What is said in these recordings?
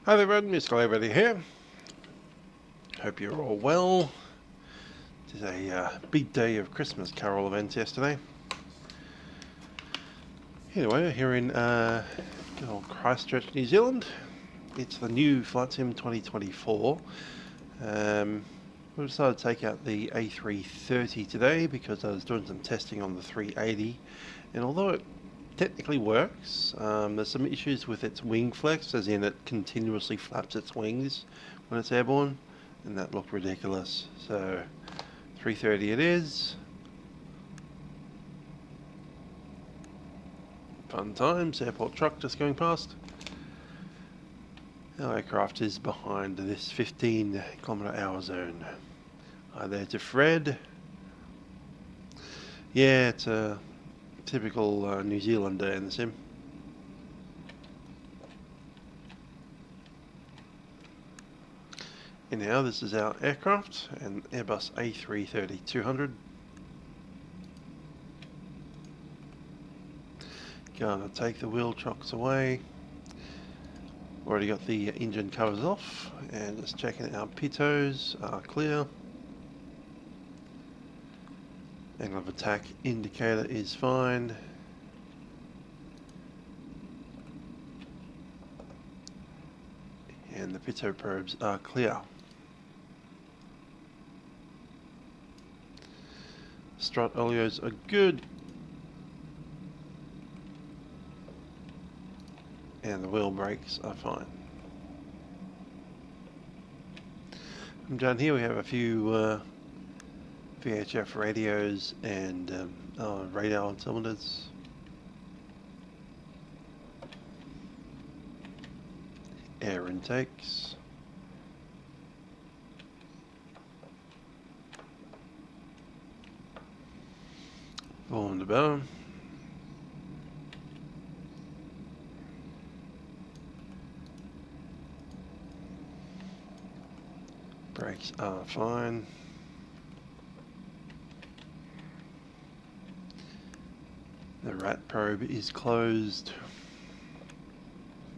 Hi there everyone, Mr. Livery here. Hope you're all well. It is a big day of Christmas carol events yesterday. Anyway, we're here in good old Christchurch, New Zealand. It's the new Vatsim 2024. We decided to take out the A330 today because I was doing some testing on the 380, and although it technically works, there's some issues with its wing flex, as in it continuously flaps its wings when it's airborne, and that looked ridiculous. So 330 it is. Fun times, airport truck just going past. Our aircraft is behind this 15 km/h zone. Hi there to Fred. Yeah, it's a typical New Zealand day in the sim. Anyhow, this is our aircraft, an Airbus A330-200. Gonna take the wheel chocks away. Already got the engine covers off, and just checking our pitos are clear. Angle of attack indicator is fine. And the pitot probes are clear. Strut oleos are good. And the wheel brakes are fine. And down here we have a few VHF radios and radar cylinders. Air intakes. On the bottom. Brakes are fine. The rat probe is closed.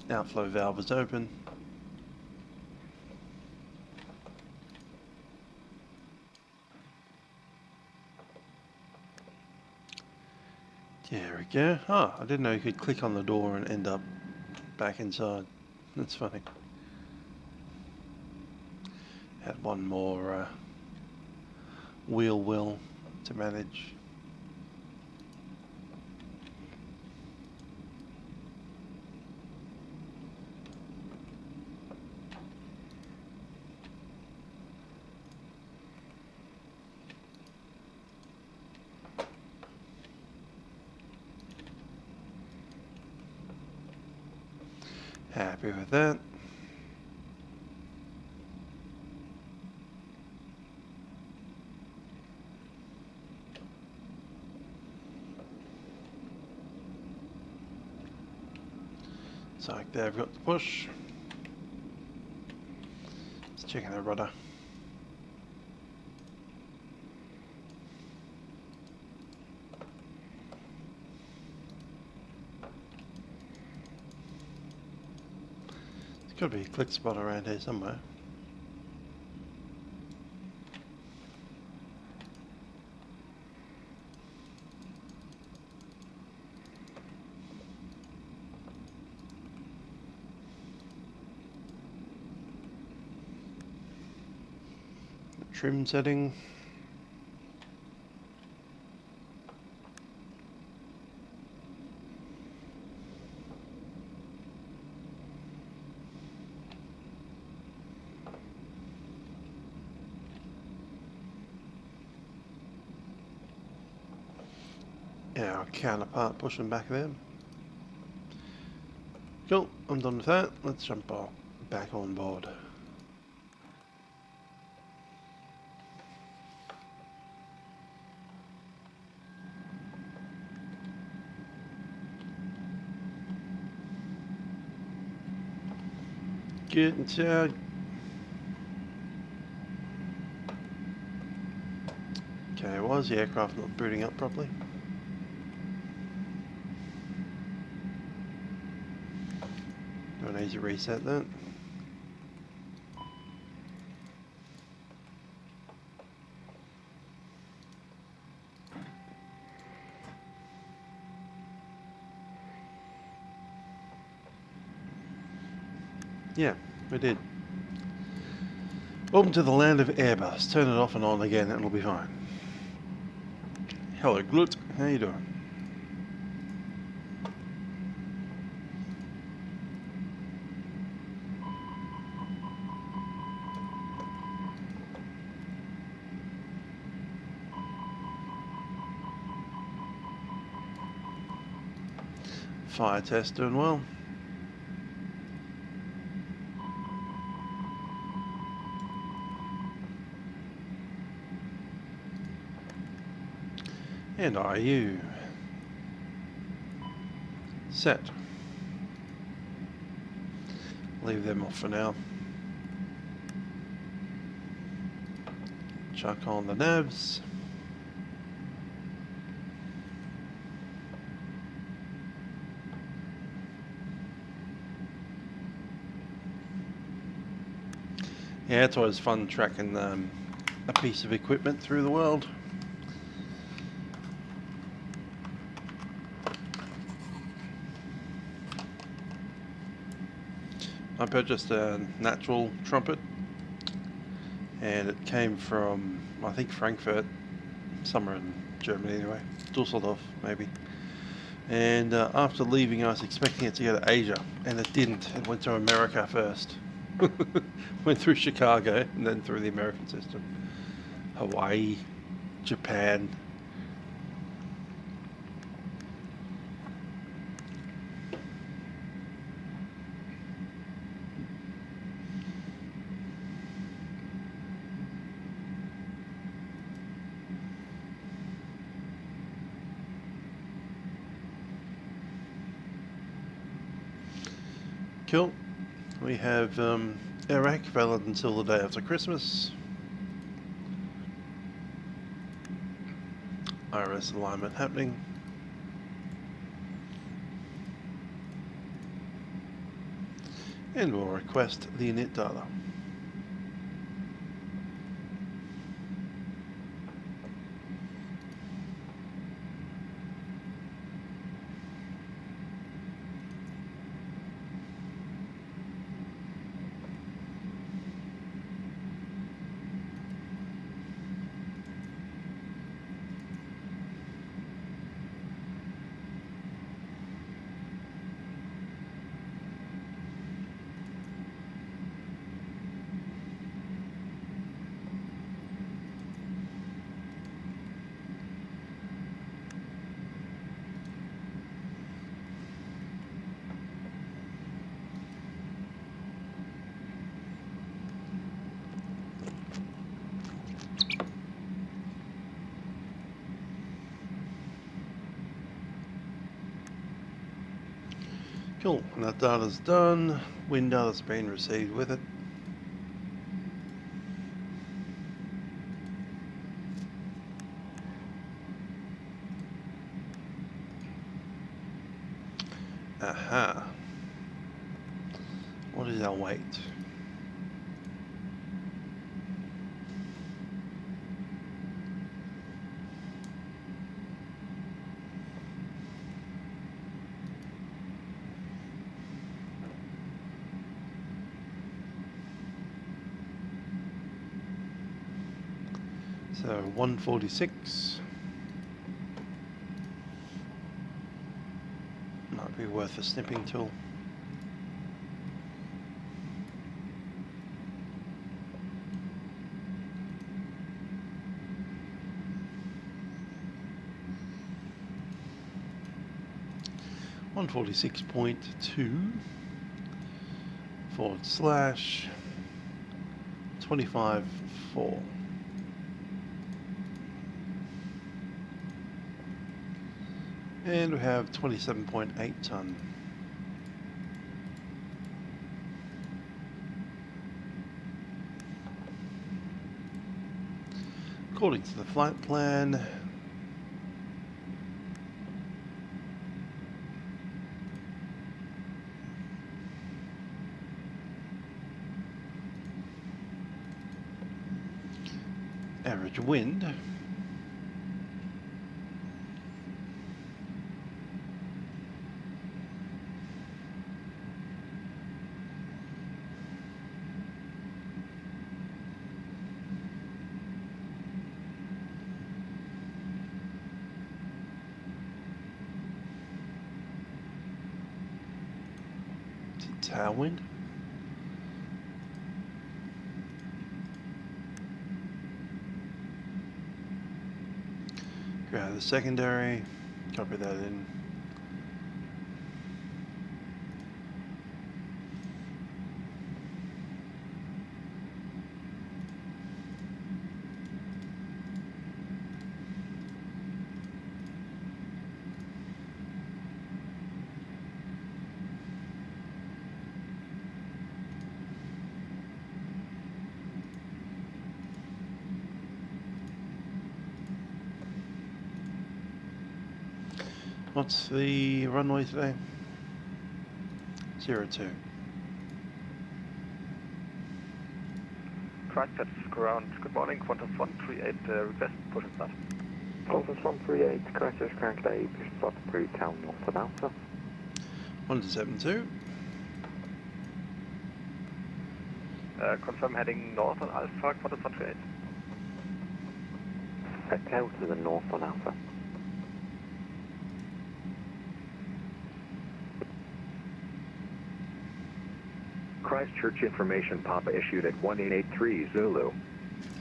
Outflow valve is open. There we go. Oh, I didn't know you could click on the door and end up back inside. That's funny. Had one more wheel well to manage. Happy with that. So like there, I've got the push. Just checking the rudder. There's got to be a click spot around here somewhere. Trim setting. Our counterpart pushing back there. Cool, I'm done with that. Let's jump back on board. Get inside. Okay, why is the aircraft not booting up properly? Do I need to reset that? Yeah, we did. Welcome to the land of Airbus. Turn it off and on again, it'll be fine. Hello, Glut. How you doing? Fire test doing well. And are you set? Leave them off for now. Chuck on the navs. Yeah, it's always fun tracking a piece of equipment through the world. I purchased a natural trumpet, and it came from, I think, Frankfurt, somewhere in Germany anyway, Dusseldorf maybe. And after leaving, I was expecting it to go to Asia, and it didn't. It went to America first. Went through Chicago and then through the American system. Hawaii, Japan. Cool. We have Iraq valid until the day after Christmas. IRS alignment happening. And we'll request the init data. Cool, and that data's done. Wind data's been received with it. Aha. What is our weight? So 146 might be worth a snipping tool. (146.2) / 25.4. And we have 27.8 ton. According to the flight plan, average wind tailwind. Grab the secondary, copy that in. What's the runway today? 02. Christchurch ground. Good morning, Qantas 138, request push and start. Qantas 138, Christchurch current day, push and start to Town North of Alpha. 172. Confirm heading north on Alpha, Qantas 138. Tail to the north on Alpha. Christchurch information Papa issued at 1883 Zulu.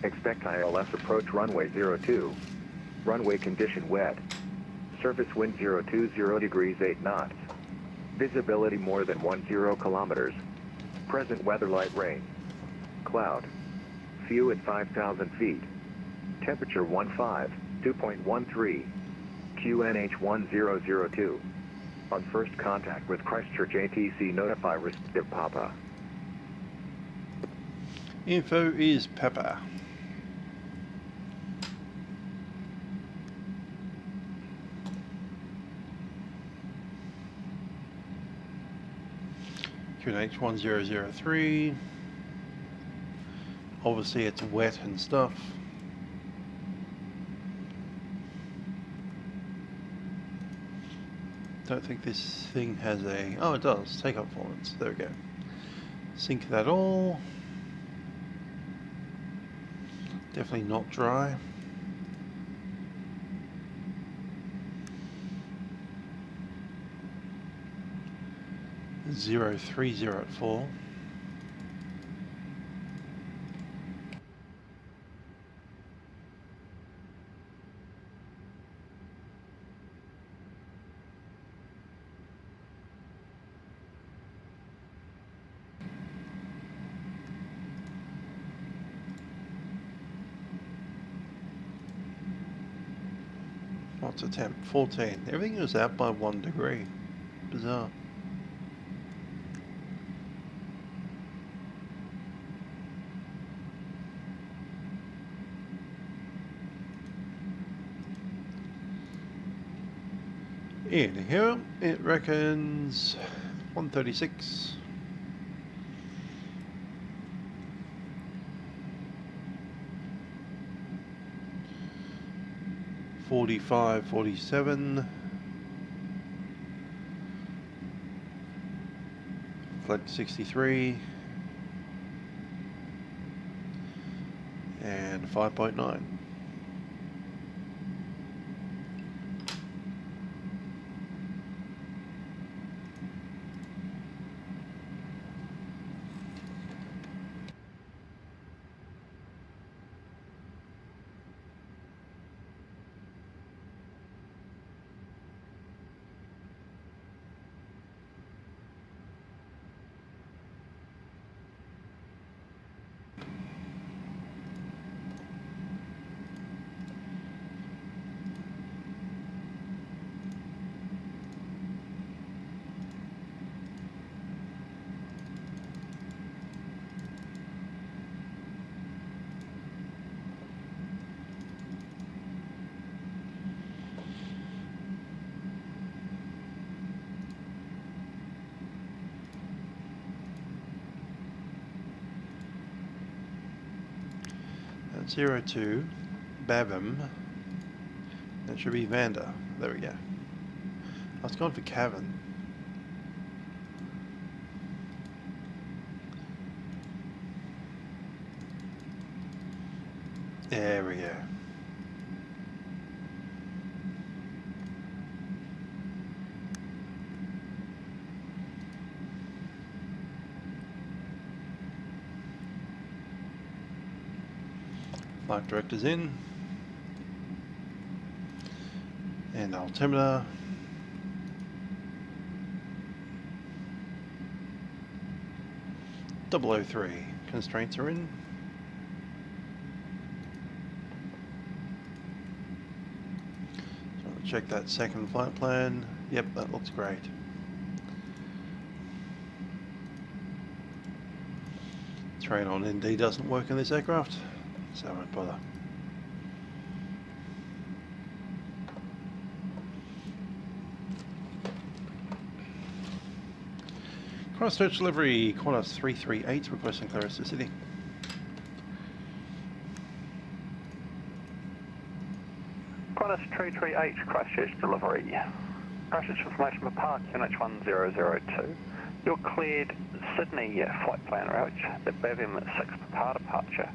Expect ILS approach runway 02. Runway condition wet. Surface wind 020 degrees 8 knots. Visibility more than 10 kilometers. Present weather light rain. Cloud. View at 5,000 feet. Temperature 2.13. QNH 1002. On first contact with Christchurch ATC notify respective Papa. Info is Pepper. QNH 1003. Obviously it's wet and stuff. Don't think this thing has a... oh, it does. Takeoff performance. There we go. Sync that all. Definitely not dry. Zero 30 at 4. What's a temp? 14. Everything was out by 1 degree. Bizarre. In here, it reckons 136. $45, $47. Flight 63. And 5.9. That's 02, Bavim. That should be Vanda. There we go. I was going for Cavan. There we go. Flight director's in. And altimeter. .003. Constraints are in. So check that second flight plan. Yep, that looks great. Train on ND doesn't work in this aircraft, so I won't bother. Christchurch Livery, Qantas 338, requesting clearance to Sydney. Qantas 338, Christchurch delivery. Christchurch information for park, NH1002. You're cleared Sydney flight plan route, the Bavim 6 Papa departure,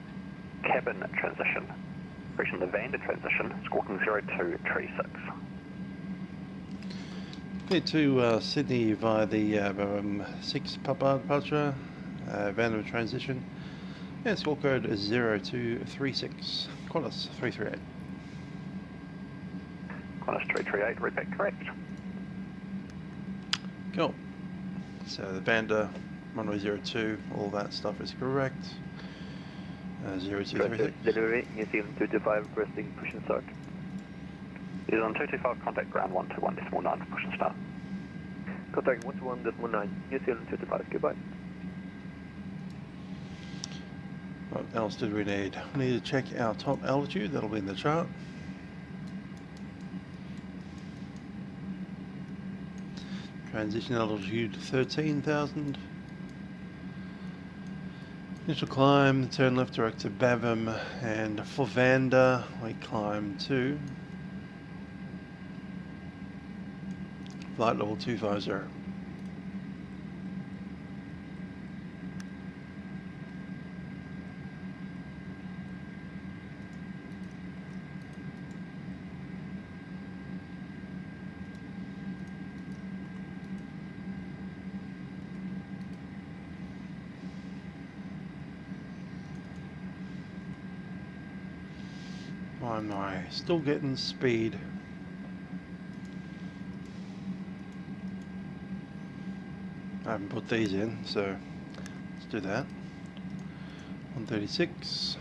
cabin transition, reaching the Vander transition, squawking 0236. Cleared to Sydney via the 6 Papa departure, Vander transition, and squawk code 0236, Qantas 338. Qantas 338, read back correct. Cool. So the Vander, runway 02, all that stuff is correct. 0236. Delivery, New Zealand 225, requesting push and start. Is on 225, contact ground 121.9 for push and start. Contact 121.9, New Zealand 225, goodbye. What else did we need? We need to check our top altitude, that'll be in the chart. Transition altitude 13,000. Initial climb, turn left direct to Bavim, and for Vander we climb to flight level 250. Why am I still getting speed? I haven't put these in, so let's do that. 136,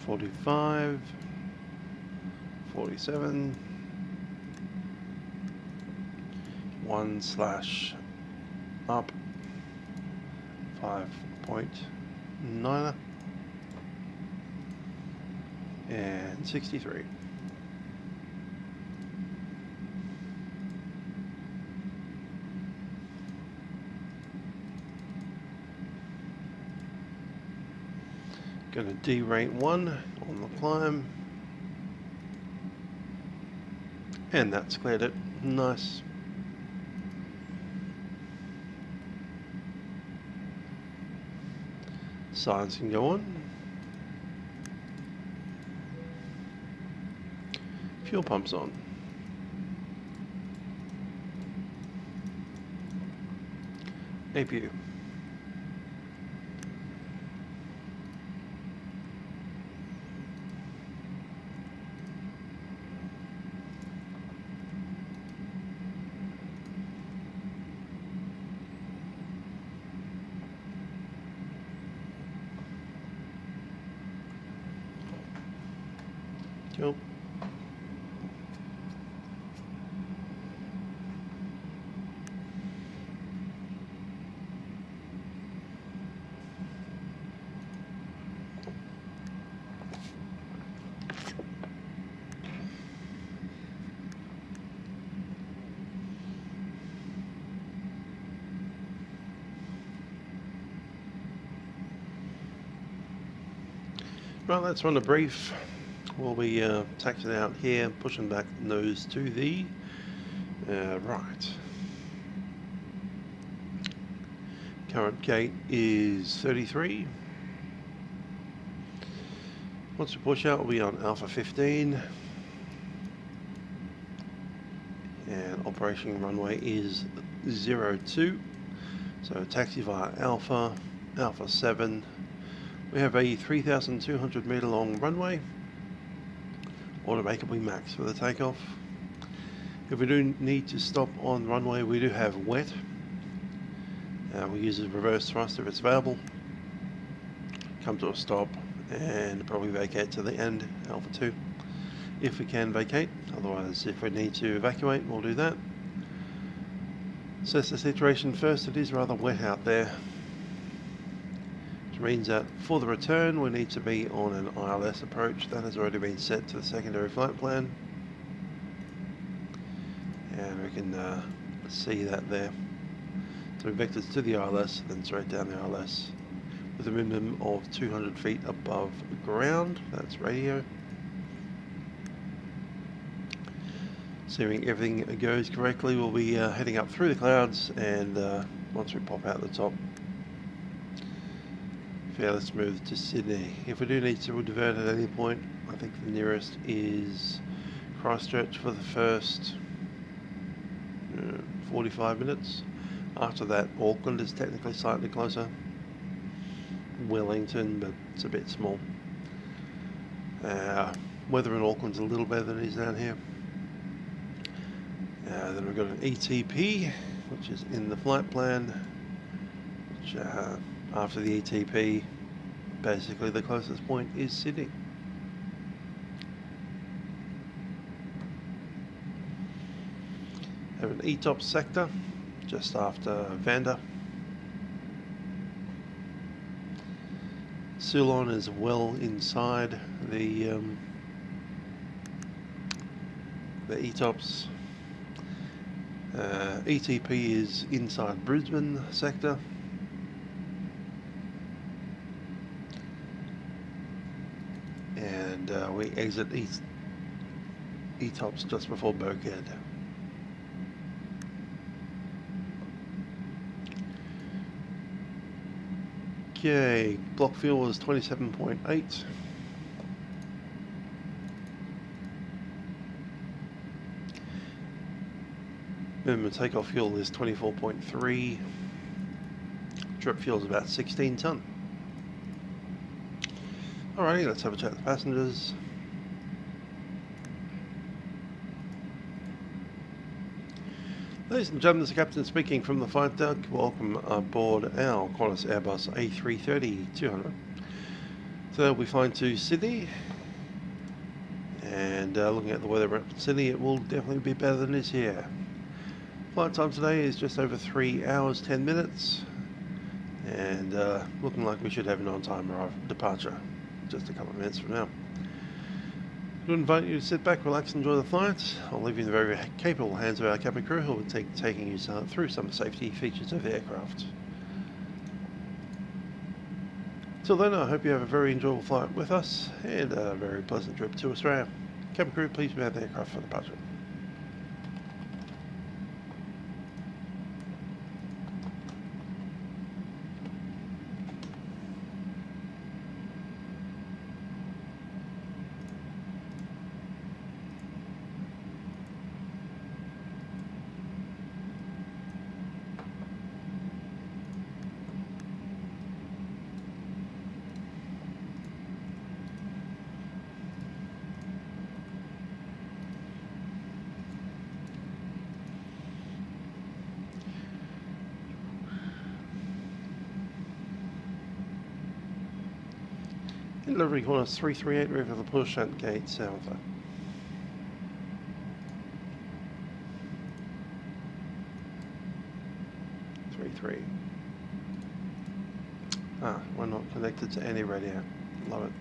45, 47, 1/ up, 5.9. And 63. Going to derate 1 on the climb. And that's cleared it. Nice. Signs can go on. Fuel pumps on. APU. Cool. Right, let's run a brief. We'll be taxiing out here, pushing back the nose to the right. Current gate is 33. Once we push out, we'll be on Alpha 15. And operation runway is 02. So taxi via Alpha, Alpha 7. We have a 3,200 metre long runway, automatically max for the takeoff. If we do need to stop on runway, we do have wet. We use a reverse thrust if it's available. Come to a stop and probably vacate to the end, Alpha 2. If we can vacate, otherwise if we need to evacuate, we'll do that. Assess the situation first. It is rather wet out there, which means that for the return we need to be on an ILS approach. That has already been set to the secondary flight plan, and we can see that there. So vectors to the ILS, then straight down the ILS with a minimum of 200 feet above ground. That's radio. Assuming everything goes correctly, we'll be heading up through the clouds, and once we pop out the top, fairly smooth to Sydney. If we do need to divert at any point, I think the nearest is Christchurch for the first 45 minutes. After that, Auckland is technically slightly closer. Wellington, but it's a bit small. Weather in Auckland's a little better than it is down here. Then we've got an ETP, which is in the flight plan, which after the ETP, basically the closest point is Sydney. Have an ETOP sector just after Vanda. Ceylon is well inside the ETOPs. ETP is inside Brisbane sector. And we exit ETOPs just before Burkhead. Okay, block fuel is 27.8. Minimum takeoff fuel is 24.3. Trip fuel is about 16 tonne. Alrighty, let's have a chat with the passengers. Ladies and gentlemen, this is the Captain speaking from the flight deck. Welcome aboard our Qantas Airbus A330-200. So we flying to Sydney, and looking at the weather in Sydney, it will definitely be better than it is here. Flight time today is just over 3 hours 10 minutes, and looking like we should have an on-time departure just a couple of minutes from now. I would invite you to sit back, relax, and enjoy the flight. I'll leave you in the very capable hands of our cabin crew, who will be taking you through some safety features of the aircraft. Till then, I hope you have a very enjoyable flight with us, and a very pleasant trip to Australia. Cabin crew, please prepare the aircraft for departure. Livery Qantas 338, ready for the push at gate Alpha. We're not connected to any radio. Love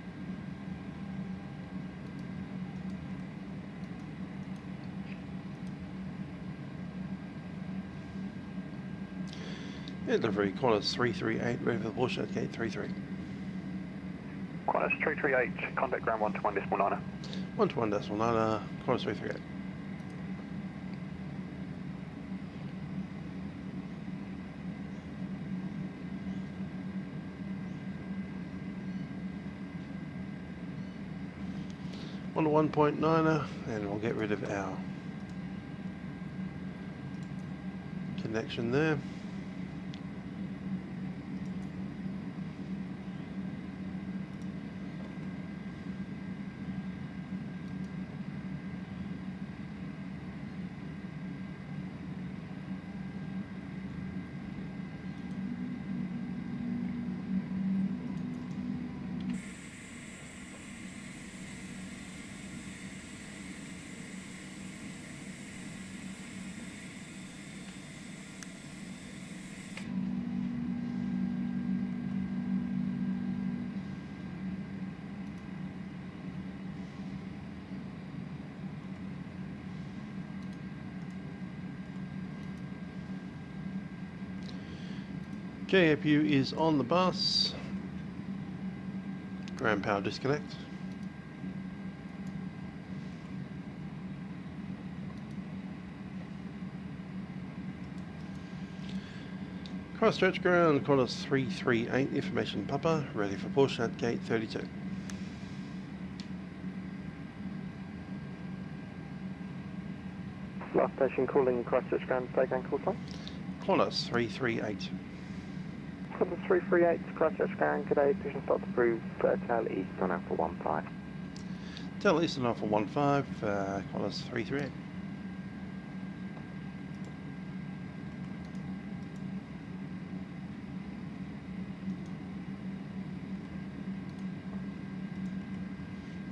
it. Livery Qantas 338, ready for the push at gate 33. Qantas 338, contact ground 121.9. 121.9, Qantas 338. On to 1.9er, and we'll get rid of our connection there. KFU is on the bus. Ground power disconnect. Christchurch ground, Qantas 338, information Papa, ready for push at gate 32. Last station calling Christchurch ground, Facecam call sign. Qantas 338. Qantas 338, Christchurch ground, today, position start approved, tail east on Alpha 15. Tail east on Alpha 15, Qantas 338.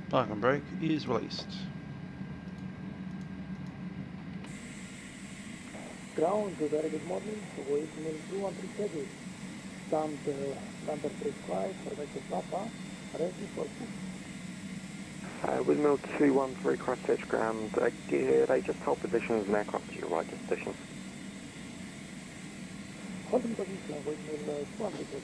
Park and brake is released. Ground, very good morning. Windmill 2137. Stand number 35, formation Papa, ready for push. Windmill 213, Christchurch ground, they just hold positions and aircraft to your right of position. Holding position, windmill 237.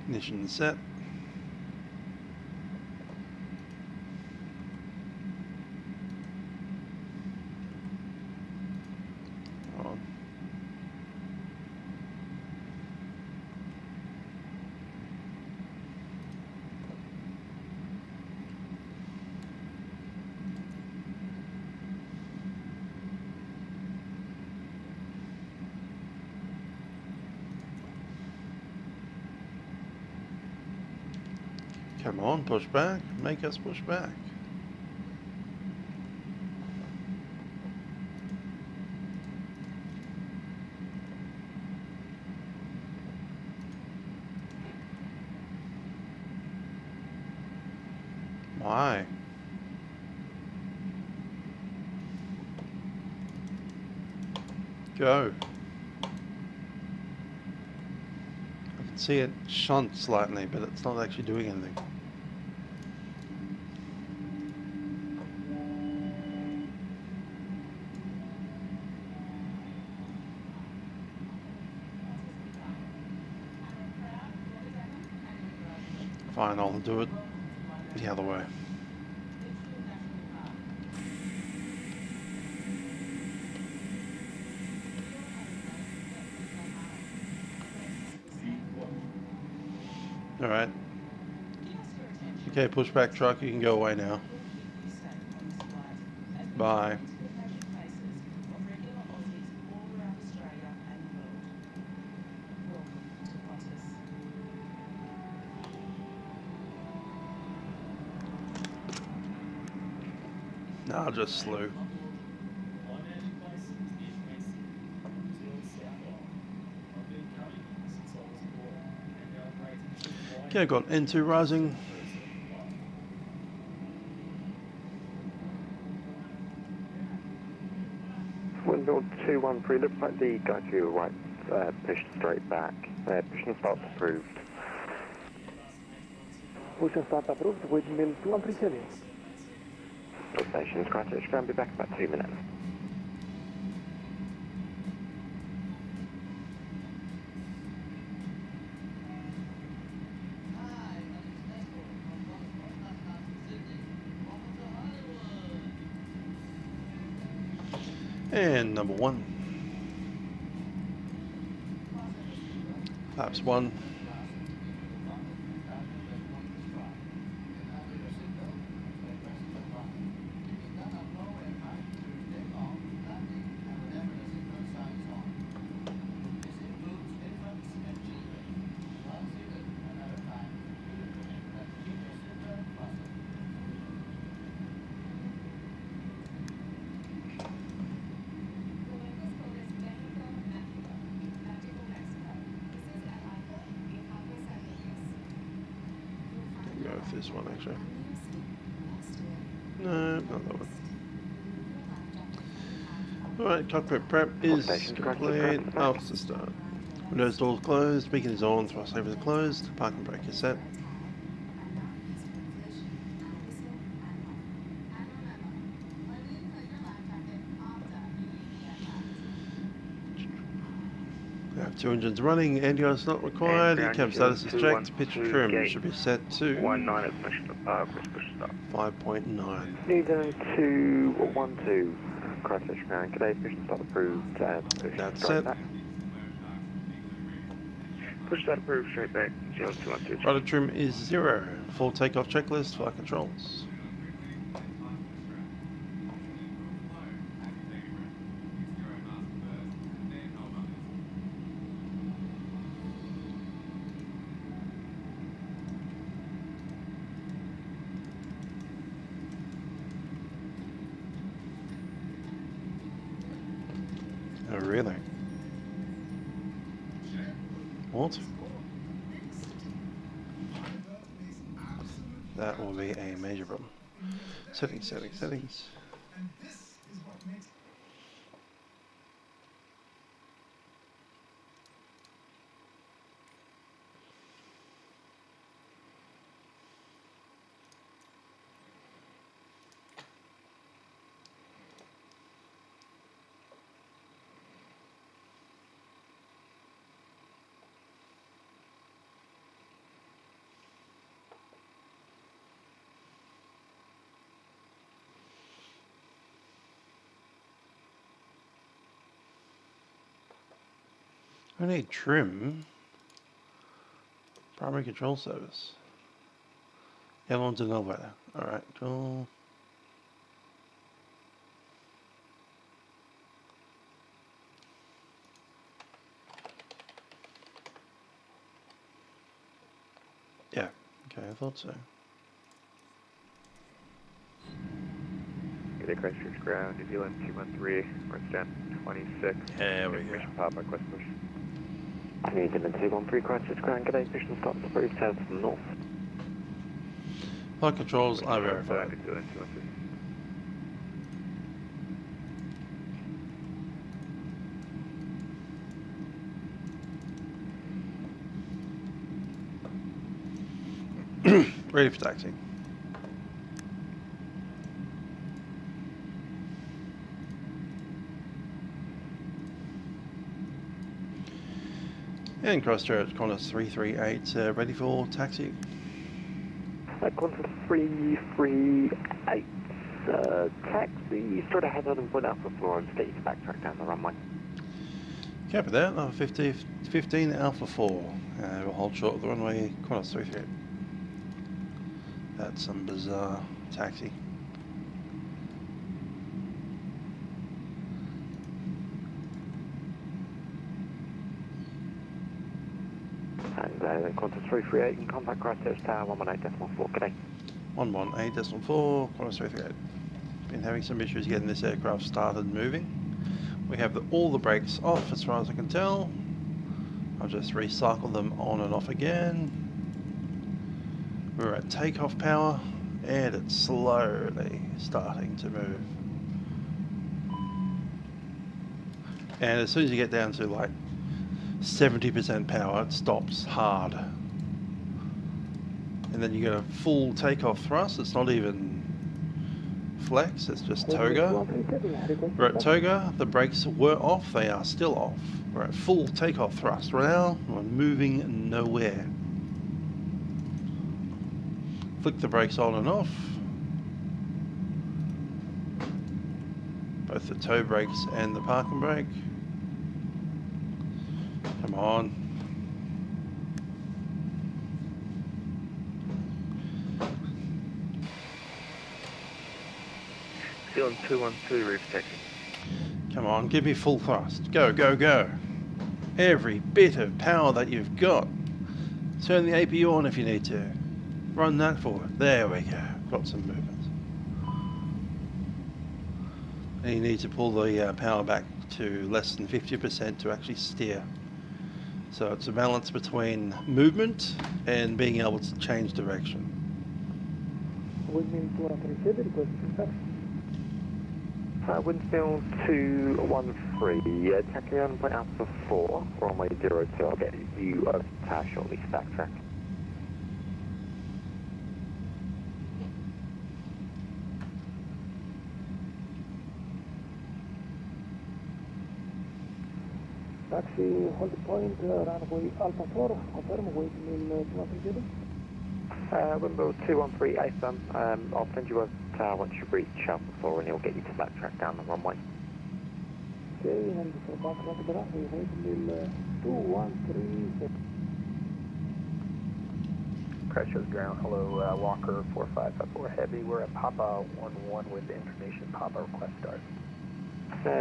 Ignition set. On. Come on, push back. Make us push back. Why? Go. I can see it shunt slightly, but it's not actually doing anything. Fine, I'll do it the other way. Alright. Okay, pushback truck, you can go away now. Bye. I'll just slew. Okay, I've got N2 rising. Windmill 213, looks like the guy to your right pushed straight back. Pushing start approved. Push start approved, windmill 2137. Stations, Christchurch ground, be back in about 2 minutes. And number one. Flaps 1. This one actually. No, not that one. Alright, cockpit prep is complete. Alpha to start. Windows doors closed, beacon is on, thrust levers are closed, parking brake is set. We have 2 engines running, anti-ice not required, cab status is checked, pitch trim should be set to 19 admission to park, push stop. 5.9. New zone 212, Christchurch ground, today push stop approved, push That's straight it. back. Push stop approved, straight back, 0212. Rudder trim is 0, full takeoff checklist, flight controls. Oh, really? What? That will be a major problem. Settings, settings, settings. I need trim. Primary control service. Ailerons and elevator. Alright, cool. Yeah, okay, I thought so. Get a Christchurch ground, New Zealand 213, we're down 26. There we go. Mission Papa, quest push. New Zealand 213, Christchurch ground, today push stop approved, south to the north. Flight controls are verified. New Zealand 213. Ready for taxi. And Christchurch, Qantas 338, ready for taxi. Qantas 338, taxi straight ahead on and point out for floor and state to backtrack down the runway. Copy that, number 15 Alpha 4. We'll hold short of the runway, Qantas 338. That's some bizarre taxi. And Qantas 338 in contact Christchurch Tower 118.4, good day. 118.4, Qantas 338. Been having some issues getting this aircraft started moving. We have all the brakes off as far as I can tell. I'll just recycle them on and off again. We're at takeoff power and it's slowly starting to move. And as soon as you get down to like 70% power, it stops hard. And then you get a full takeoff thrust. It's not even flex, it's just toga. We're at toga, the brakes were off, they are still off. We're at full takeoff thrust. Right now, we're moving nowhere. Flick the brakes on and off. Both the toe brakes and the parking brake. Come on. Zealand 212, reef taxi. Come on, give me full thrust. Go, go, go. Every bit of power that you've got. Turn the AP on if you need to. Run that forward. There we go. Got some movement. And you need to pull the power back to less than 50% to actually steer. So it's a balance between movement and being able to change direction. windmill 237, requesting to taxi. Windmill 213, taxi on point Alpha 4, runway 02. I'll get you over to tower shortly to backtrack. Taxi, hold the point, runway Alpha 4, confirm, windmill 237. Windmill 213, AFM, I'll send you over to tower once you reach Alpha 4 and he'll get you to backtrack down the runway. Okay, and for backtrack the runway, windmill 213. Christchurch ground, hello, Walker 4554 Heavy, we're at Papa 11 with information, Papa request start.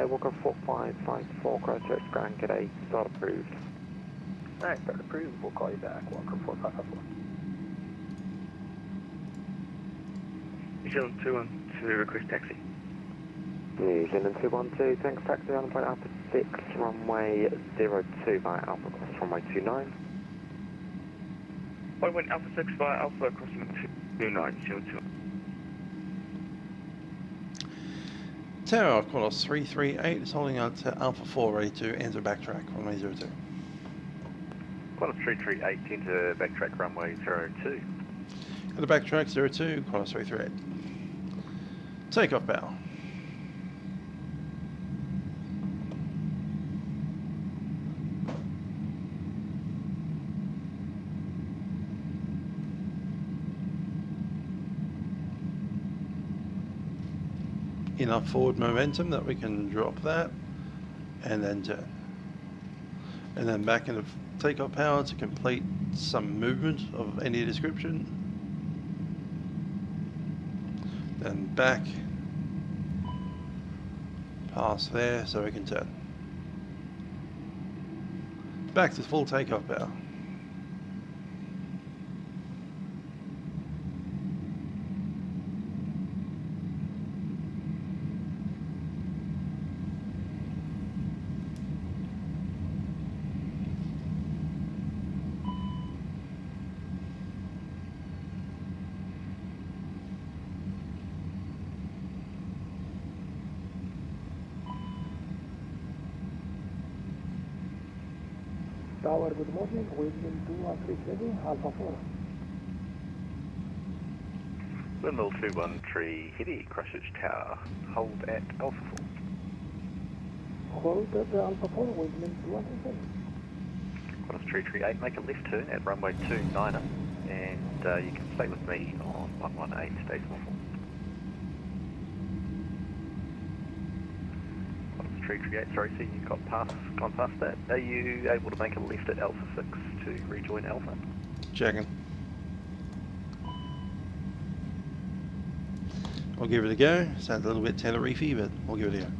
Walker 4554, Christchurch ground, get a start approved. Alright, start approved, we'll call you back, Walker 4554. New Zealand 212, request taxi. New Zealand 212, thanks, taxi on point Alpha 6, runway 02 via Alpha cross runway 29. I went Alpha 6 via Alpha crossing 29, New Zealand 2. Tower, Qantas 338 is holding out to Alpha 4, ready to enter backtrack, runway 02. Qantas 338, enter backtrack runway 02. At the backtrack 02, Qantas 338. Takeoff bow. Enough forward momentum that we can drop that and then turn. And then back into takeoff power to complete some movement of any description. Then back past there so we can turn. Back to full takeoff power. Tower, good morning, windmill 2137, Alpha 4. Windmill 213, heavy, Christchurch Tower, hold at Alpha 4. Hold at Alpha 4, windmill 2137. Qantas 338, make a left turn at runway 29, and you can stay with me on 118, stage 4. 338, sorry, see you've gone past that. Are you able to make a left at Alpha 6 to rejoin Alpha? Checking. I'll give it a go. Sounds a little bit Tenerife, but we'll give it a go.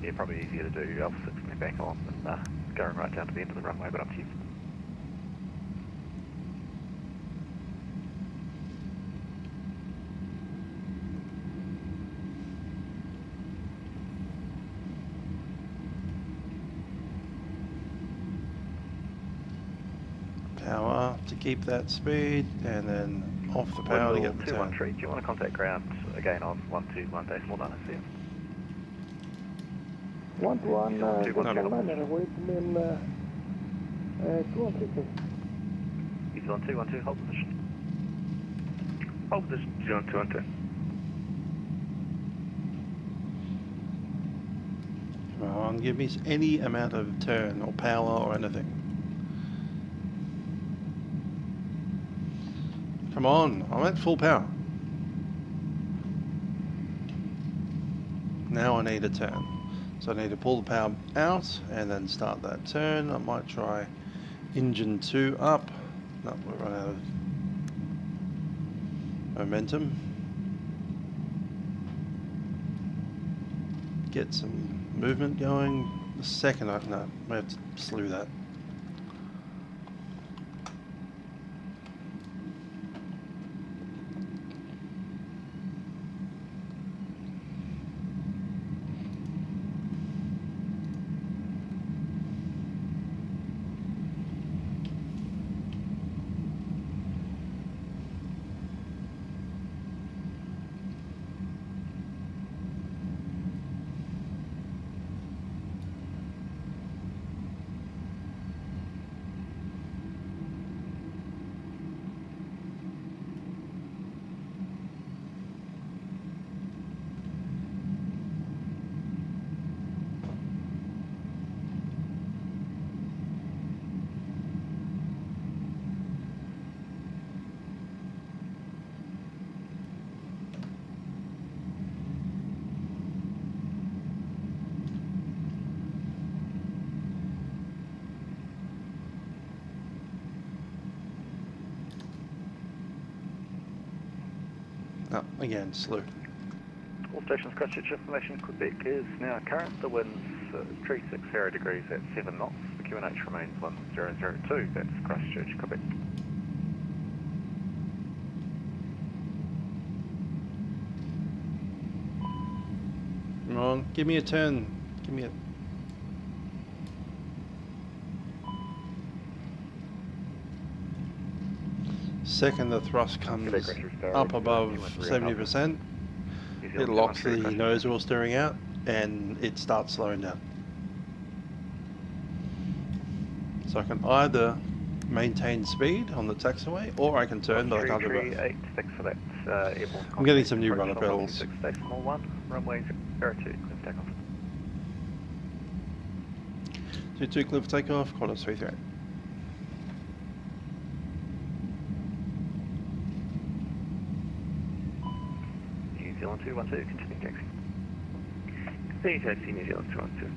Yeah, probably easier to do Alpha 6 and then back on than going right down to the end of the runway, but up to you. Power to keep that speed, and then off the power to get the turn. 213, do you want to contact ground again on 121.9 SCM? 121, windmill 213. New Zealand 212, hold position. Hold position, New Zealand 212. Come on, give me any amount of turn or power or anything. Come on, I'm at full power. Now I need a turn. So I need to pull the power out and then start that turn. I might try engine 2 up. No, we'll run out of momentum. Get some movement going. The second no, we have to slew that. up again, slew. All stations, Christchurch information, Quebec is now current. The wind's 360 degrees at 7 knots. The QNH remains 1002. That's Christchurch, Quebec. Come on, give me a turn. Give me a... Second the thrust comes up above 70%, it locks the nose wheel steering out and it starts slowing down. So I can either maintain speed on the taxaway or I can turn, but I can't do both. Thanks for that. I'm getting some new rudder pedals. Runway 02, clear for takeoff. 22 clear for takeoff, Qantas 338. New Zealand 212, continue taxi. Continue taxi, New Zealand 212.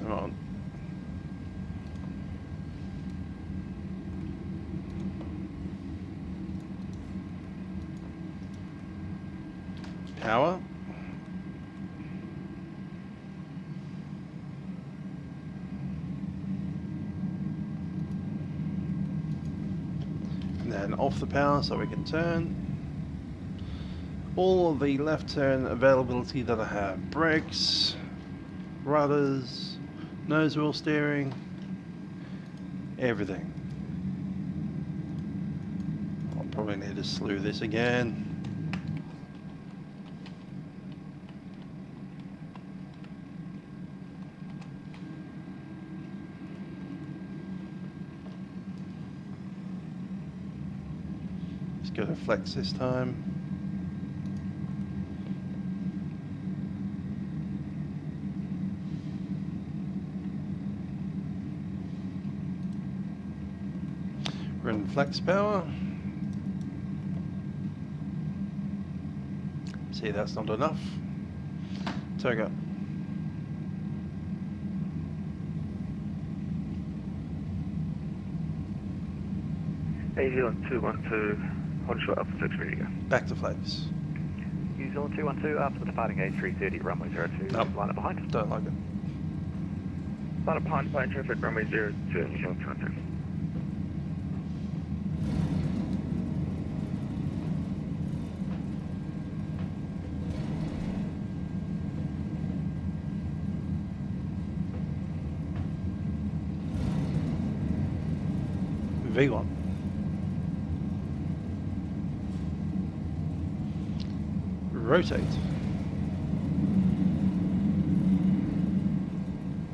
Come on. Power. And then off the power so we can turn. All of the left turn availability that I have. Brakes, rudders, nose wheel steering, everything. I'll probably need to slew this again. Go to flex this time. We're in flex power. See, that's not enough. Toga. New Zealand 212. Honeycomb Alpha 6, ready to go. Back to flex. New Zealand 212, after departing A330, runway 02, Nope. line up behind. Don't like it. Line up behind traffic, runway 02, New Zealand 212. V1. Rotate.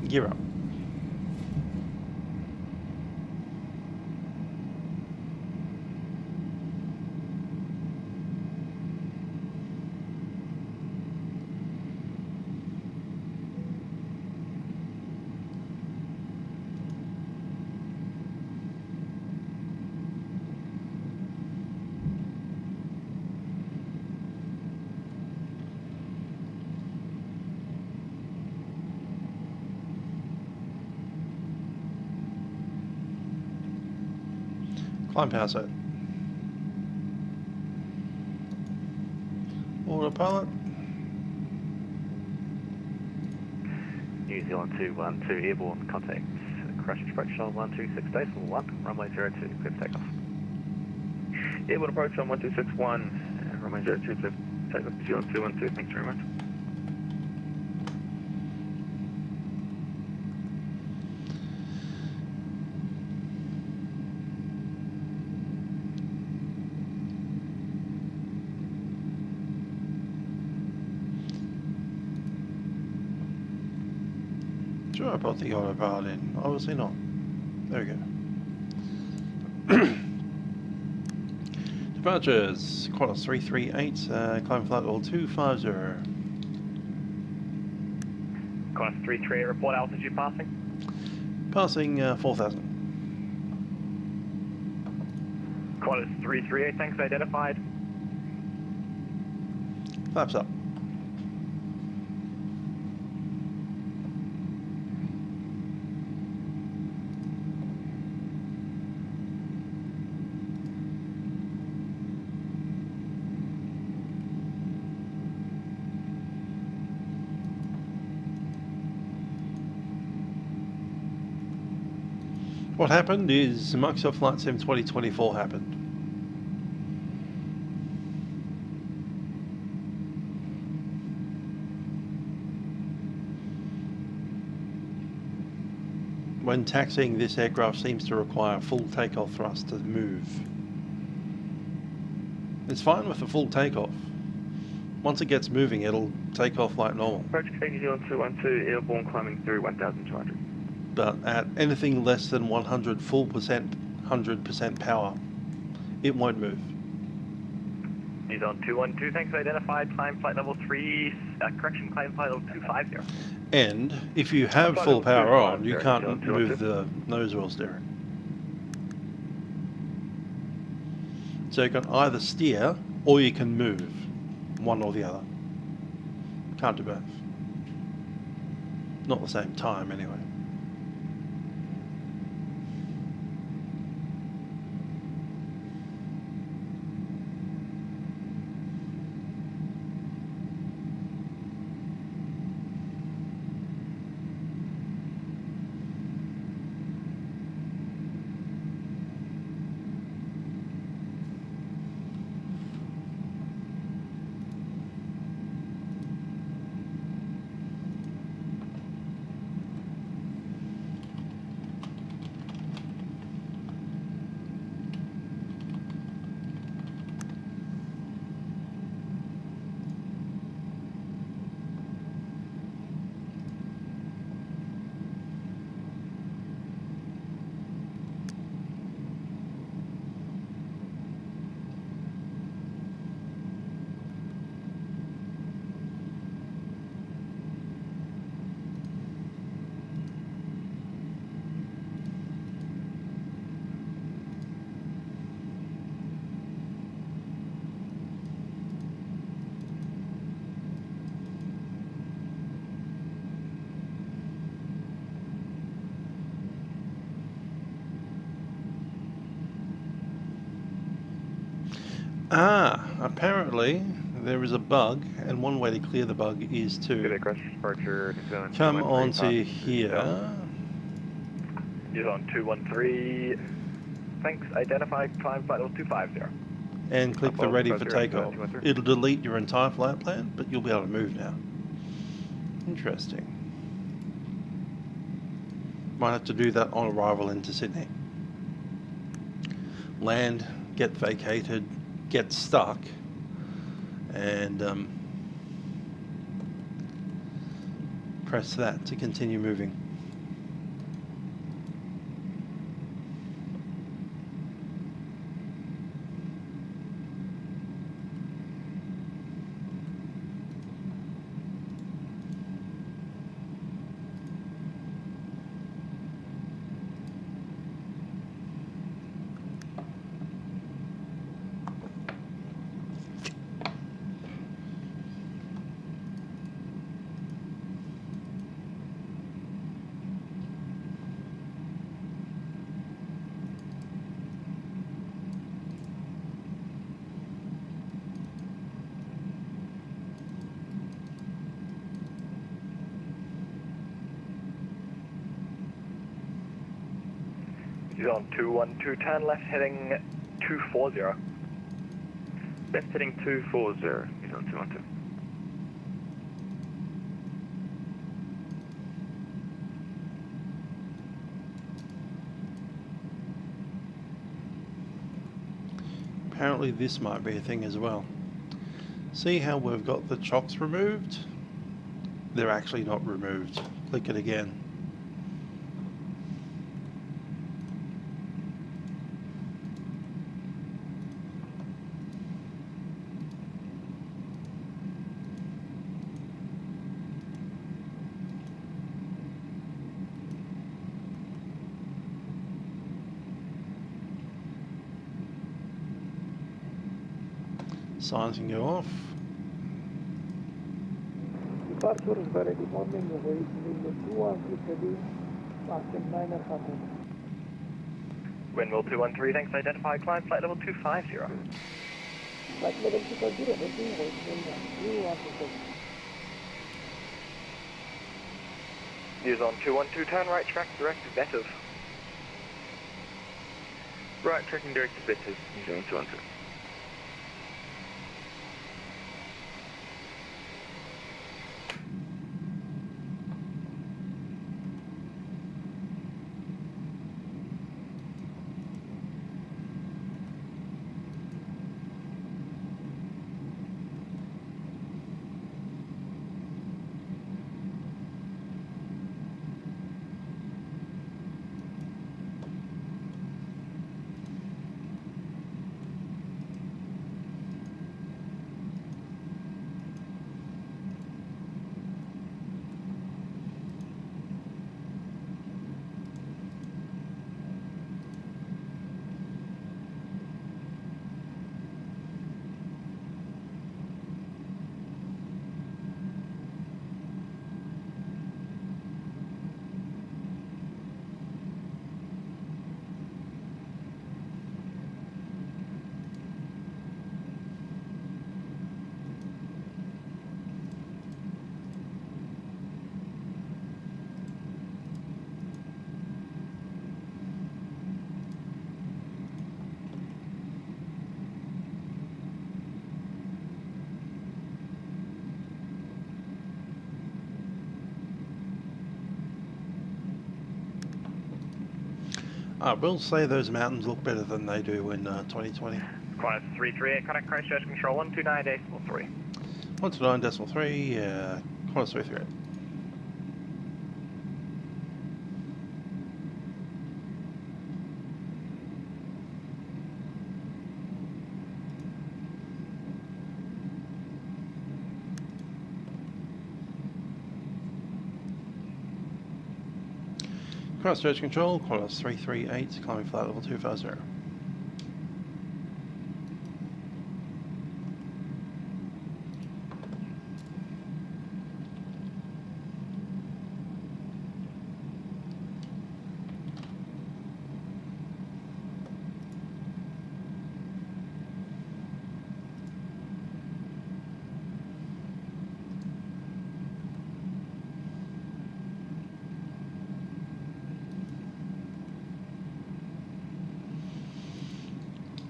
Gear up. Climb power set. Autopilot. New Zealand 212, airborne contact. Christchurch approach on 126 decimal 1, runway 02, clear for takeoff. Airborne approach on 1261, runway 02, clear for takeoff. New Zealand 212, thanks very much. Sure, I brought the autopilot in. Obviously not. There we go. Departures. Qantas 338, climb flight level 250. Qantas 338, report altitude passing. Passing 4,000. Qantas 338, thanks, identified. Flaps up. What happened is Microsoft Flight Sim 2024 happened. When taxiing, this aircraft seems to require full takeoff thrust to move. It's fine with a full takeoff. Once it gets moving, it'll take off like normal. Approach New Zealand 212, airborne climbing through 1,200. But at anything less than 100% power, it won't move. New Zealand 212, thanks. Identified, climb flight level 3, correction, climb flight level 250. And if you have full power on, you can't move the nose wheel steering. So you can either steer or you can move, one or the other. Can't do both. Not the same time anyway. Apparently there is a bug, and one way to clear the bug is to come onto here. You're on 213. Thanks. Identify, climb flight level 250. And click the ready for takeoff. It'll delete your entire flight plan, but you'll be able to move now. Interesting. Might have to do that on arrival into Sydney. Land, get vacated, get stuck, and press that to continue moving. He's on 212, turn left heading 240. Left heading 240, he's on 212. Apparently this might be a thing as well. See how we've got the chocks removed? They're actually not removed. Click it again. Signs can go off. Departure is very good morning, away to 213, passing 9 or something. Windmill 213, thanks. Identify, climb flight level 250. Flight level 250, heading away to 213. News on 212, turn right track direct to Vetiv. Right, tracking direct to Bed 2, New Zealand 212. I will say those mountains look better than they do in 2020. Qantas 338, contact Christchurch control 129.3. 129.3, Qantas 338. Christchurch control, Qantas 338, climbing flight level 250.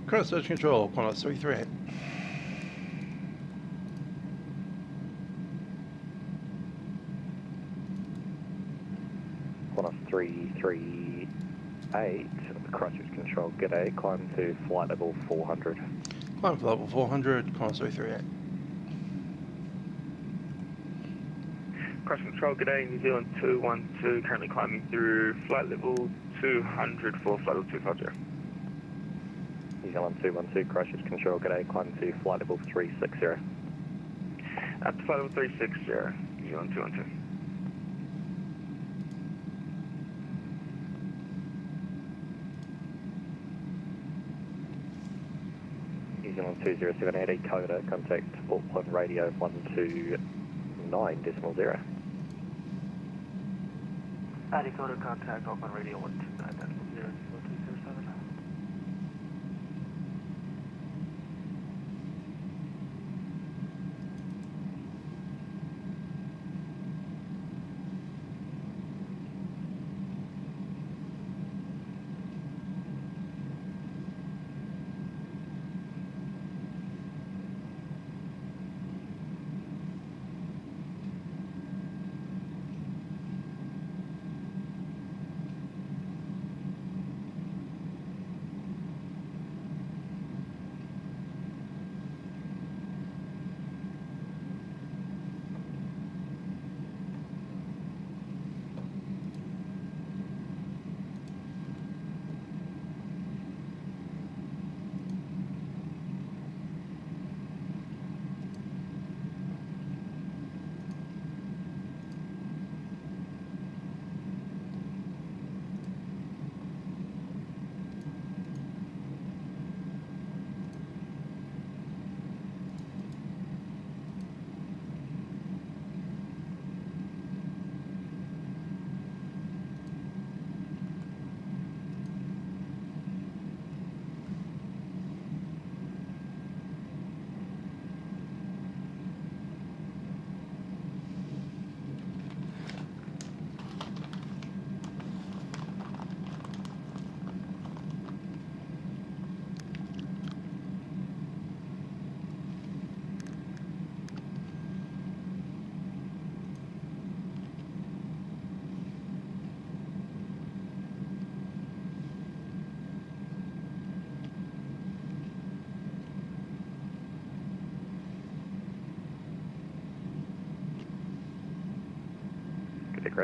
Christchurch control, Qantas 338. Qantas 338, Christchurch control, g'day, climb to flight level 400. Climb for level 400, Qantas 338. Cross control, g'day, New Zealand 212, currently climbing through flight level 200 for flight level 250. New Zealand 212, Christchurch control, g'day, climb to flight level 360. Up to flight level 360, New Zealand 212. New Zealand 20780, Coda, contact Auckland radio 129.0. Dakota, contact Auckland radio 129.0, 207.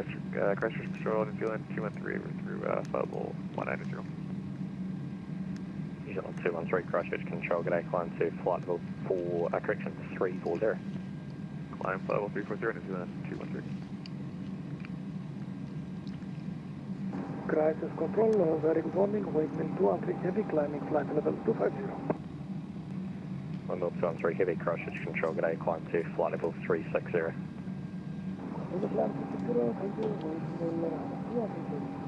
Christchurch Patrol, New Zealand 213 over through flight level 190. New Zealand 213 Christchurch Control, good day, climb to flight level 340. Climb flight level 340, New Zealand 213. Crisis Control, very good morning, wake mill 213 heavy, climbing flight level 250. 213 heavy Christchurch Control, good day, climb to flight level 360. Over climb 360, thank you, wake mill 213.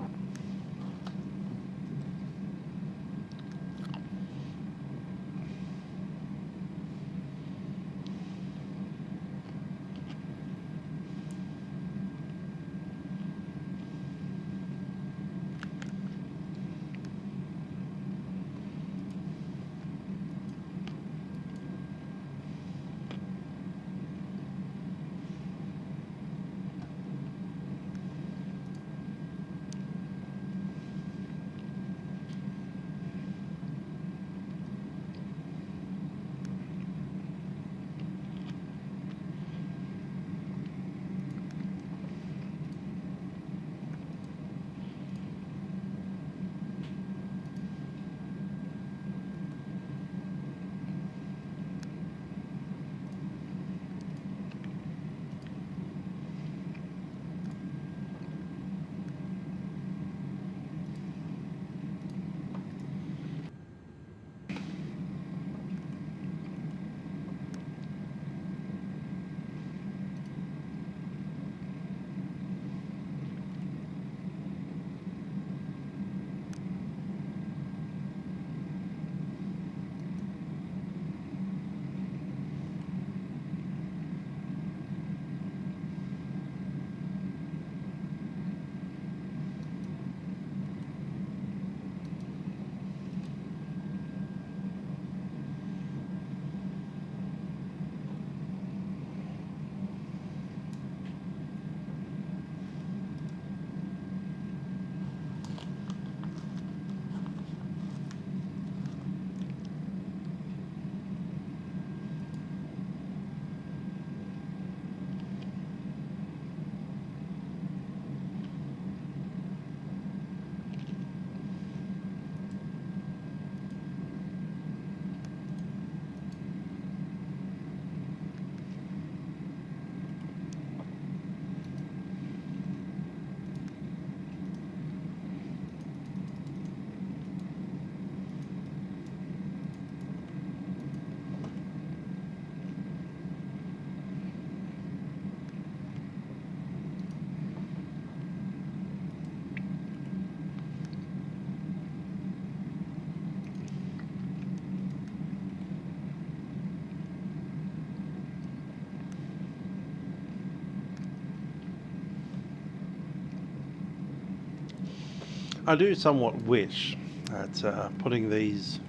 I do somewhat wish that putting these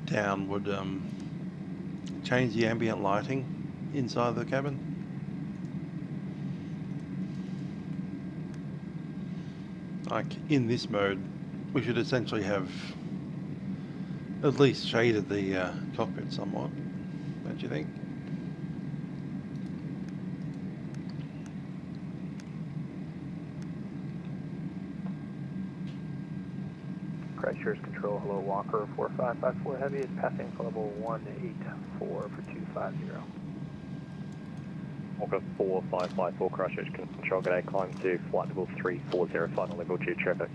down would change the ambient lighting inside the cabin. Like in this mode, we should essentially have at least shaded the cockpit somewhat, don't you think? Christchurch Control, hello Walker 4554 Heavy is passing for level 184 for 250. Walker 4554 Christchurch Control, good day, climb to flight level 340, final level 2 traffic.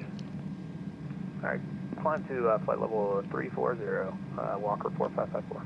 Alright, climb to flight level 340, Walker 4554.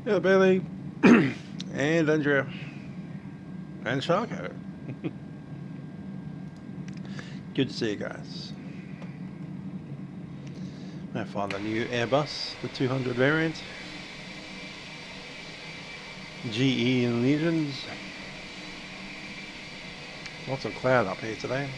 Yeah, Bailey. And Andrea. And Sharko. Good to see you guys. I find the new Airbus, the 200 variant. GE and Legends. Lots of cloud up here today.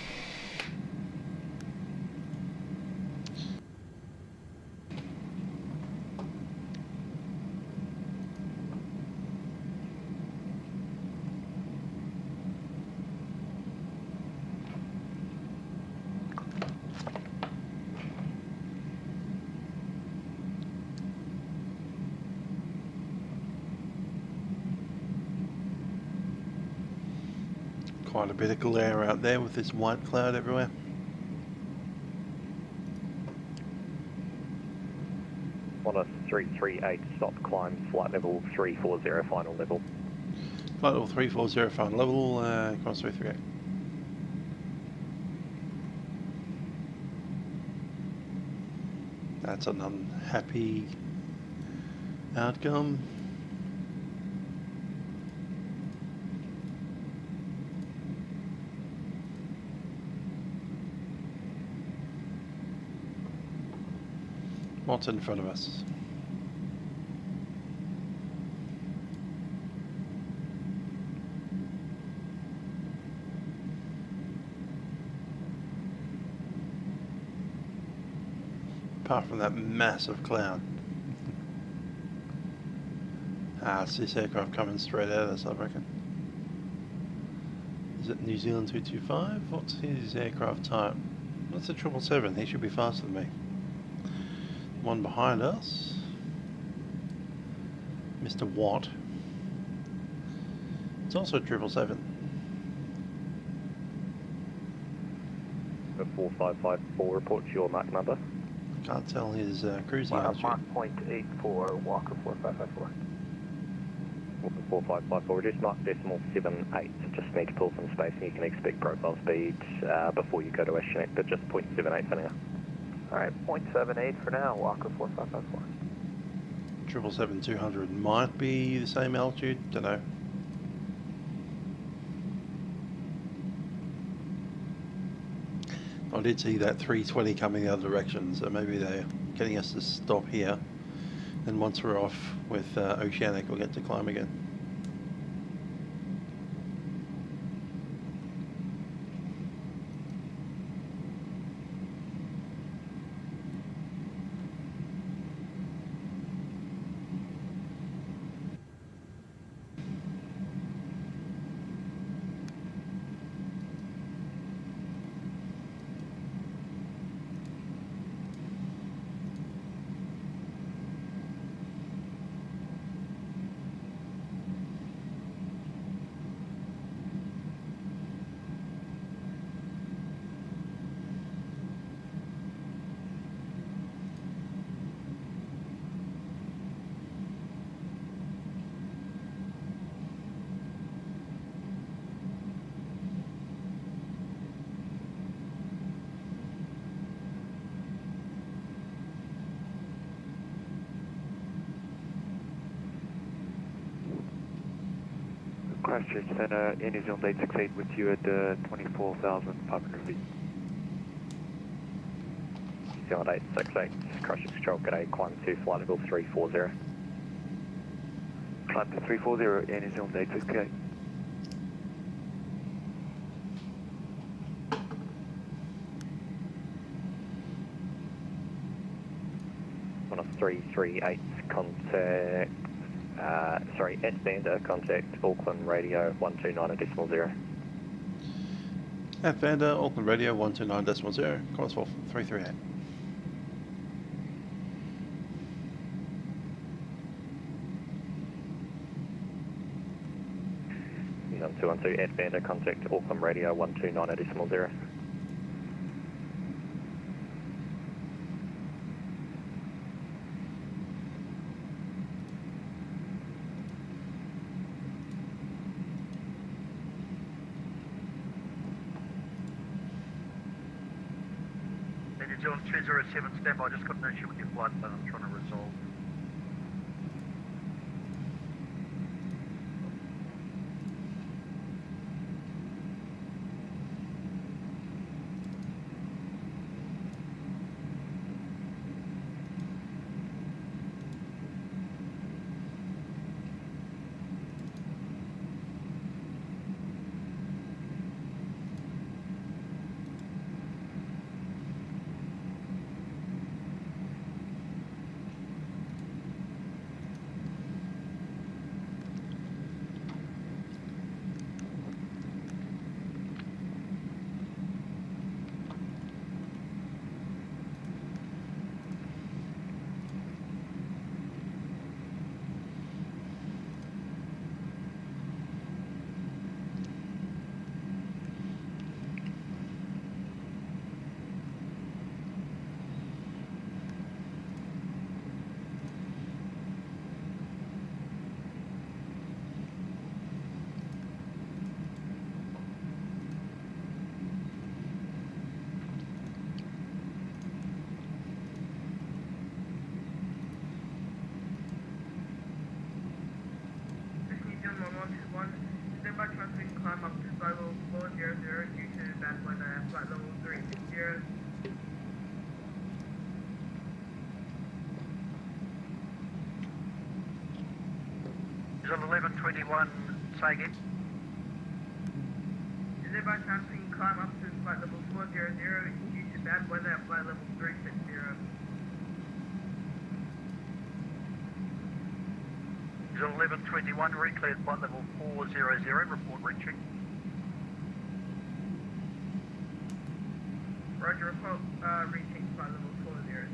Quite a bit of glare out there with this white cloud everywhere. On a 338 stop climb, flight level 340 final level. Flight level 340 final level, cross 338. That's an unhappy outcome. What's in front of us? Apart from that massive cloud. It's this aircraft coming straight at us, I reckon. Is it New Zealand 225? What's his aircraft type? That's a 777. He should be faster than me. One behind us, Mr. Watt. It's also 777. The 4554 reports your mark number. Can't tell his cruising altitude. Mark .84, Walker 4554. Walker 4554, reduce mark decimal 78. Just need to pull some space and you can expect profile speed before you go to Oceanic, but just .78 for now. Alright, 0.78 for now, Walker 4554. 777-200 might be the same altitude, don't know. I did see that 320 coming the other direction, so maybe they're getting us to stop here. And once we're off with Oceanic, we'll get to climb again. Christchurch Centre, Air New Zealand 868 with you at 24,500 feet. New Zealand 868, Christchurch Control, g'day, climb to flight level 340. Climb to 340, Air New Zealand 868. On a 338, contact, S-Bander, contact Auckland Radio 129.0. F-Bander, Auckland Radio 129.0, course for 338. New Zealand 212, S-Bander, contact Auckland Radio 129.0. New Zealand 207, stand by, just got an issue with your flight plan I'm trying to resolve. by chance we can climb up to flight level 400 due to bad weather at flight level 360. Is on 1121, say again. Is there by chance we can climb up to flight level 400 due to bad weather at flight level 360? Is on 1121, recleared flight level 400, report reaching. Roger, report reaching flight level 400.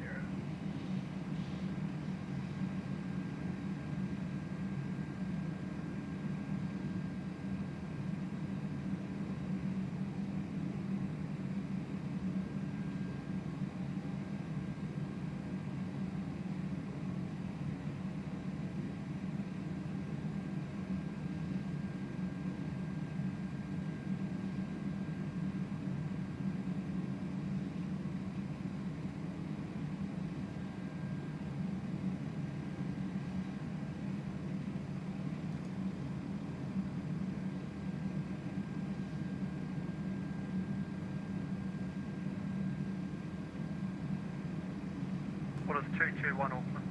Qantas 221 Auckland.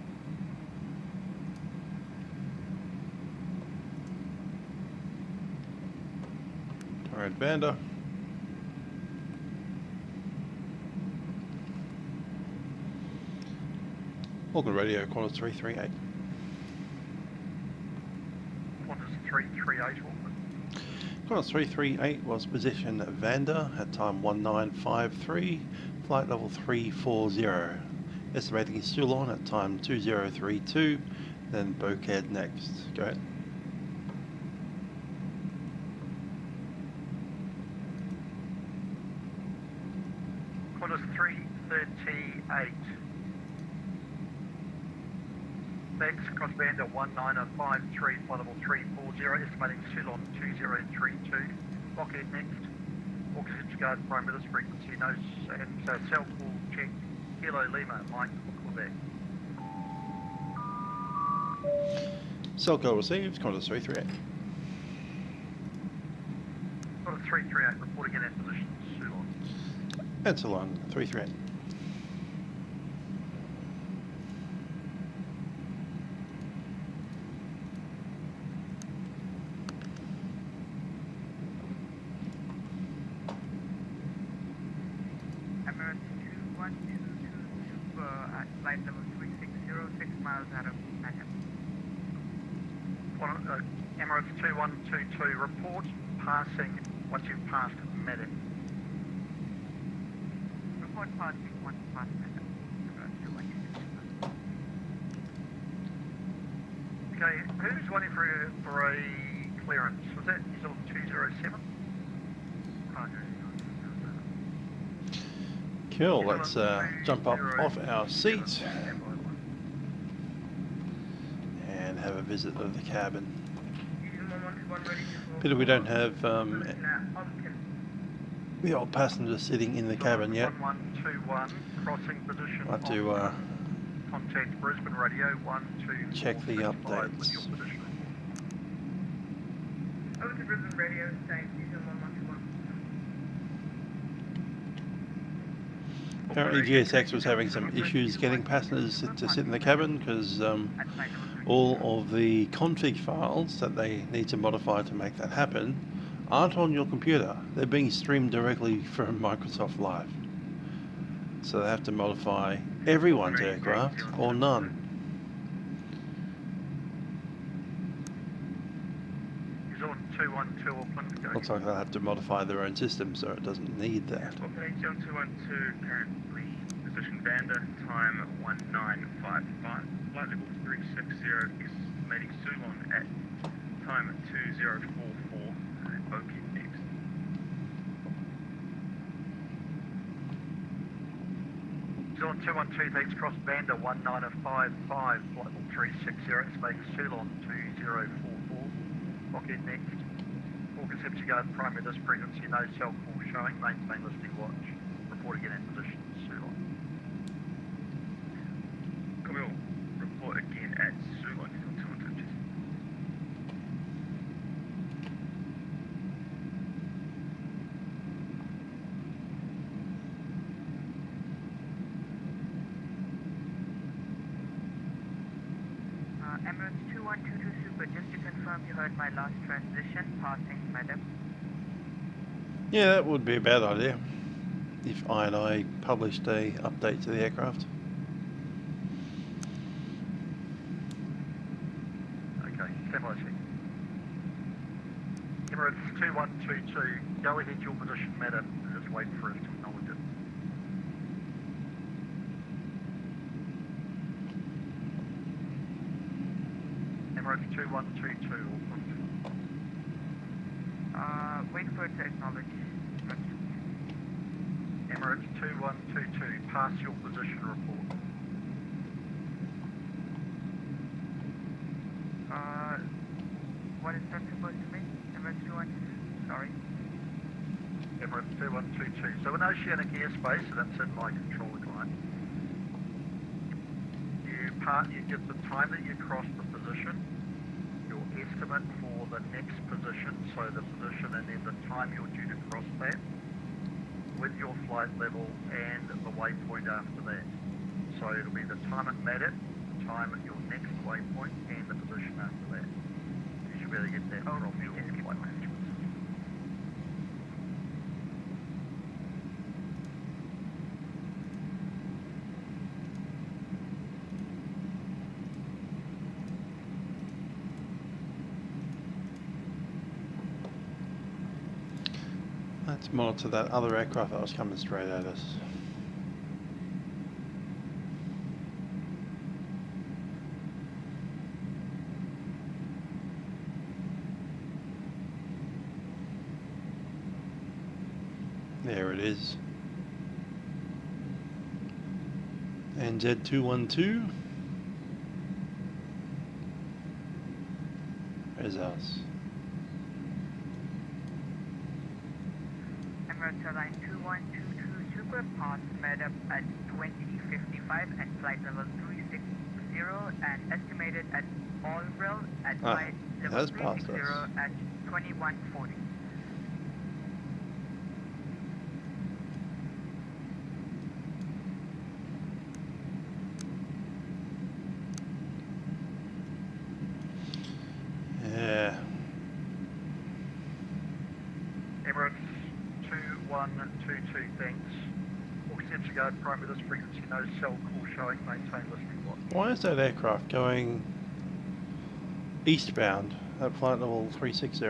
Alright, Vanda. Auckland Radio, Qantas 338. Qantas 338 Auckland. Qantas 338 was positioned at Vanda at time 1953, flight level 340. Estimating Ceylon at time 2032, then Boked next. Go ahead. Qantas 338. Next, cross band at 1953, flight level 340, estimating Ceylon 2032. Lockheed next. Oxygen guard primary this frequency, nose and cell call check. Kilo Lima, Mike, Quebec. Cell call received, Qantas 338. Qantas 338, reporting in at position, Ceylon. And Ceylon 338. At flight level 360, 6 miles out of Saitek. Emirates 2122, report passing once you've passed Medic. Report passing once past Medic. Okay, who's waiting for a clearance? Was that New Zealand 207? Cool, let's jump up off our seat and have a visit of the cabin. Pity we don't have the old passenger sitting in the cabin yet. 1121, crossing position. I'll have to contact Brisbane Radio 12. check the updates. Over to Brisbane Radio, saying New Zealand 1121. Apparently GSX was having some issues getting passengers to sit in the cabin because all of the config files that they need to modify to make that happen aren't on your computer. They're being streamed directly from Microsoft Live. So they have to modify everyone's aircraft or none. He's on 212 Auckland. Looks like they'll have to modify their own system so it doesn't need that. Okay, 212, currently position Vanda, time 1955. Flight level 360, estimating Ceylon at time 2044. Bokeh next. Zealand 212, thanks, cross Vanda 1955, flight level 360, estimating Ceylon 2044. Lockheed next. August Guard primary this frequency, no cell call showing, maintain listing watch. Report again at position, Ceylon. Camille, report again at Ceylon, 212. Emirates 2122 Super, just to confirm you heard my last transition, passing madam. Yeah, that would be a bad idea if I published a update to the aircraft. Okay, stand by check. Emirates 2122, go ahead, your position matter, just wait for us to acknowledge it. Emirates 2122, Wait for it to acknowledge. Emirates 2122, pass your position report. What is that supposed to mean? Emirates 2122, sorry. Emirates 2122, so in Oceanic airspace, so that's in my control line. You get the time that you cross the position, your estimate for the next position, so the position and then the time you're due to cross that, with your flight level and the waypoint after that. So it'll be the time at Madrid, the time at your next waypoint, and the position after that. You should be able to get that from your flight management system. Let's monitor that other aircraft that was coming straight at us. There it is. NZ212. There's us. Emirates Airline 2122 Super, pass MEDUP at 2055 and flight level 360 and estimated at all rail at flight level 360 at 2140. Yeah. Emirates 2122, thanks. All steps to go, primary this frequency, no cell call showing, maintain listening block. Why is that aircraft going eastbound at flight level 360?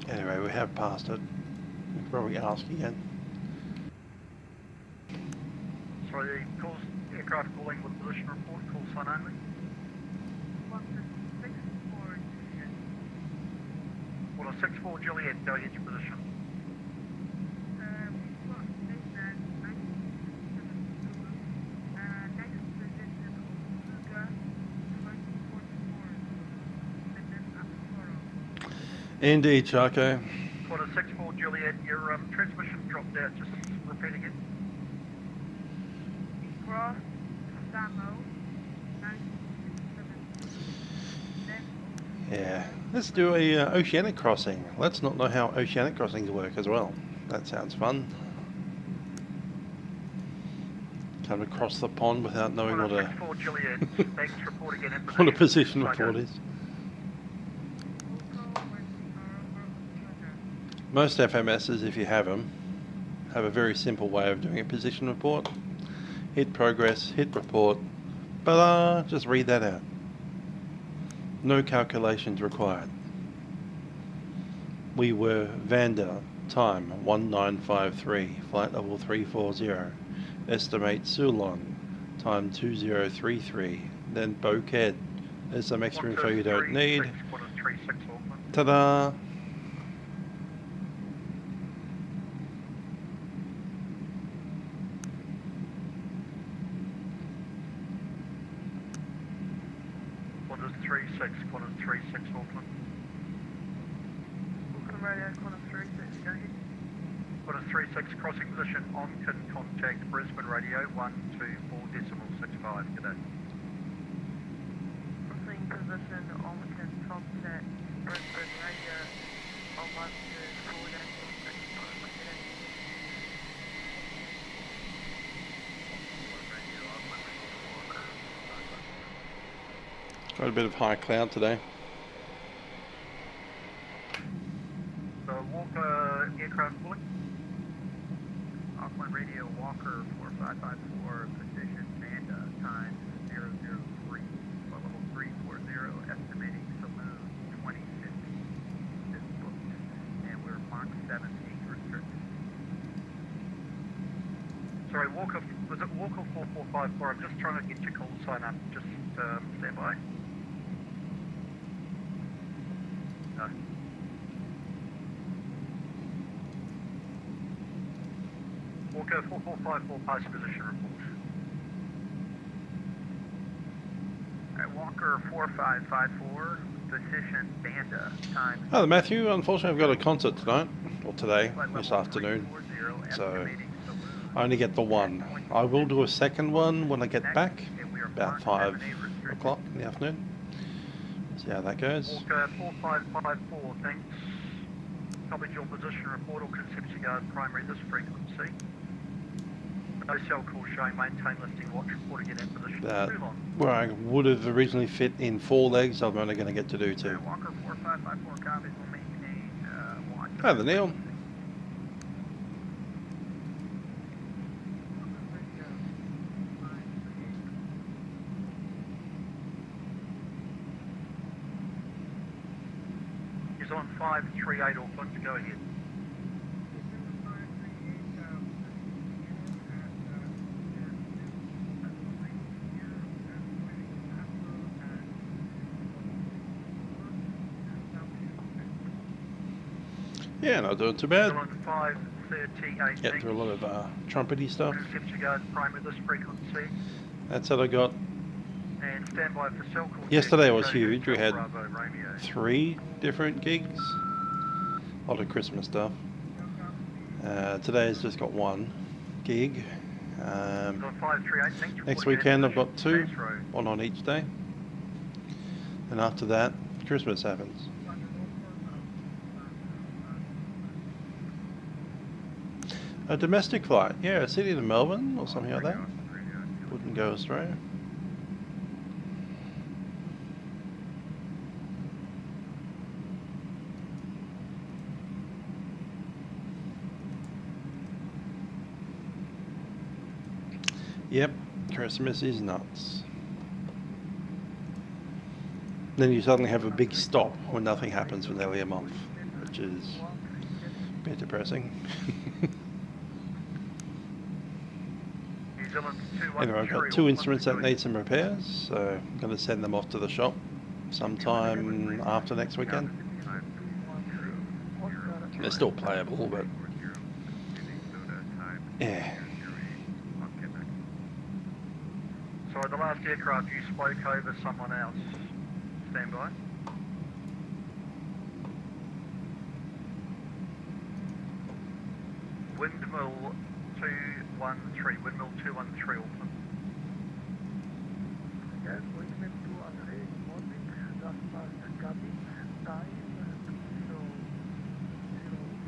Anyway, we have passed it. We can probably ask again. Sorry, calls, aircraft calling with position report, call sign only. Well, a 64 Juliet, go ahead your position. Indeed, Charco. What a 64 Juliet, your transmission dropped out, just repeat again. Cross Samo. Yeah, let's do a Oceanic crossing. Let's not know how Oceanic crossings work as well. That sounds fun. Come across the pond without knowing what a Juliet, thanks, report again, what a position report is. Most FMSs, if you have them, have a very simple way of doing a position report. Hit progress, hit report, ta-da, just read that out. No calculations required. We were Vanda, time 1953, flight level 340. Estimate Sulon, time 2033. Then Boked. There's some extra info you don't need. Ta-da! Qantas 36 Auckland. Auckland Radio, Qantas 36, go ahead. Qantas 36, crossing position, on-kin contact, Brisbane Radio, 124.65, g'day. Crossing position, on-kin contact, Brisbane Radio, on 124.65, g'day. Got a bit of high cloud today. So Walker aircraft pulling. Offline radio Walker 4554, position Manda, time 003, level 340, estimating saloon 2050. This booked, and we're Mach 7 restricted. Sorry, Walker, was it Walker 4454? I'm just trying to get your call sign up. Just stand by. No. Walker 4454, pass position report. Alright, Walker 4554, position Banda, time. Hello Matthew, unfortunately I've got a concert tonight, or today, this afternoon, so I only get the one. I will do a second one when I get back, about 5 o'clock in the afternoon. See how that goes. Walker 4554, thanks. Copied your position report, all conception guard primary this frequency. No cell call showing, maintain listing watch, reporting in position. Where I would have originally fit in 4 legs, I'm only going to get to do 2. Walker 4554 copies will maintain watch. Hi there, Neil. He's on 538 Auckland, go ahead. Yeah, not doing too bad. 538. Get through a lot of trumpety stuff. Conception guard primary this frequency. That's what I got. And stand by for cell call. Yesterday was huge. We had Bravo, Romeo. 3 different gigs. A lot of Christmas stuff. Today's just got 1 gig. Next weekend I've got 2, 1 on each day. And after that, Christmas happens. A domestic flight, yeah, Sydney to Melbourne or something like that. Wouldn't go Australia. Yep, Christmas is nuts. Then you suddenly have a big stop when nothing happens for nearly a month, which is a bit depressing. Anyway, I've got 2 instruments that need some repairs, so I'm going to send them off to the shop sometime after next weekend. They're still playable, but yeah. Sorry, the last aircraft you spoke over someone else. Stand by. Windmill 213, Windmill 213 Auckland. Yes, Windmill 213, morning, just past the cabin, time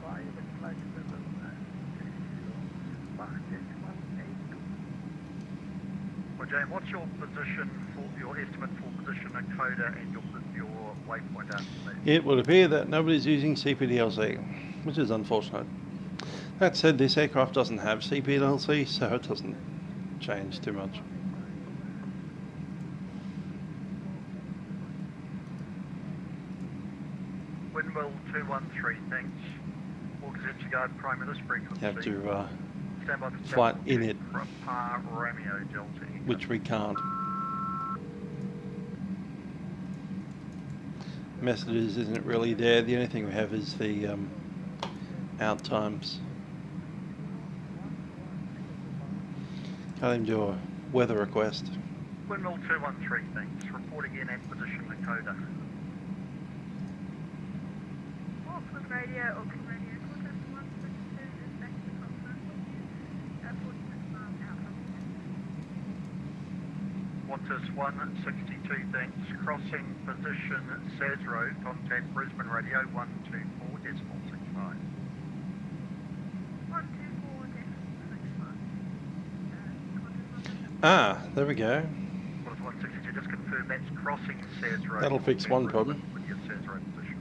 2005 and flight level 30, Mach 8182. Well, Jane, what's your position for your estimate for position encoder and your waypoint after that? It would appear that nobody's using CPDLC, which is unfortunate. That said, this aircraft doesn't have CPDLC, so it doesn't change too much. Windmill 213, thanks. Auxiliary guard primary this frequency. You have to Stand by for flight in it, Romeo Delta. which we can't. Messages isn't really there. The only thing we have is the out times. Can't even do a weather request. Windmill 213, thanks. Reporting in at position Dakota. Auckland radio, Auckland radio, Qantas 162 is back to confirm with you. Airport Alpha. Qantas 162, thanks. Crossing position SAS Road, contact Brisbane radio 124.65. 124.65. Ah, there we go. Qantas 162, just confirm that's crossing SAS Road. That'll fix one problem. With your SAS Road position.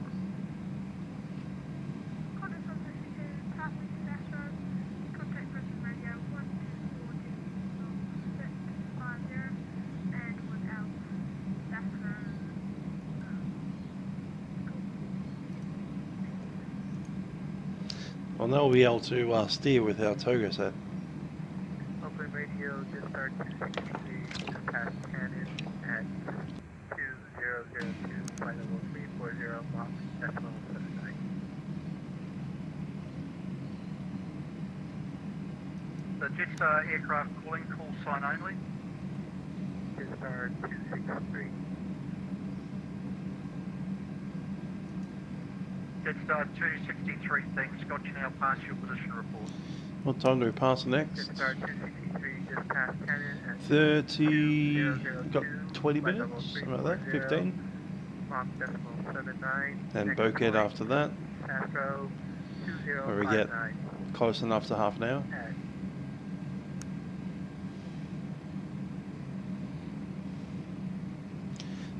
Qantas 162, passing SAS Road, contact person radio 124.650 and without SAS Road. Well, they'll be able to steer with our toga set. Open radio, discharge 263, just past Cannon at 2002, flight level 340, Mach decimal 79. The Jetstar aircraft calling, call sign only. Discharge 263. Jetstar 263, thanks. Got you now, pass your position report. What time do we pass next? Jetstar 263, just past Cannon at 30, got 20 flight minutes, level something like that, 15. Mach decimal 79. And Next Bokeh point, after that, Astro where we get 2059 close enough to half an hour. at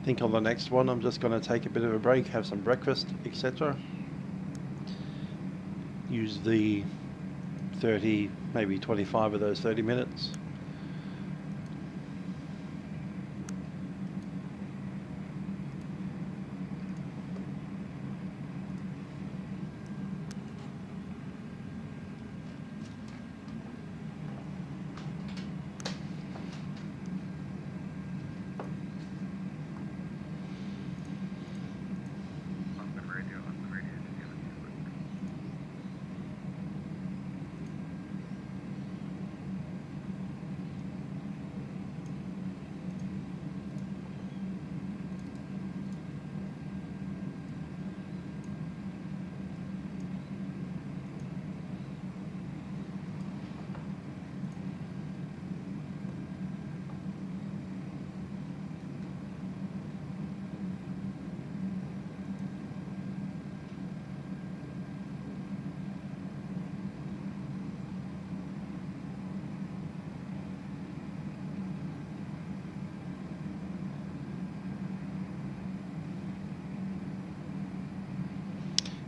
I think on the next one I'm just going to take a bit of a break, have some breakfast, etc. Use the 30, maybe 25 of those 30 minutes.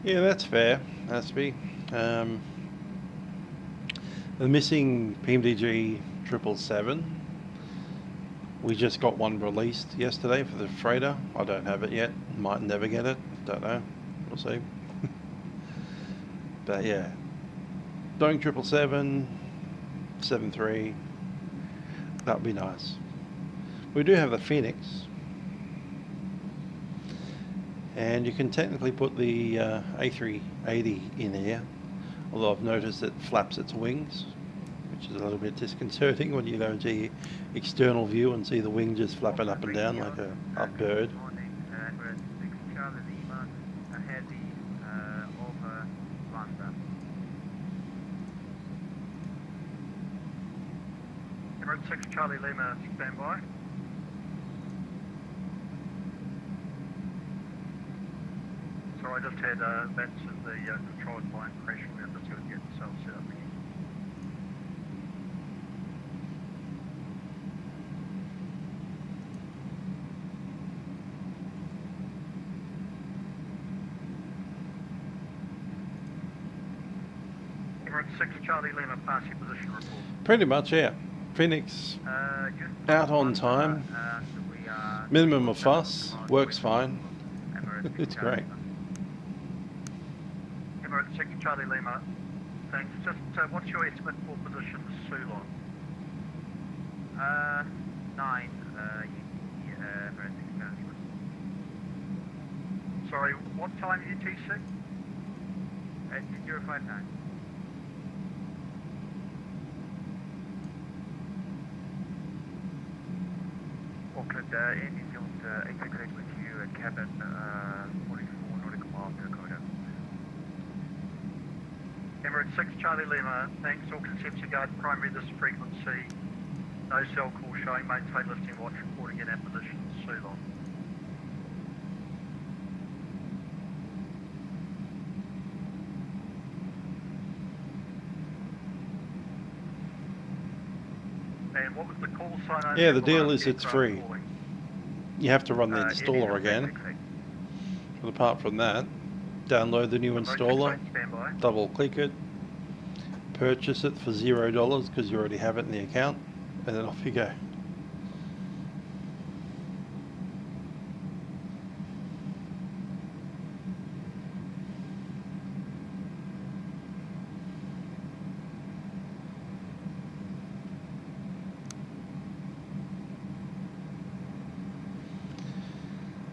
Yeah, that's fair, Aspie. The missing PMDG 777, we just got one released yesterday for the freighter. I don't have it yet, might never get it, don't know, we'll see. But yeah, Boeing 777, 73, that'd be nice. We do have the Phoenix. And you can technically put the A380 in here, although I've noticed it flaps its wings, which is a little bit disconcerting when you go into the external view and see the wing just flapping up and down like a bird. Emirates 6 Charlie Lima, stand by. So I just had Vatsim, the control client crash, and I'm just going to get myself set up again. Emirates 6 Charlie Lima, pass your position report. Pretty much, yeah. Phoenix out on time, minimum of fuss, works fine. It's great. Emirates 6 Charlie Lima, thanks. Just what's your estimate for position Ceylon? 9, Emirates 6 Charlie Lima. Sorry, what time UTC? At 059. Auckland, Air New Zealand 868 with you at cabin 44 nautical miles to Dakota. Emirates 6 Charlie Lima, thanks. All Conception Guard primary this frequency. No cell call showing, maintain lifting watch, reporting in position Ceylon. And what was the call sign? Yeah, the deal is it's free. You have to run the installer again. But apart from that, download the new installer, double click it, purchase it for $0 because you already have it in the account, and then off you go.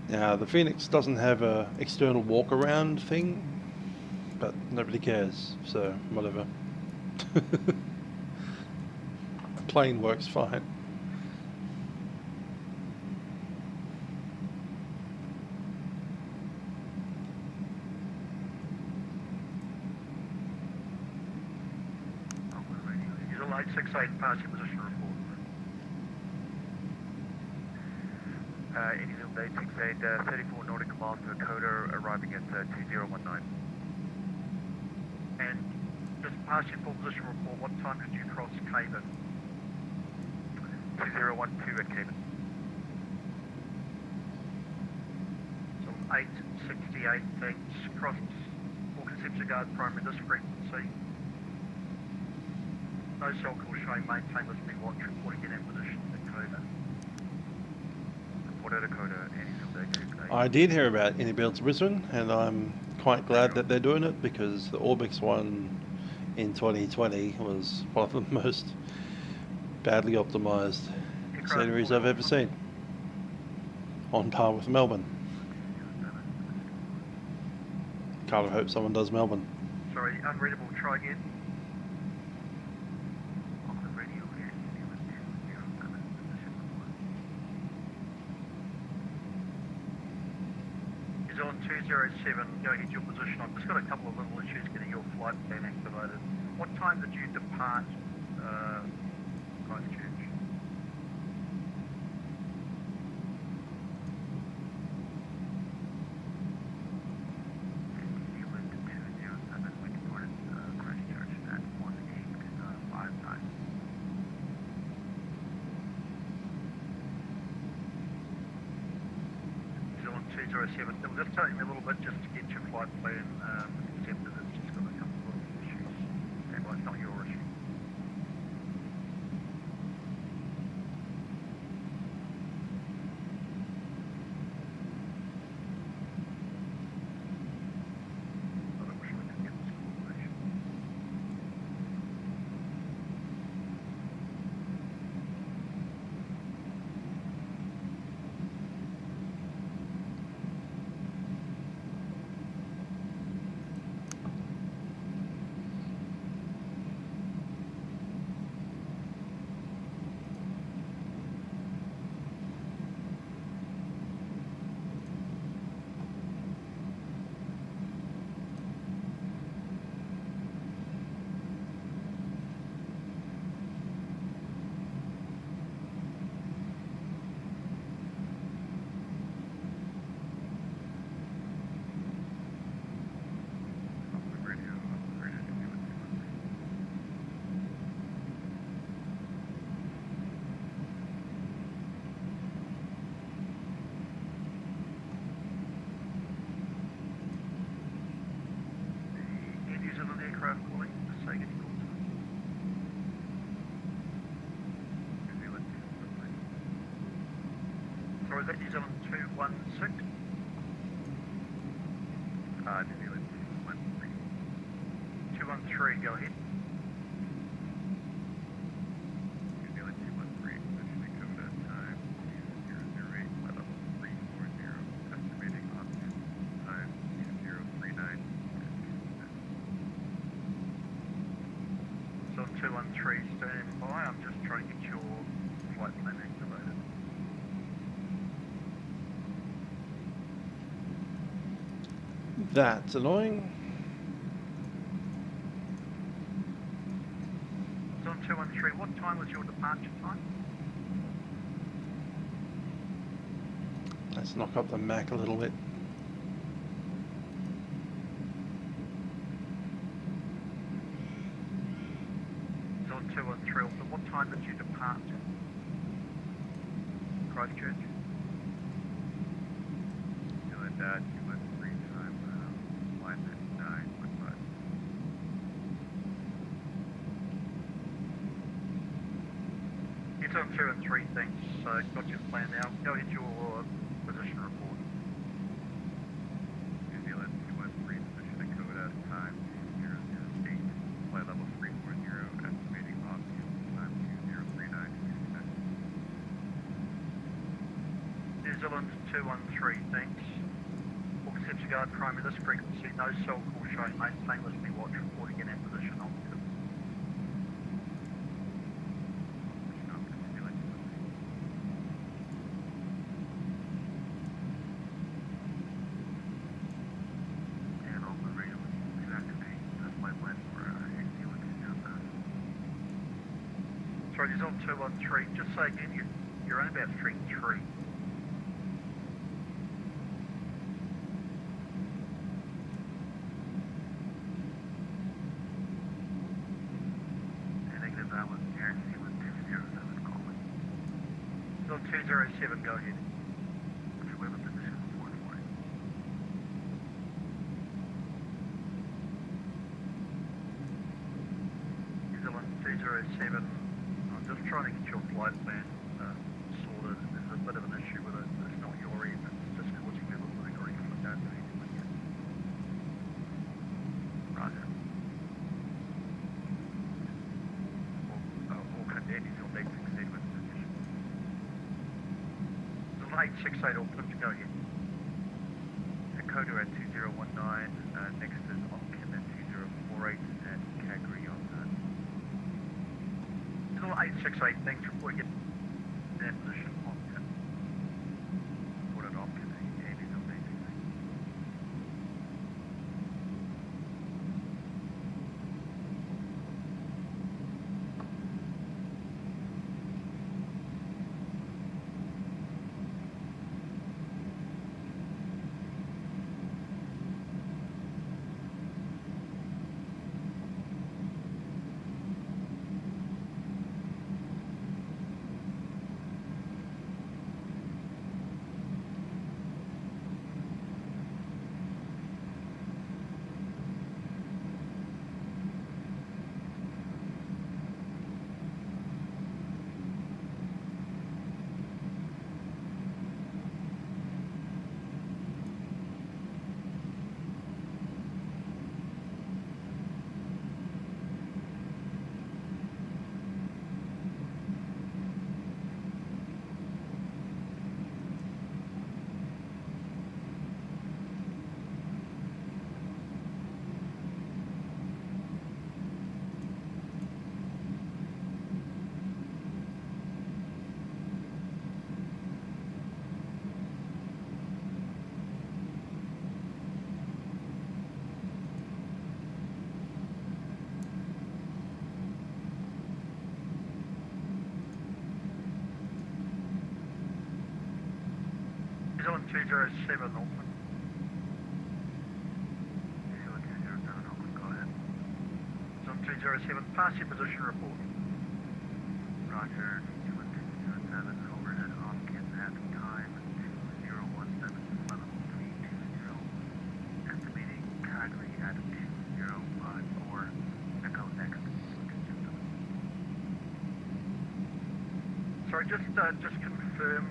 Now the Phoenix doesn't have a external walk around thing, but nobody cares, so whatever. Plane works fine. He's a light 6-8 passing position report. Initial date 6-8, 34 nautical miles to Dakota, arriving at 2019. And just pass your full position report, what time did you cross Caven? 2012 at Caven. So 868, thanks, crossed Auckland Conception Guard primary this frequency. No cell call showing, maintain listening watch, reporting in position at Dakota. Report at Dakota, initial date 6-8. I did hear about iniBuilds Brisbane, and I'm quite glad that they're doing it because the Orbix one in 2020 was one of the most badly optimized sceneries I've ever seen. On par with Melbourne. Kind of hope someone does Melbourne. Sorry, unreadable, try again. He's on 207, go ahead your position. I've just got a couple of little issues getting your flight plan activated. What time did you depart Christchurch? You went to 207, we departed Christchurch at 1859. He's on 207. It'll just take me a little bit just to get your flight plan accepted. It's just got a couple of little issues. And well, it's not your issue. I wish we could get this coordination. Sorry, is that New Zealand 216? New Zealand 213. 213, go ahead. New Zealand 213, positioning Dakota, time 008, weather 340, estimating on time 039. So 213, stand by. I'm just trying to get your flight plan activated. That's annoying. So on 213, what time was your departure time? Let's knock up the Mac a little bit. So on 213, so what time did you depart Christchurch? It's on 2 and 3, thanks. Got your plan now. Go hit your position report. New Zealand 213, position and code at time 2008, flight level 340, estimating off time 2039. New Zealand 213, thanks. All reception guard primary this frequency, no cell call showing, maintain listening watch, reporting in position on. Sorry, he's on 213. Just say again, you're on about street 3. Negative, that was guaranteed with 207 calling. He's on 207, go ahead. Okay, we have a position report for it. He's on 207. Just trying to get your flight plan sorted. There's a bit of an issue with it. It's not your end. It's just causing me a little bit of grief. I don't know anything yet. Roger. All cadets will make succeed with position. It's an 868 Auckland. Go ahead. Dakota at 2019. Next is Auckland at 2048 and Calgary on that. 868, thanks for putting it in that position. Put it off to the Andy's amazing. He's on 207 Auckland. 207 Auckland, go ahead. He's on 207. Pass your position report. Roger, 207, overhead Auckland at time 2017, level 320. Estimating Calgary at 2054. Echo next. Sorry, just confirm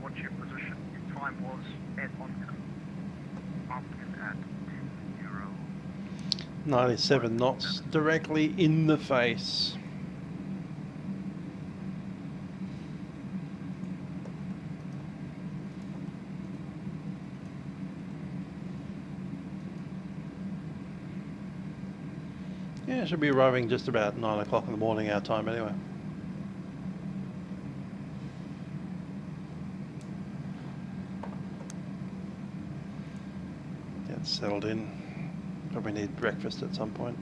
what your position, your time was at Honeycomb. Auckland at 20. 97 knots directly in the face. Yeah, should be arriving just about 9 o'clock in the morning our time anyway. Get settled in. Probably need breakfast at some point.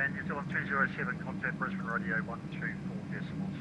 And New Zealand 207, contact Brisbane Radio 124.65.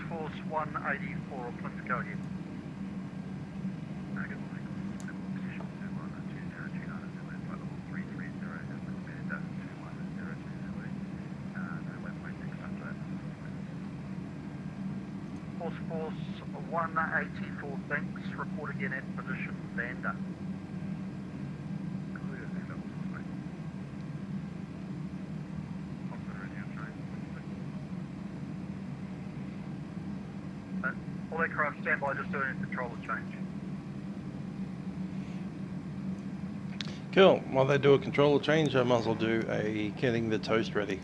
Force 184, Auckland, go ahead. Force 184 thanks, report again at position Vander. Clear, that was quick. Oxford radio train, 26. All aircraft stand by, just doing a controller change. Cool. While they do a controller change, I might as well do a getting the toast ready.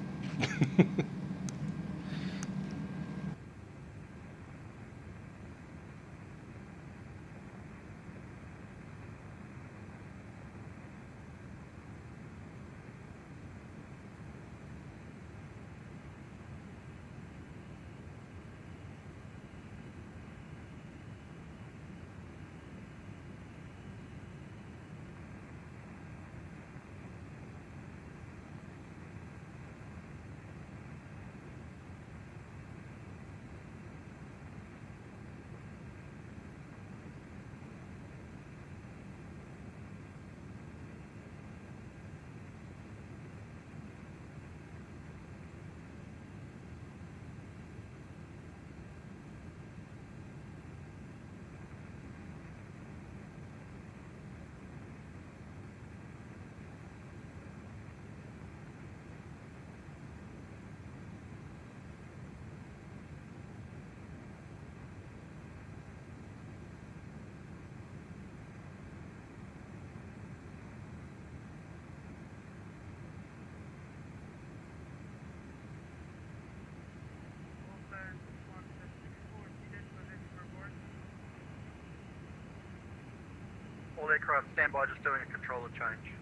All aircraft stand by, just doing a controller change.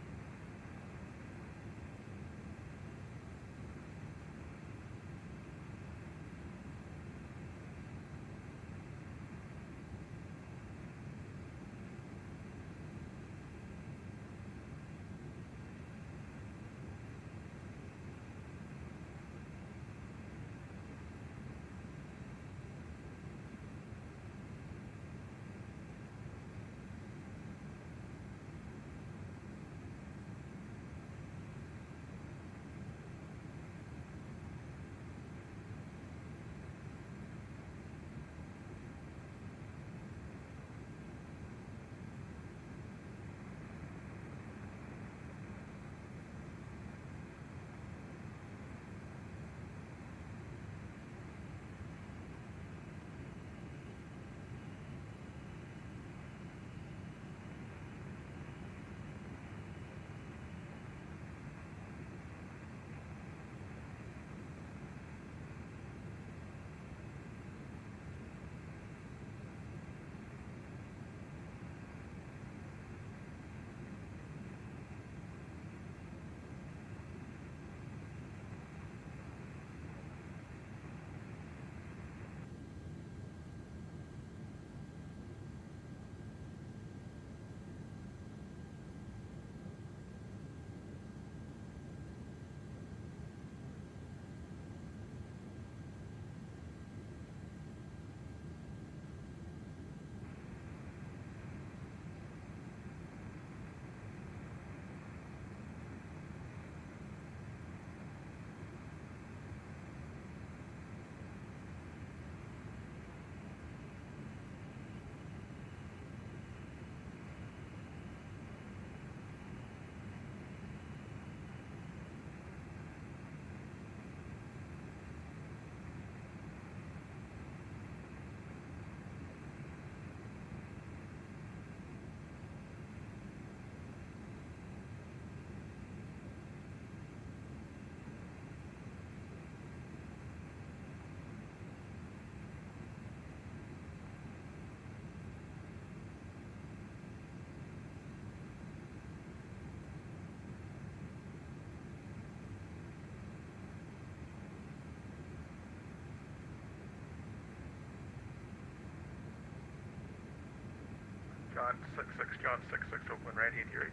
Giant 66, Giant 66, Auckland, radiant Erie.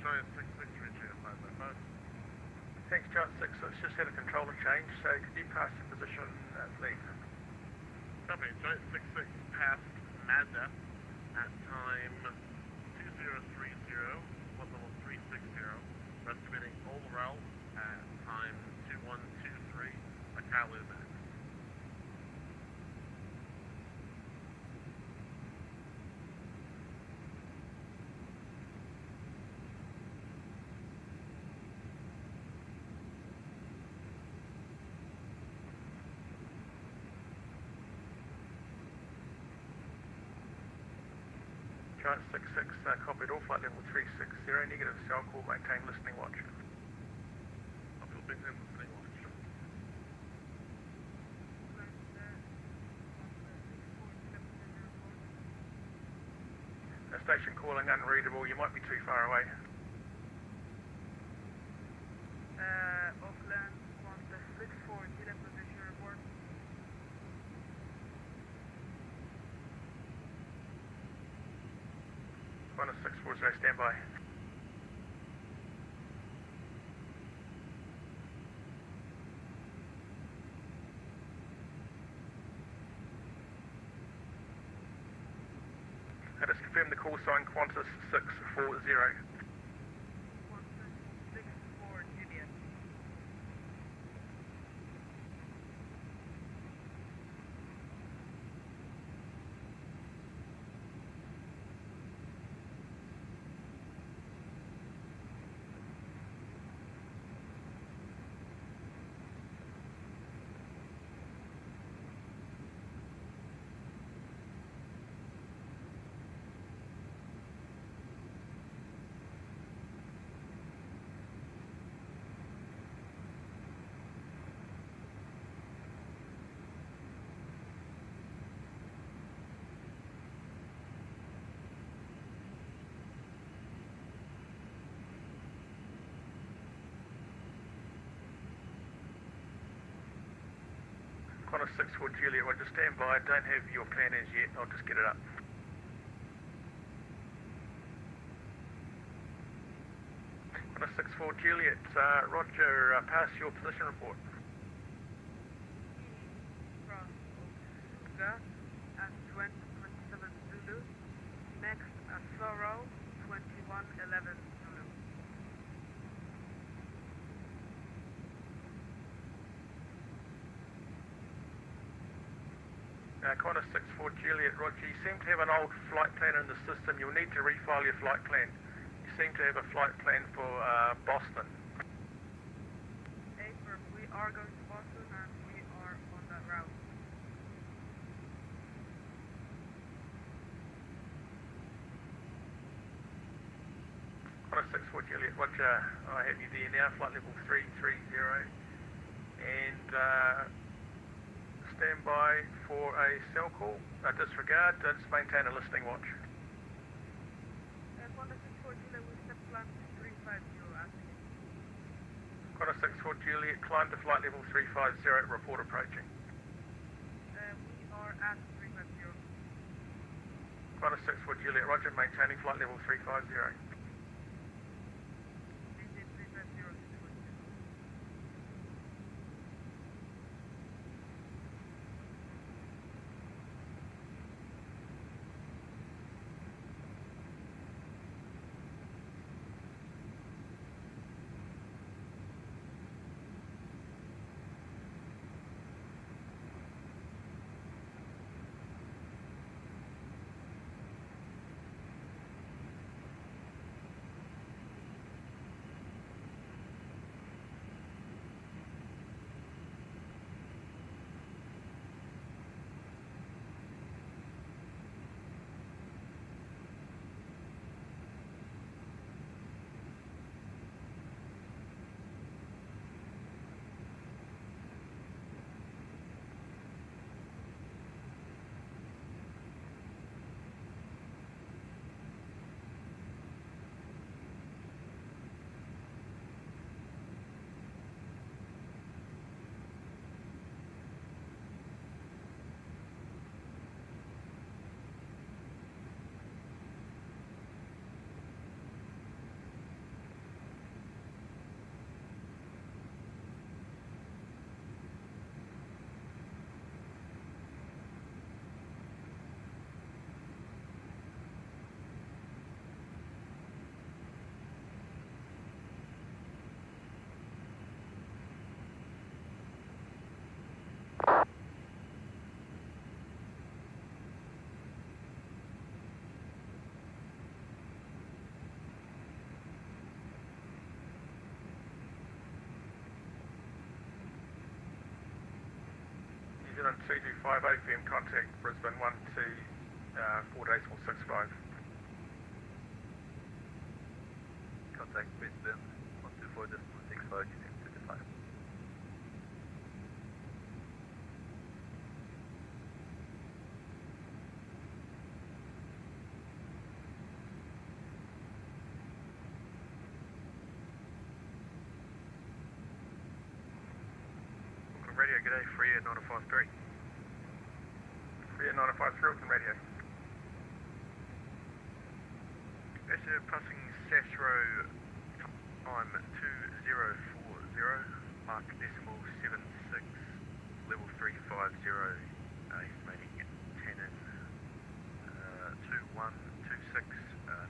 Giant 66, Richard, 555. Thanks, Giant 66, just had a controller change, so could you pass the position, please? Copy, Giant 66 passed Mazda at time 2030, one level 360, estimating all rail at time 2123, a Kalu max. Charts 66, copied all flight level 360, negative cell call, maintain listening watch. Copy, maintain listening watch. Station calling unreadable, you might be too far away. Auckland, Qantas 64, get a position report. Qantas 640, stand by. Just confirm the call sign Qantas 640. Qantas 64, Juliet. Qantas 64 Juliet, well, just stand by. Don't have your plan as yet. I'll just get it up. Qantas 64 Juliet, Roger, pass your position report. From Suga at 27 Zulu. Next, Sorrow 2111 Zulu. Qantas 64 Juliet, Roger, you seem to have an old flight plan in the system. You'll need to refile your flight plan. You seem to have a flight plan for Boston. April, we are going to Boston and we are on that route. Qantas 64 Juliet, Roger, I have you there now, flight level 330. And stand by for a cell call. Disregard, just maintain a listening watch. Qantas 64 Juliet, we set plan 350 asking. Qantas 64 Juliet, climb to flight level 350, report approaching. We are at 350. Qantas 64 Juliet, Roger, maintaining flight level 350. Maintain 350 situation. New Zealand 225 AFM, contact Brisbane 124.65. mode you seem to define. Radio, g'day, free at 953. Free at 953, Auckland Radio. Passenger passing Sashro, time 2040, mark decimal 76, level 350, estimating 10 in, 2126,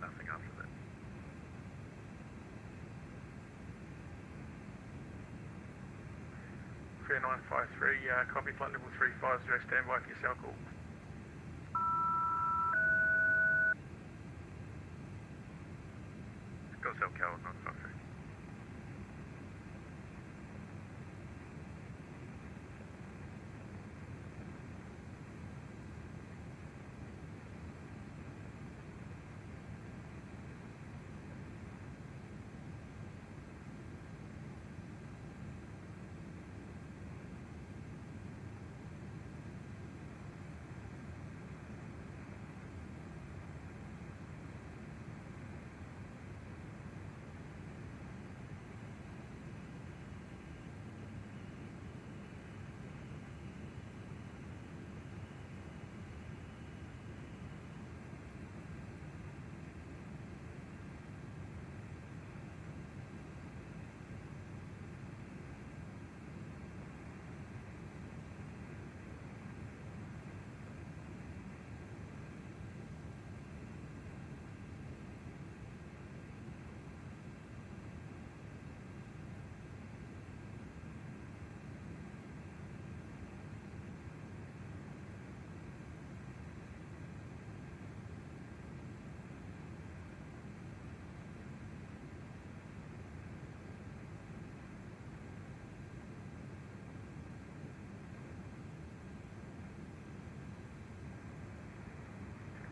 nothing after that. Free 953, copy flight level 350, standby for your cell call. Go cell call 953.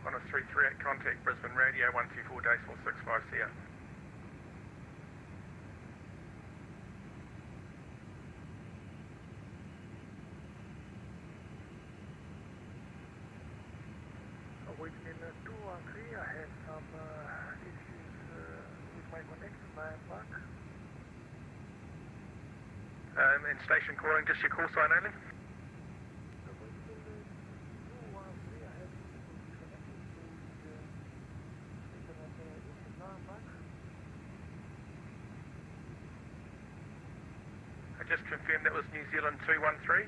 Qantas 338, contact Brisbane Radio 124.65 CR. Waiting in 213, I had some issues with my connection, my back. In station calling, just your call sign only? Just confirm that was New Zealand 213.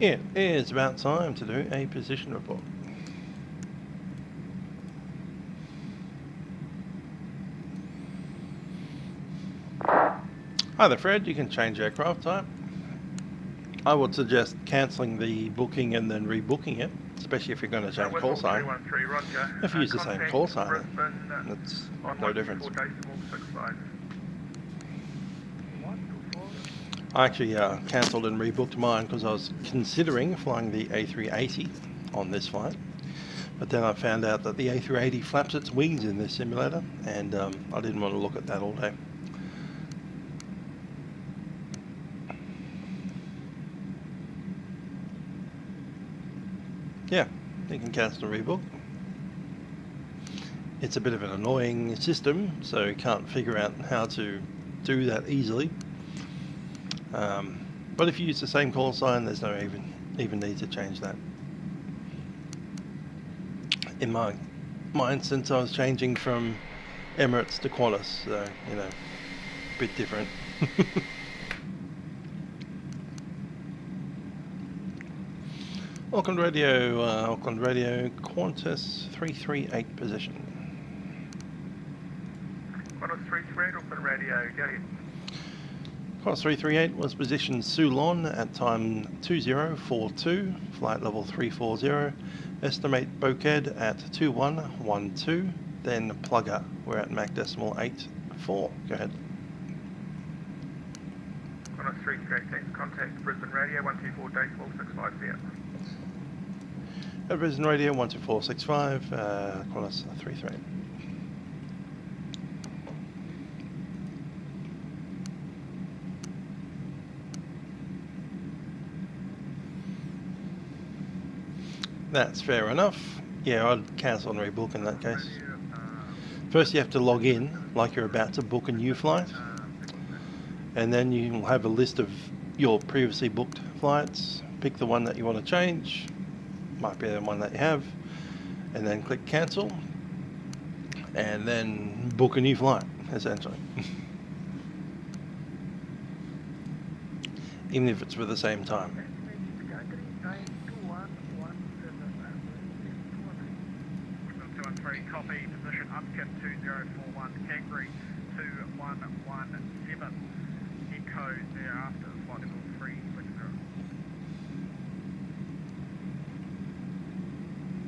It is about time to do a position report. Hi there, Fred. You can change aircraft type. I would suggest cancelling the booking and then rebooking it, especially if you're going to change call sign. If you use the same call sign, it's no difference. I actually cancelled and rebooked mine because I was considering flying the A380 on this flight, but then I found out that the A380 flaps its wings in this simulator, and I didn't want to look at that all day. Yeah, you can cancel and rebook. It's a bit of an annoying system, so you can't figure out how to do that easily. But if you use the same call sign, there's no even need to change that. In my instance, I was changing from Emirates to Qantas, so, you know, a bit different. Auckland Radio, Qantas 338 position. Qantas 338, Auckland Radio, go ahead. Qantas 338 was positioned Ceylon at time 2042, flight level 340, estimate Boked at 2112, then Plugger, we're at Mach decimal 84, go ahead. Qantas 338, thanks, contact Brisbane Radio 124.65 CR. At Brisbane Radio 12465, Qantas 338. That's fair enough. Yeah, I'd cancel and rebook in that case. First you have to log in like you're about to book a new flight, and then you'll have a list of your previously booked flights. Pick the one that you want to change, might be the one that you have, and then click cancel, and then book a new flight, essentially. Even if it's for the same time. Copy, position upkip 2041, Kangaroo 2117, echo thereafter, flight level 360.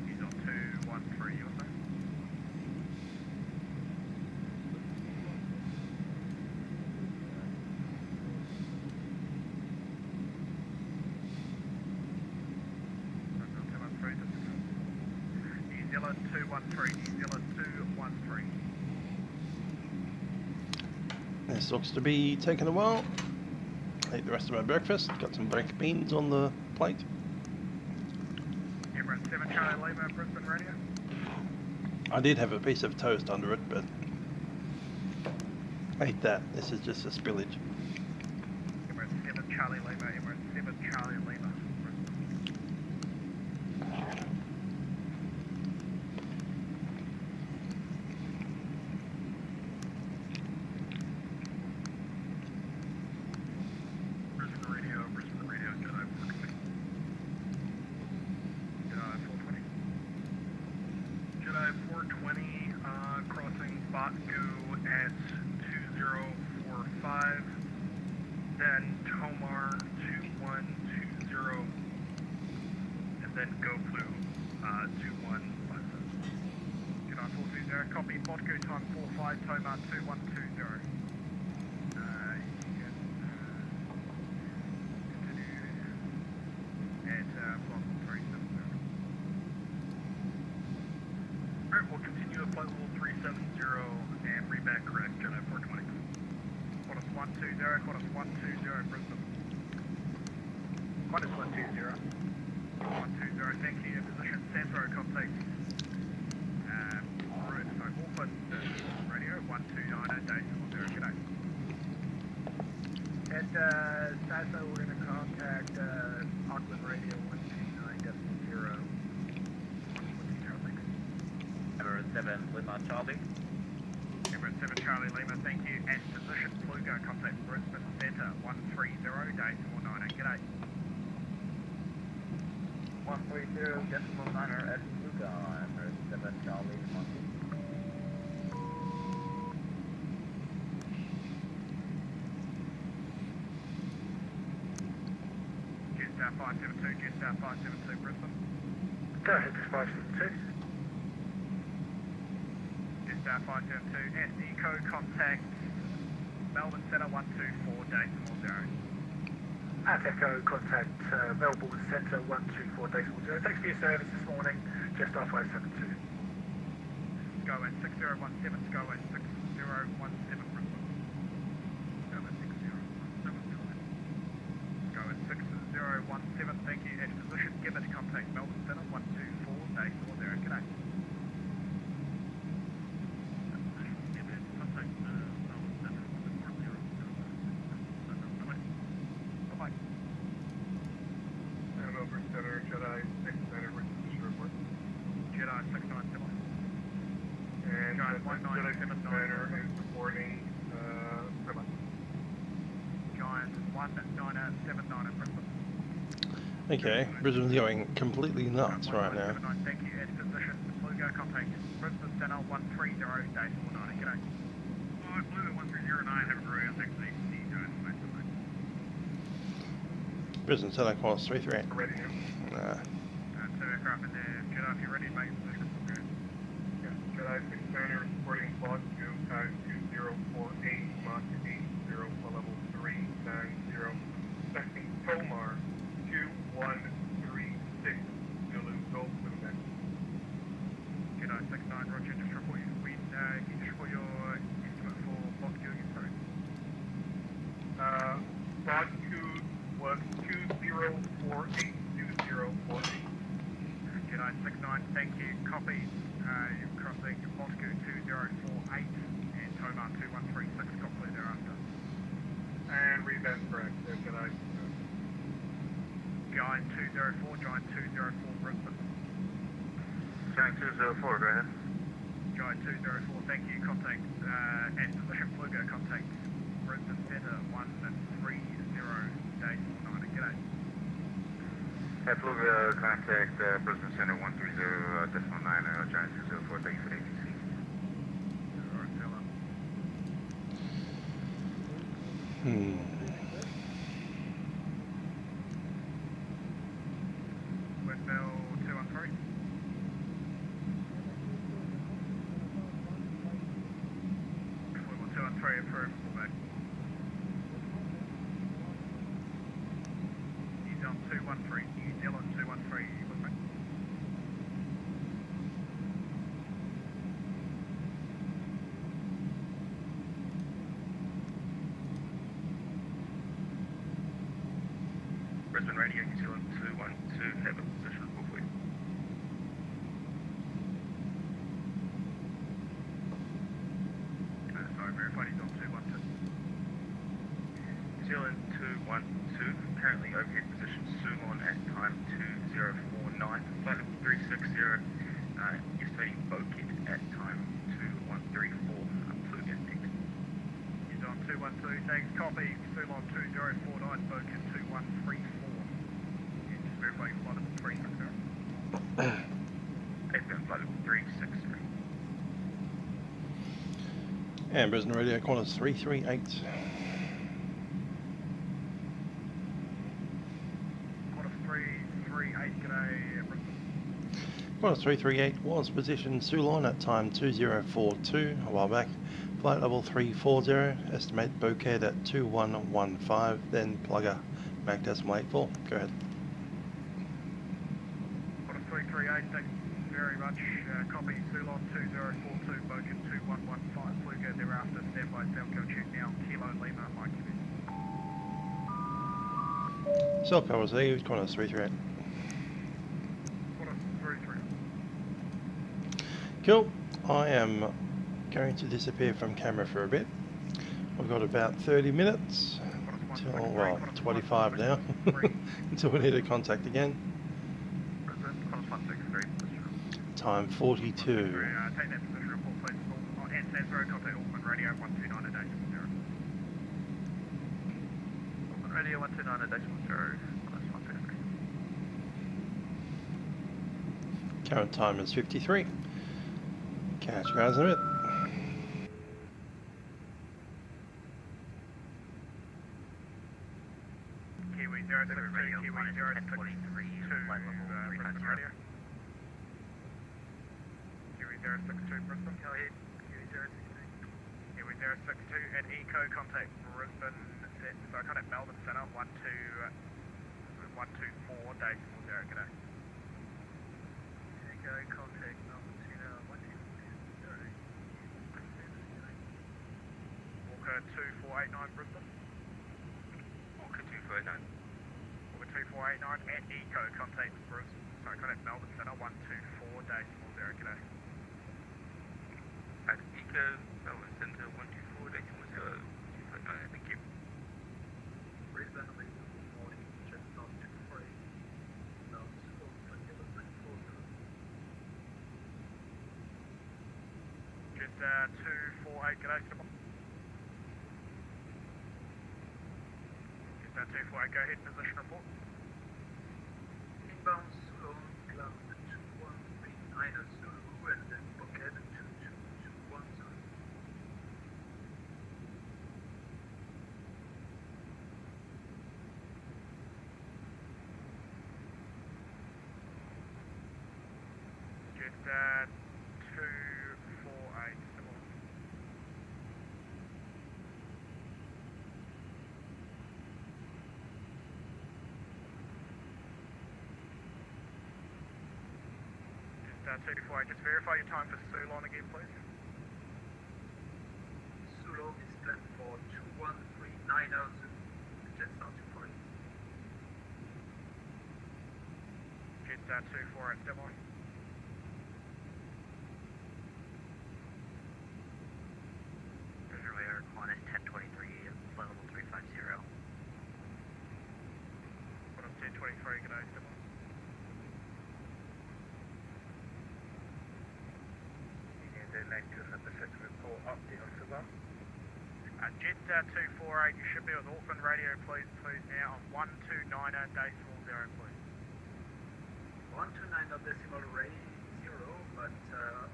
He's on 213, you were saying? New Zealand 213, New Zealand 213. This looks to be taking a while. Ate the rest of my breakfast, got some baked beans on the plate. Emirates 7 Charlie Lima, Brisbane radio. I did have a piece of toast under it, but I ate that. This is just a spillage. Emirates 7 Charlie Lima, Emirates 7 Charlie Lima. Copy, Bodku time 45, Tomar 2120. You can continue at block 370. Alright, we'll continue at flight level 370 and reback correct, Juno 420. Qantas 120, Qantas 120, Brisbane. Qantas 120. 120, thank you. Position, Sandro, contact. Radio 1290, Decimal 0, g'day. At Sasso, we're going to contact Auckland Radio 129.0. Emirates 7 Lima Charlie. Emirates 7 Charlie Lima, thank you. At position, Flugo, contact Brisbane Centre 130, Decimal 90, g'day. 130 Decimal 90 at Flugo, Emirates 7 Charlie Lima. Jetstar 572, Jetstar 572, Brisbane. Go ahead, 572. Jetstar 572, at Eco, contact Melbourne Centre 124, Decimal 0. At Echo, contact Melbourne Centre 124, Decimal 0. Thanks for your service this morning, Jetstar 572. Go at 6017, go at 6017, Brisbane. Go at 6017, go at 6017, thank you. At position, give it contact Melbourne Centre 124, Decimal 0, g'day. Okay, Brisbane's going completely nuts right now. Thank you. At position, Flugo, contact Brisbane Centre 130, Decimal 90, g'day. Flugo 1309, have a great day. Thanks, see you guys. Brisbane Centre, Qantas 338. Ready now. Two aircraft in there. Jedi, if you're ready, mate. Yeah, Jedi 69er reporting block 2048, Mach 80 for level 390. Expecting Tomar 2136, Zulu, go for the next. Jedi 69, roger, just report you. Can you just report your estimate for block Q again, sorry? Block Q was 2048, 2048. Jedi G'day, 69, thank you. Copy. You're crossing Moscow 2048 and Tomar 2136, got clear thereafter. And rebound correct. G'day. Giant 204, Giant 204, Brisbane. Giant 204, go ahead. Giant 204, thank you. Contact at position Flugo, contact Brisbane Centre 130 day 49. G'day. At Fluga, contact Brisbane Center 130.9, Giant 204, thank you for the ATC. Alright, fill up. Westbell 213. Level 213 approved, fullback. New Zealand 213, New Zealand 213, you with me? Brisbane Radio, New Zealand 212, have a position report for you. Sorry, verified he's on 212. New Zealand 212, currently overhead position Sulon at time 2049, flight level 360, estimating Phuket at time 2134, Fluga next. He's on 212, thanks, copy, Sulon 2049, Phuket 2134. Yeah, just verifying flight level 360. Takeoff flight level 360. And Brisbane Radio, Qantas 338. Qantas 338, g'day, Brisbane. Qantas 338 was positioned Sulon at time 2042 a while back. Flight level 340, estimate Phuket at 2115, then plugger Mac decimal 84. Go ahead. Qantas 338, thanks very much. Copy, Sulon 2042, Phuket 2115, Fluga thereafter, standby, Falco check now, Kilo Lima, Mike. Self-power received, Qantas 338. Qantas 338. Cool. I am going to disappear from camera for a bit. I've got about 30 minutes till, well, 25 now, until we need to contact again. Qantas 163. Time 42. Take that position report, please. And Sandsborough, contact Auckland Radio 129 at decimal 0. Auckland Radio 129 at decimal 0. Qantas 163. Current time is 53. Catch you guys in a bit. Kiwi 062, Kiwi 062, Brisbane Radio. Kiwi 062, Brisbane. Go ahead. Kiwi 062. Kiwi 062 and Eco contact Brisbane, so contact Melbourne Centre 124 day 40, g'day. Eco contact Melbourne Centre 124. Walker 2489 Brisbane. Walker 2489. Walker 2489 and Eco contact Brisbane, so contact Melbourne Centre 124 day 40, g'day. At Eco, Melbourne Centre 124, day 40, 259, thank you. Brisbane, good morning, just not too free. No, school, Just 248, g'day, Simon. Just 248, go ahead, position report. Inbound Zulu, cloud 2139 Zulu, and then Phuket 22210. Just 248, Simon. Just 248, just verify your time for Sulon again, please. Zulu is planned for 2139 Zulu, just not too free. ahead 248 demo. Visual air Qantas 1023, flight level 350. Qantas 1023, good day, demo. And then like to the Pacific report update on Suba. Jet 248, you should be with Auckland Radio, please now on 129.0, please. 129.0, but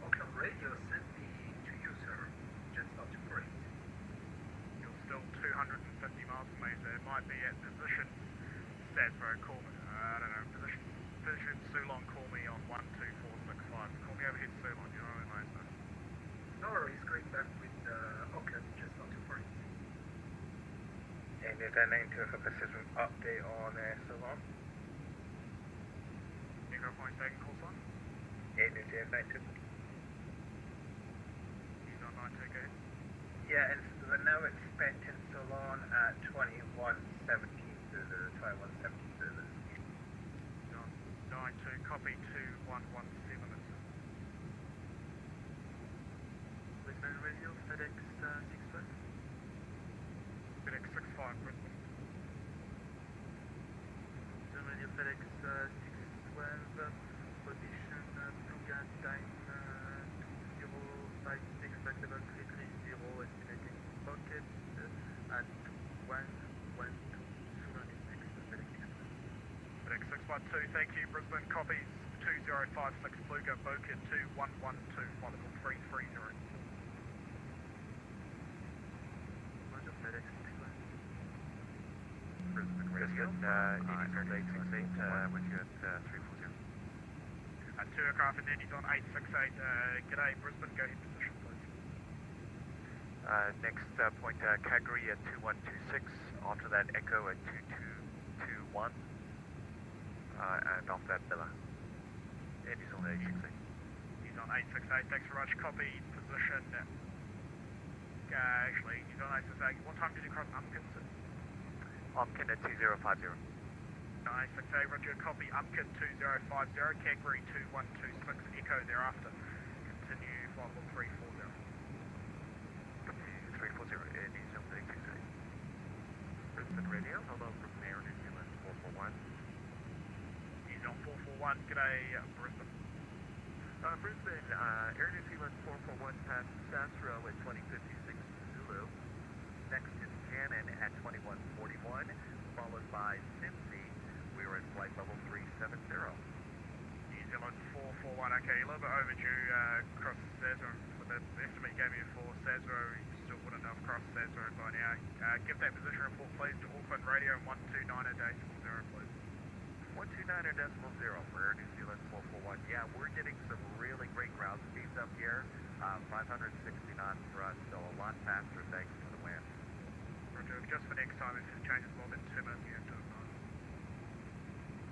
Auckland Radio sent me to you, sir. Just not to break. You're still 250 miles from me, so it might be at position Sasro, call me, I don't know, position Ceylon, call me on 12465. Call me overhead Ceylon, you know what I mean, mate? No worries, going back with Auckland, just not to break. And then name to a Pacific update on Ceylon. Echo point taken, call sign. And then Jet 92. He's on 92, go ahead. Yeah, and so now expecting Ceylon at 2117 Zulu, 2117 Zulu. He's on 92, copy 2117. Brisbane Radio, FedEx 65. FedEx 65, Brisbane. Brisbane Radio, FedEx 612, position Tuga time 2056, flight level 330, estimating pocket at 112, FedEx 612. FedEx 612, thank you, Brisbane, copies 2056, Fluga, Boca 2112, flight level 330. Roger, FedEx 612. Brisbane Radio, Eddie's on 868, with you at 340. 2 aircraft and Eddie's on 868, g'day, Brisbane, go ahead position, please. Next point, Calgary at 2126, after that Echo at 2221, and off that Miller. Eddie's on 868. He's on 868, thanks very much, copy, position, actually, he's on 868, what time did you cross Umpkin, sir? Umpkin at 2050. 868, roger, copy, Umpkin 2050, Calgary 2126, Echo thereafter, continue, flight level 340. 340, Eddie's on 868. Brisbane Radio, hello from Air New Zealand 441. He's on 441, g'day, Brisbane. Brisbane, Air New Zealand 441 past Sasro at 2056 Zulu. Next is Cannon at 2141, followed by Cincy. We were at flight level 370. New Zealand 441, okay, a little bit overdue across Sasro. For the estimate you gave me for Sasro, you still wouldn't have crossed Sasro by now. Give that position report please to Auckland Radio 129.0, please. 129.0 for Air New Zealand 441. Yeah, we're getting some really great ground speeds up here. 560 knots for us, so a lot faster thanks to the wind. Roger, just for next time, if it changes more than 2 minutes, you have to know.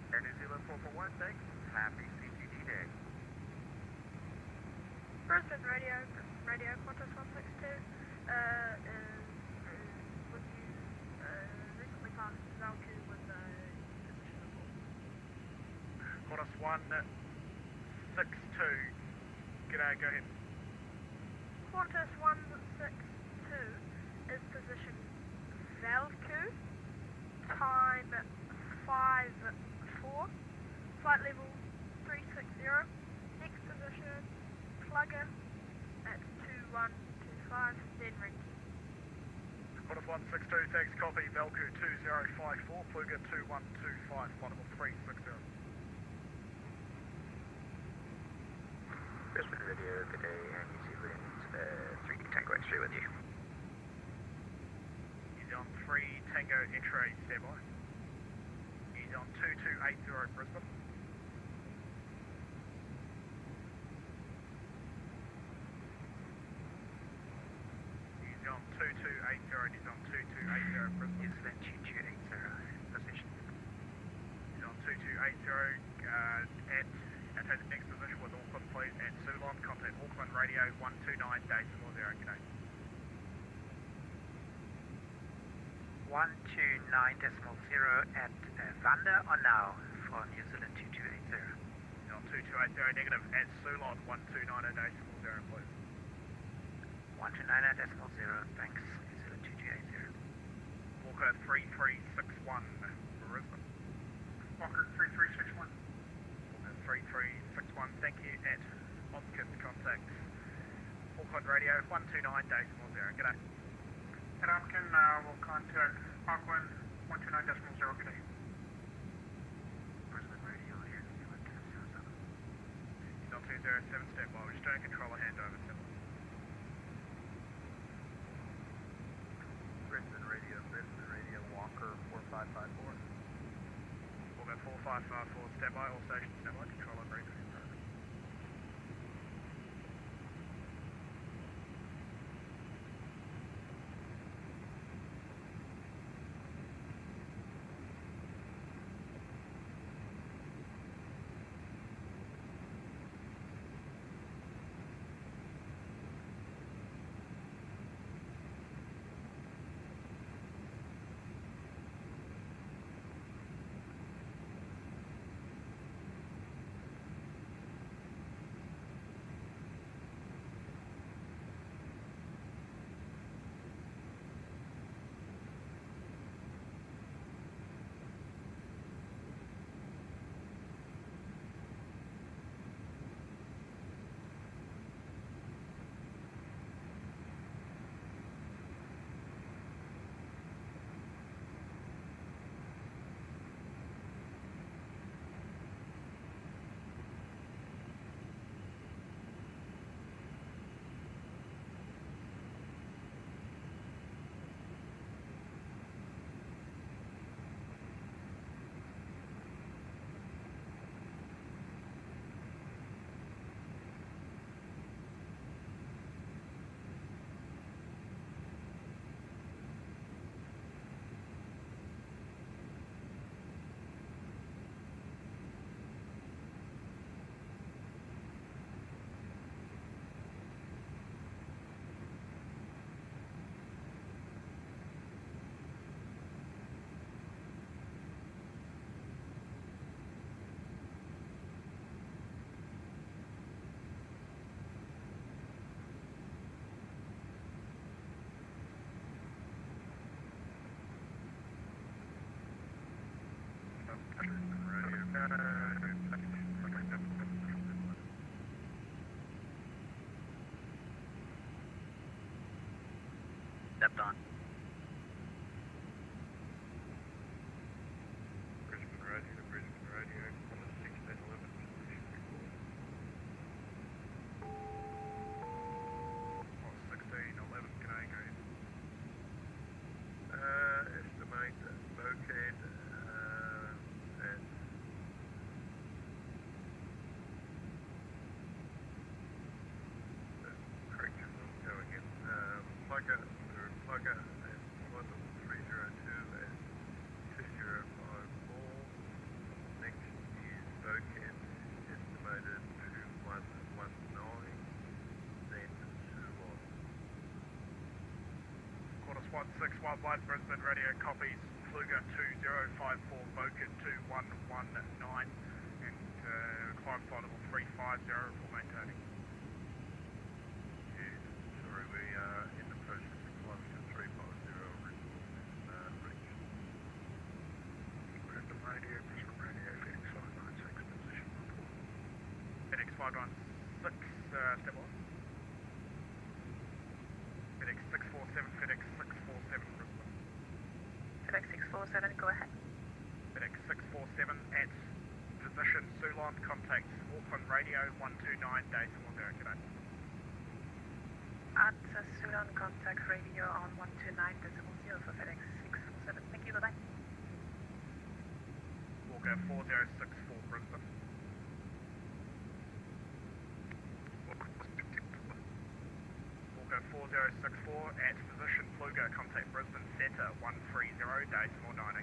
Air New Zealand 441, thanks. Happy CGT Day. Brisbane Radio, Qantas 162, is with you, recently passed Valku with a position report. Qantas 162, g'day, go ahead. Qantas 162 is position Valku, time 54, flight level 360, next position Plugger at 2125, then ring. Qantas 162, thanks, copy, Valku 2054, Plugger 2125, flight level 360. Brisbane Radio, good day, Air New Zealand 3 Tango X-ray with you. He's on 3 Tango X-ray, standby. He's on 2280 Brisbane. He's on 2280, he's on 2280 Brisbane. Is that 2280 position? He's on 2280 and take the next position with Auckland please at Ceylon, contact Auckland Radio 129.0, g'day. 129.0 at Vanda or now for New Zealand 2280. 1280 negative at Sulon 129.0, please. 129.0, thanks. 0280. Walker 3361, Brisbane. Walker 3361. Walker 3361, thank you, at Hopkins contact. Auckland Radio 129.0, g'day. At Hopkins, we'll contact Auckland 129.0, g'day. Brisbane Radio here, 207. He's on 207, stand by. We're just doing a controller handover. Brisbane Radio, Walker 4554. Walker 4554, stand by. All stations, stand by. Controller briefing. Stepped on. Brisbane Radio, Qantas 1611, position record. 1611, g'day, go ahead. Estimate Bokeh and correction going in. Plugger and level 302 and 2054. Next is Bokeh, estimated to 119, then Sulon. Qantas 1611, Brisbane Radio copies. Fluger 2054, Bokeh 2119, and climb flight level 350 for maintaining. Yes, sorry, we are in the process of climbing to 350 and reach. Brisbane Radio, FedEx 596, position report. FedEx 596, step on. FedEx 647, FedEx 647, Brisbane. FedEx 647, go ahead. FedEx 647 at position Sulon, contact Auckland Radio 129.0, g'day. At Sulon, contact radio on 129.0 for FedEx 647. Thank you, bye-bye. Walker 4064, Brisbane. Walker 4064 at position Fluger, contact Brisbane Setter 130.9,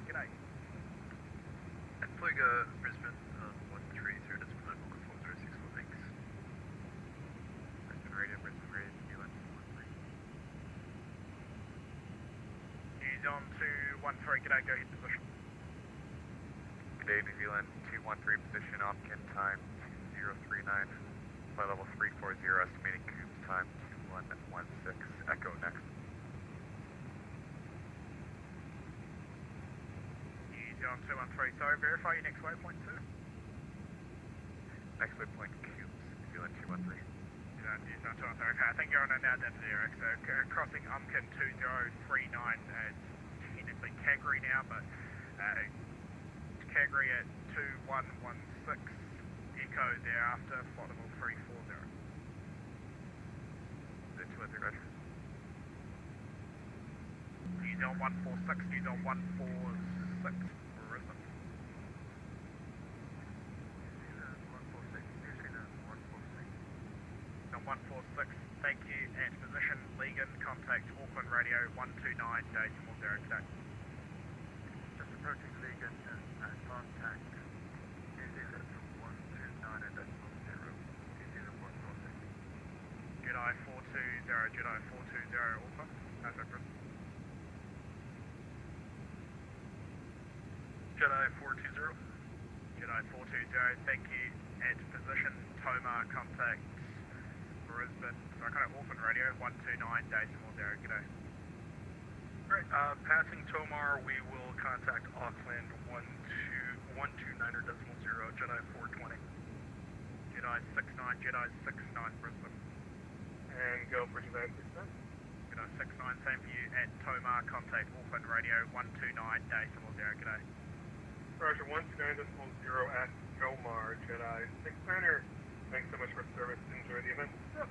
g'day. And Fluger, Brisbane, 130, that's my Walker 4064, thanks. Brisbane Radio, New Zealand, 13. He's on 213, g'day, go ahead, position. Good day, New Zealand, 213 position, Opkin time 2039, flight level 340, estimating cubes time 2116, echo next. Easy on 213, sorry, verify your next waypoint, sir. Next waypoint, cubes, New Zealand 213. Okay, I think you're on a now down to zero. So crossing Umkin 2039, technically Kagri now, but Kagri at 2116, echo thereafter, flight level 340. The 213, roger. New Zealand 146, New Zealand 146, Brisbane. New Zealand 146, New Zealand 146. 146, thank you, at position, Legan, contact Auckland Radio 129, decimal 0 today. Just approaching Legan and contact New Zealand 129 and decimal 0, New Zealand 146. Jedi 420, Jedi 420, Auckland, over Brisbane. Jedi 420. Jedi 420, thank you, at position, Tomar, contact Brisbane, so I kind of Auckland Radio 129, decimal 0, g'day. Right, passing Tomar, we will contact Auckland 129er decimal 0, Jedi 420. Jedi 69, Jedi 69, Brisbane. And go for Jedi 69. Jedi 69, same for you, at Tomar, contact Auckland Radio 129, decimal 0, g'day. Roger, 129 decimal 0 at Tomar, Jedi 69er. Thanks so much for service. Enjoy the event. Yep.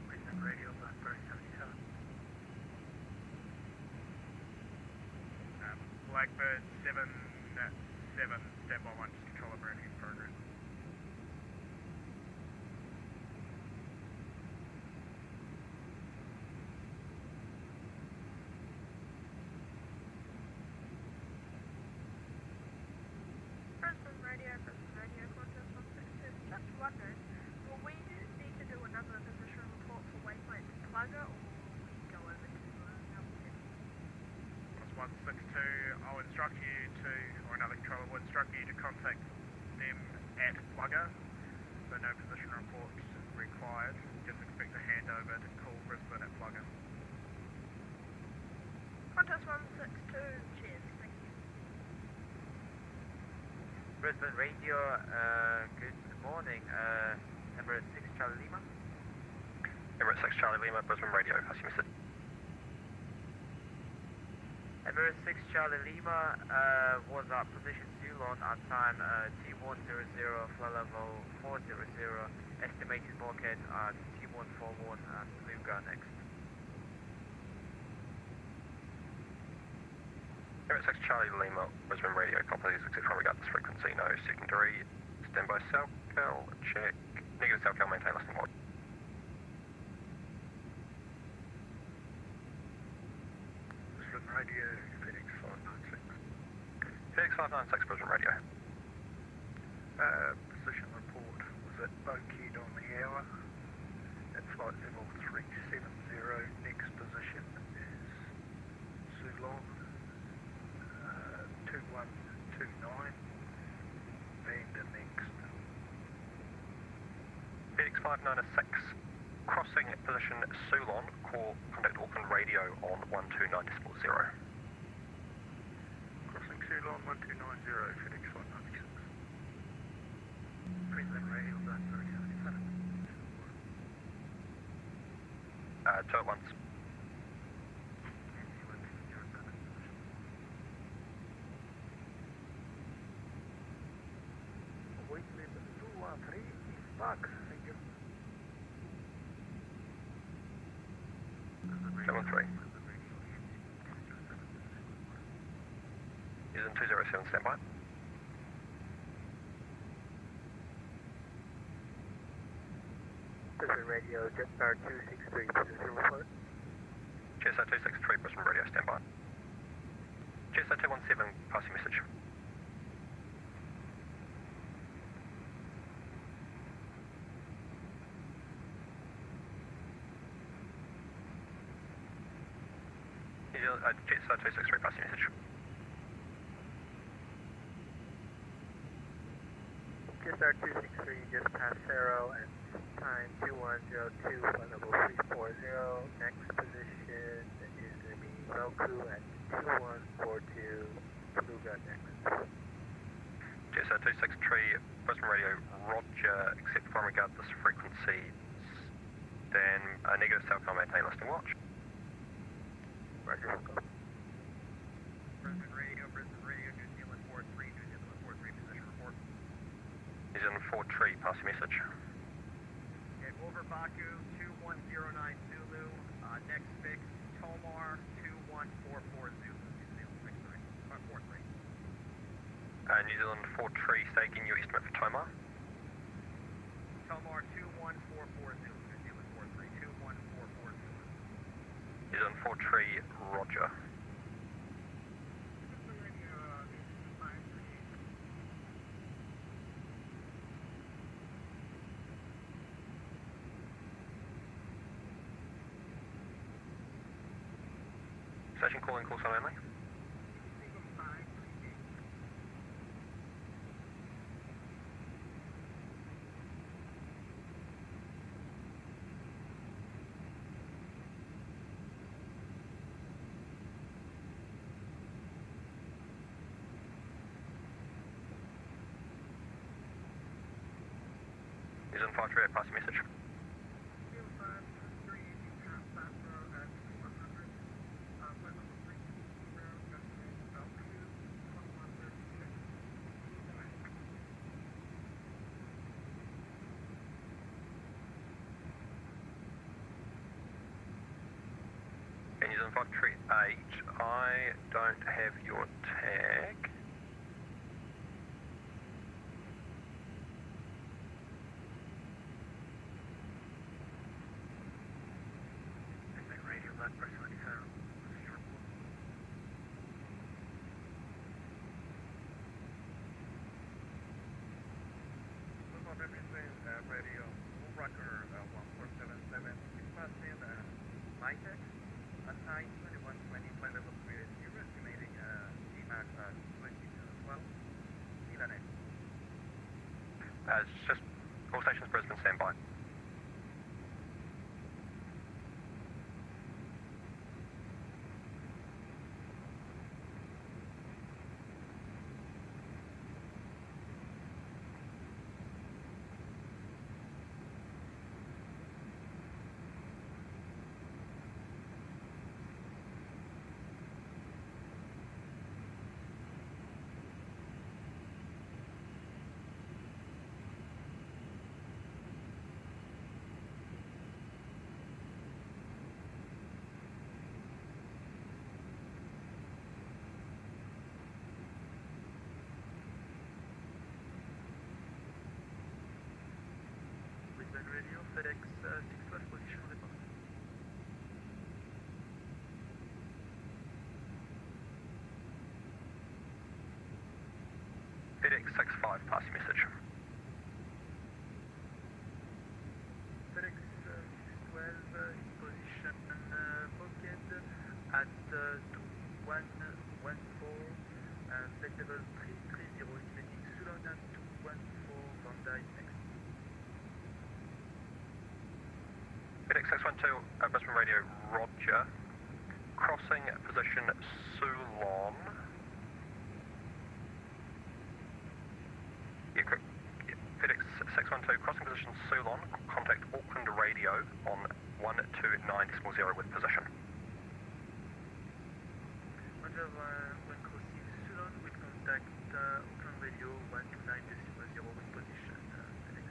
Queensland Radio, Blackbird 77. Blackbird 77, standby 1, just control operating in progress. Brisbane Radio, Qantas 162. Just wondering, will we need to do another position report for waypoint plugger, or will we go over to Hamilton? Plus 162, I'll instruct you to, or another controller will instruct you to contact them at plugger, so no position report required. Just expect a handover to call Brisbane at plugger. Qantas 162, cheers, thank you. Brisbane Radio, good morning. Emirates 6 Charlie Lima. Emirates 6 Charlie Lima, Brisbane Radio, as you missed it. Emirates 6 Charlie Lima was at position Ceylon at time T100, flight level 400, estimated bulkhead at T141 and Luga next. Emirates 6 Charlie Lima, Brisbane Radio, copy, exit from regard this frequency, no secondary, standby Salcal, check, negative Salcal, maintain listening mode. Brisbane Radio, Phoenix 596. Phoenix 596, Brisbane Radio. Position report was at Bulkhead on the hour at flight level 370. Next position is Ceylon 2129. Vanda next. Phoenix 596, crossing position Ceylon, call contact Auckland Radio on 129.0. Crossing Ceylon 1290, Phoenix 596. Queensland Radio, Blackbird 77. Two at once. Waitlist 213 is back, thank you. 7-3. Is in 207, standby. Brisbane Radio, Jetstar 263, position report. GSR 263, Brisbane Radio, standby. GSR 217, passing message. GSR 263, passing message. QSR 263 just past Cerro and time 2102, flight level 340. Next position is going to be Roku at 2142, Beluga next. QSR 263, Brisbane Radio, roger, except from regard this frequency. Then negative Telcom maintain listing watch. Roger. Brisbane Radio, New Zealand 43, New Zealand 43, position report. New Zealand 43, pass your message. Okay, over Baku, 2109 Zulu, next fix, Tomar, 2144 Zulu, New Zealand 43. New Zealand 43, staking your estimate for Tomar. Tomar, 2144 Zulu, New Zealand 43, 2144 Zulu. New Zealand 43, roger. Station calling, call sign only. New Zealand 53, pass your message. New Zealand 538, I don't have your tag. Radio left, Brisbane Radio. Radio, Rocker 1477, pass in Saitek, assign 2120, flight level 30, estimating Cmax 20 as well. Elanet. It's just all stations Brisbane standby. Radio, FedEx 65 position report. FedEx 65, pass your message. FedEx 612 in position pocket at 2114, flight level 330, estimating Sulon and 214 Bondi next. FedEx 612, Brisbane Radio, roger. Crossing position Sulon. FedEx 612, crossing position Sulon, contact Auckland Radio on 129.0 with position. Roger, when crossing Sulon, we contact Auckland Radio 129.0 with position. FedEx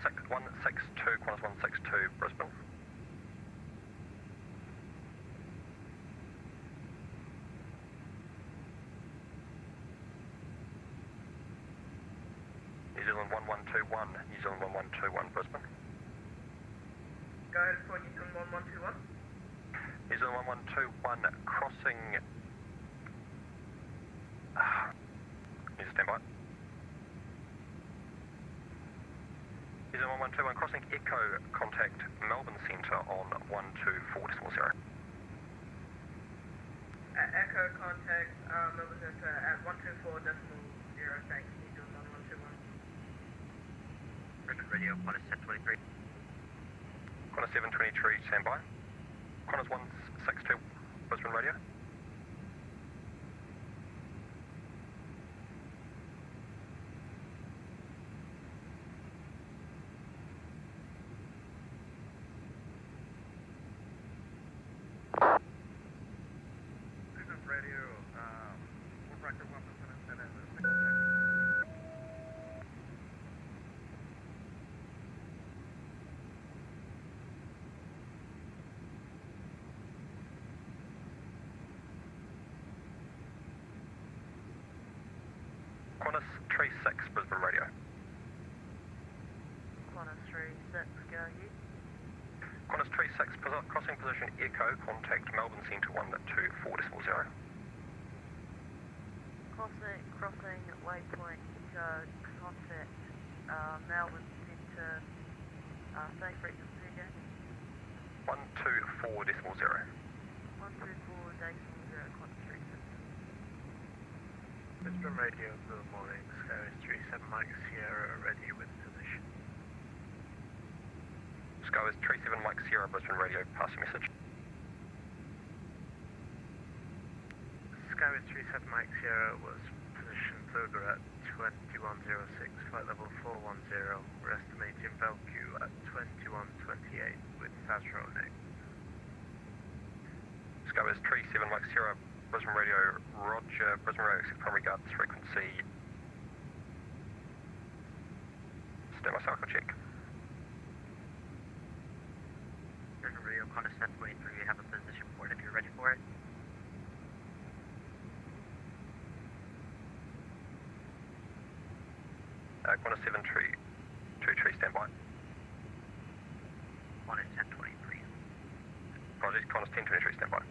612. Qantas 162, Brisbane. New Zealand 1121, New Zealand 1121, Brisbane. Go ahead for New Zealand 1121. New Zealand 1121, crossing... need to stand by. New Zealand 1121, crossing Echo, contact Melbourne Centre on 124.0. Echo contact Melbourne Centre at 124.0, thanks, New Zealand Qantas 1023. Qantas 723, standby. Qantas 162, Brisbane radio. Qantas 36, Brisbane radio. Qantas 36, go ahead. Qantas 36, crossing position Echo, contact Melbourne Centre 124.0. Crossing waypoint Echo, contact Melbourne Centre, say frequency again. 124.0. 124.0, Qantas 36. Brisbane radio, good morning, Skyway 37 Mike Sierra, ready with position. Skyway 37 Mike Sierra, Brisbane radio, pass your message. Skyway 37 Mike Sierra was positioned Burger at 2106, flight level 410. We're estimating Belleque at 2128 with Sasro next. Skyway 37 Mike Sierra, Brisbane radio, roger, Brisbane radio, accept primary guidance frequency. Standby cycle check. Brisbane radio, Qantas 1023, you have a position for it if you're ready for it. Qantas 723, standby. Qantas 1023. Apologies, Qantas 1023, standby.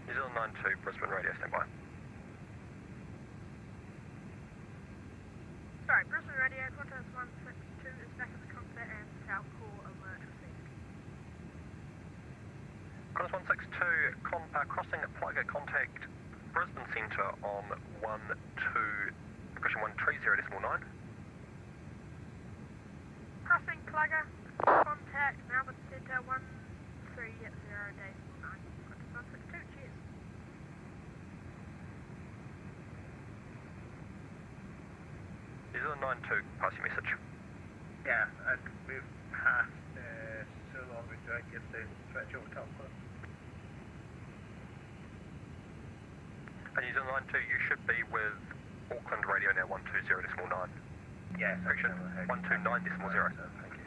New Zealand 92, Brisbane radio, standby. Sorry, Brisbane radio, Qantas 162 is back in the cockpit and South Core alert received. Qantas 162, crossing Plugger, contact Brisbane Centre on 130.9. Crossing Plugger, contact Melbourne Centre 130.9. Qantas 162, cheers. New Zealand 92, pass your message. Yeah, we've passed so long we don't get the stretch over top of us. New Zealand 92, you should be with Auckland radio now 120.9. Yes, correction, 129.0. Thank you.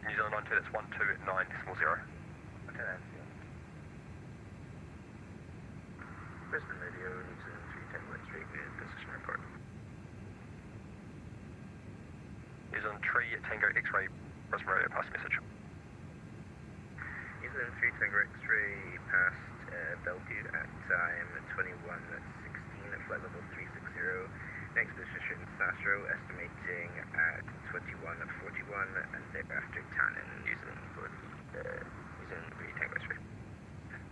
New Zealand 92, that's 129.0. Okay, that's it. Brisbane radio, New Zealand 3 Tango X-ray, position report. New Zealand 3 Tango X-ray, Brisbane radio, pass message. New Zealand 3 Tango X-ray past Belleque at time 21:16 at flight level 360. Next position Sasro, estimating at 21:41 and thereafter Tannen, New Zealand for the New Zealand 3 Tango X-ray.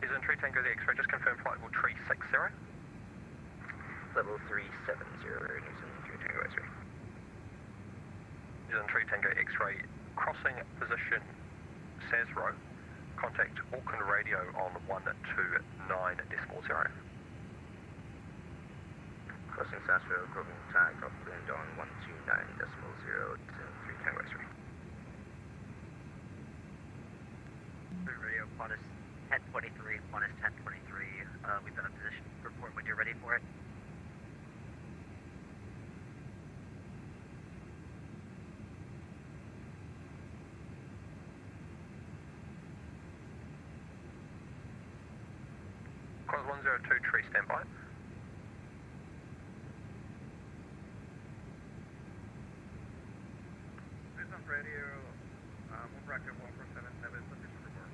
New Zealand 3 Tango the X-ray, just confirm flight level 360. Level 370, New Zealand 3 Tango X-ray. New Zealand 3 Tango X-ray, crossing position Sasro, contact Auckland radio on 129.0. Crossing Sasro, contact Auckland on 129.0, 3 Tango X-ray. Radio, Qantas 1023, Qantas 1023, we've got a position report when you're ready for it. Qantas 102 tree, standby. Brisbane radio, one bracket 147, position report.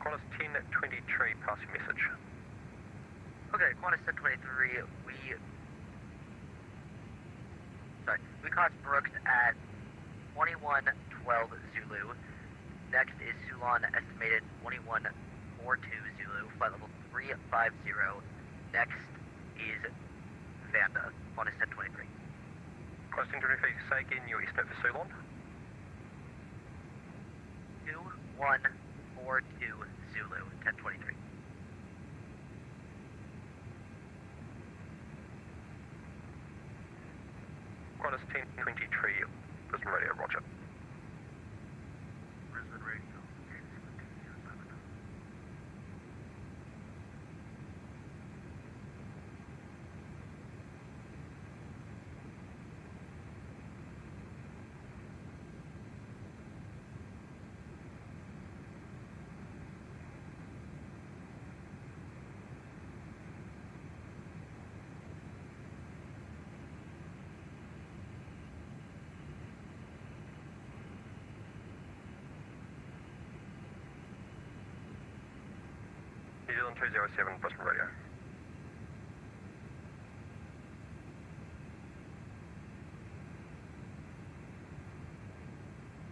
Qantas 1023, pass your message. Okay, Okay, Qantas 1023, we crossed Brooks at 2112 Zulu. Next is Ceylon, estimated 2142 Zulu, flight level 350. Next is Vanda, Qantas 1023. Qantas 1023, say again your estimate for Ceylon. 2142 Zulu, 1023. Qantas 1023, Brisbane Radio, roger. Brisbane Radio. New Zealand 207, Brisbane Radio.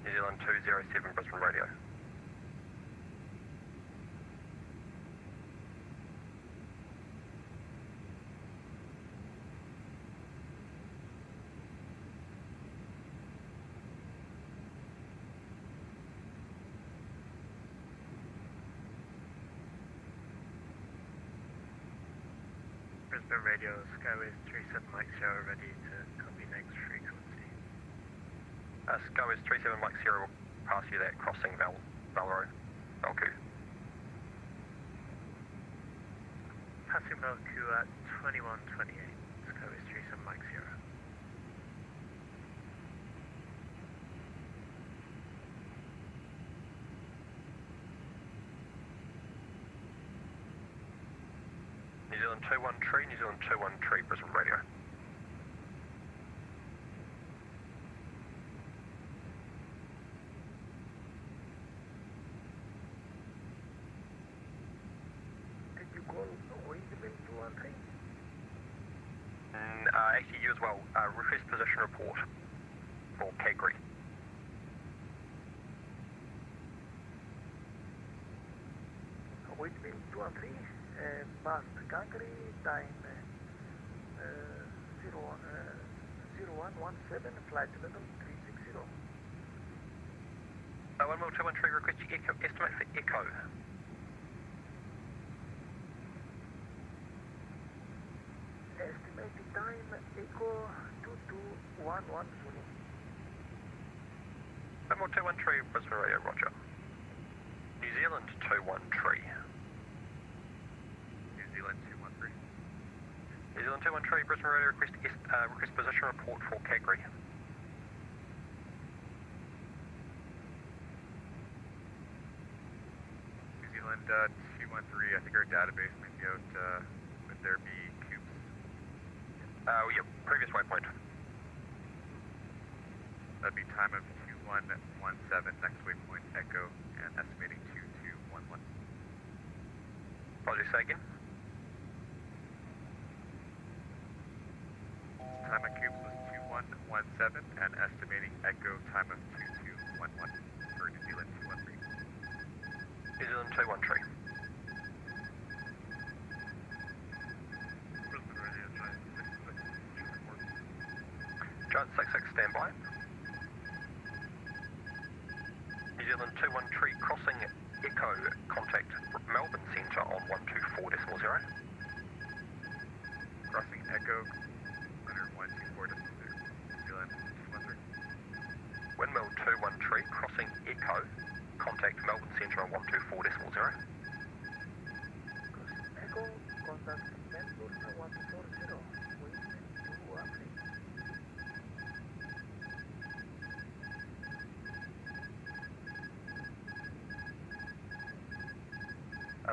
New Zealand 207, Brisbane Radio. Brisbane Radio, Skyways 37 Mike Sierra, ready to copy next frequency. Skyways 37 Mike Sierra will pass you that crossing Valku. Passing Valku at 2128, Skyways 37 Mike Sierra. New Zealand 213, New Zealand 213, Brisbane Radio. Did you call Winston 213? Actually, you as well. Request position report for Kagri. Winston 213, past Kagri, time 0117, flight level 360. 11213, request your estimate for Echo. Estimated time Echo 2211 Zulu. 11213, Brisbane Radio, roger. New Zealand 213. New Zealand 213. New Zealand 213, Brisbane Radio, request position report for Kagri. New Zealand 213, I think our database might be out, would there be cubes? Yeah, previous waypoint. That'd be time of 2117, next waypoint Echo, and estimating 2211. Apologies, say again. Time of cubes was 2117, and estimating Echo time of 2211 for New Zealand 213. New Zealand 213. Brisbane Radio, Giant 66, Giant 66, standby. New Zealand 213, crossing Echo, contact Melbourne Centre on 124.0. Crossing Echo, under 124.0. New Zealand 213. Windmill 213, crossing Echo, contact Melbourne Centre on 124.0. Echo, contact Melbourne 140, Winston 213.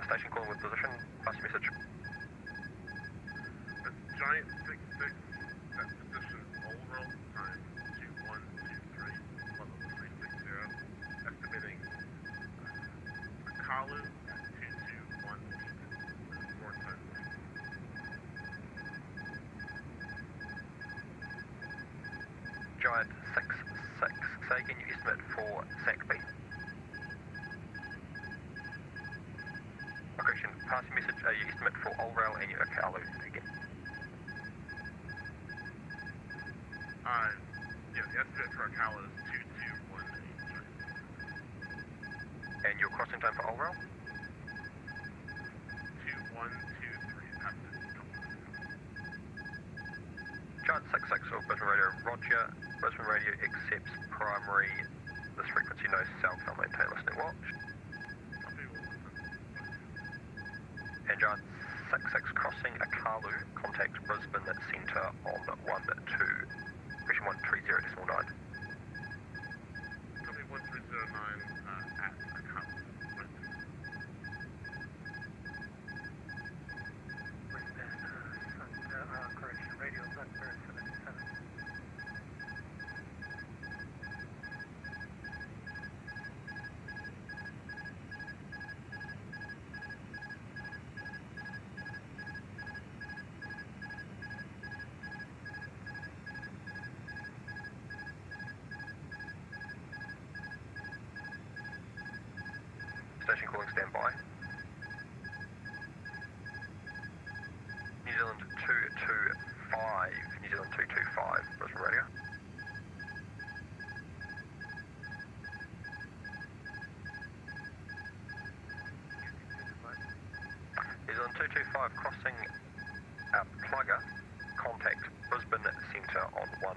Station calling with position, pass your message. Giant 66, that position, overall time 2123, level 360, estimating Kalu at 221, 4 times. Giant 66, say again your estimate for SAC B. Correction, pass your message, your estimate for All-Rail and your Akalu again. Yeah, the estimate for Akalu is 22183. And your crossing time for All-Rail? 2123, have to Giant 66 or Brisbane Radio, Roger. Brisbane Radio accepts primary, this frequency, no cell phone, maintain listening watch. And Giant 66 crossing Akalu, contact Brisbane Centre on 12, question 130.9. Copy 1309 at Akalu. Correction, radio Blackbird 77. Station calling standby. New Zealand 225, New Zealand 225, Brisbane Radio. New Zealand 225 crossing Plugger, contact Brisbane Centre on 130.9.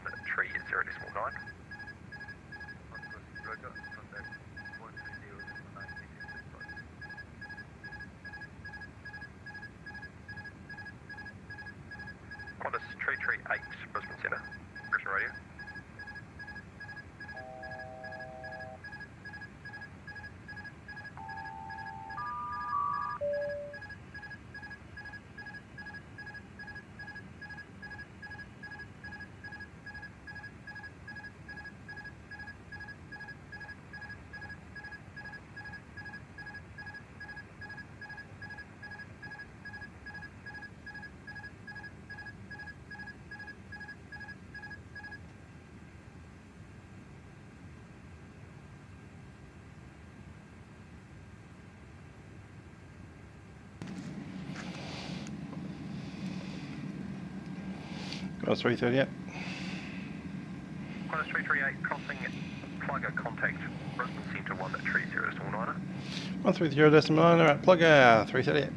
Qantas 338, Brisbane Centre, Brisbane Radio. Qantas 338. Qantas 338 crossing Plugger, contact Brisbane Centre 130.9. 130.9, alright, Plugger 338.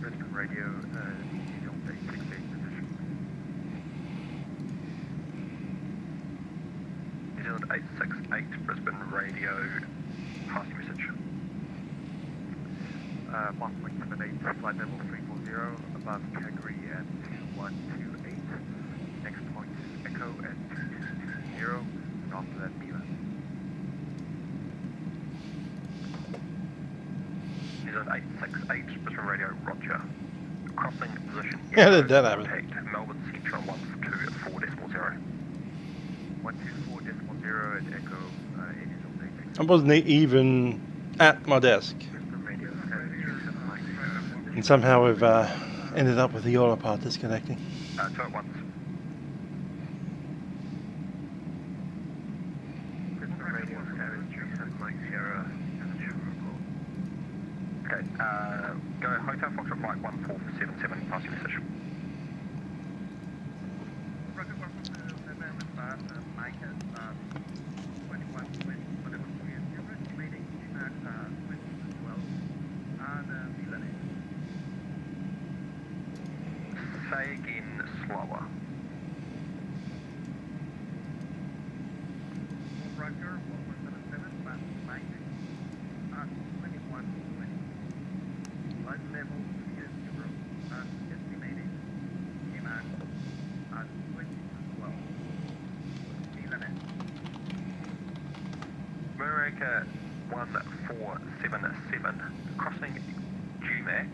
Brisbane Radio, New Zealand 86 position. New Zealand 868, Brisbane Radio, pass your message. 1.78, flight level 340, above Calgary at 2128. Next point is Echo at 2220, and after that Mila. New Zealand 868, Brisbane Radio, Roger. Crossing position. How did that happen? Contact Melbourne Central 124.0. 124.0 at Echo, it is updated. I wasn't even at my desk. And somehow we've ended up with the auto part disconnecting. 2 at once. Okay, go Hotel Foxtrot Flight 1477, pass your message. Say again slower. Roger, 1177, fast landing, 2120. Flight level 30, estimated demand at 2212. Muraka 1477, crossing GMAC,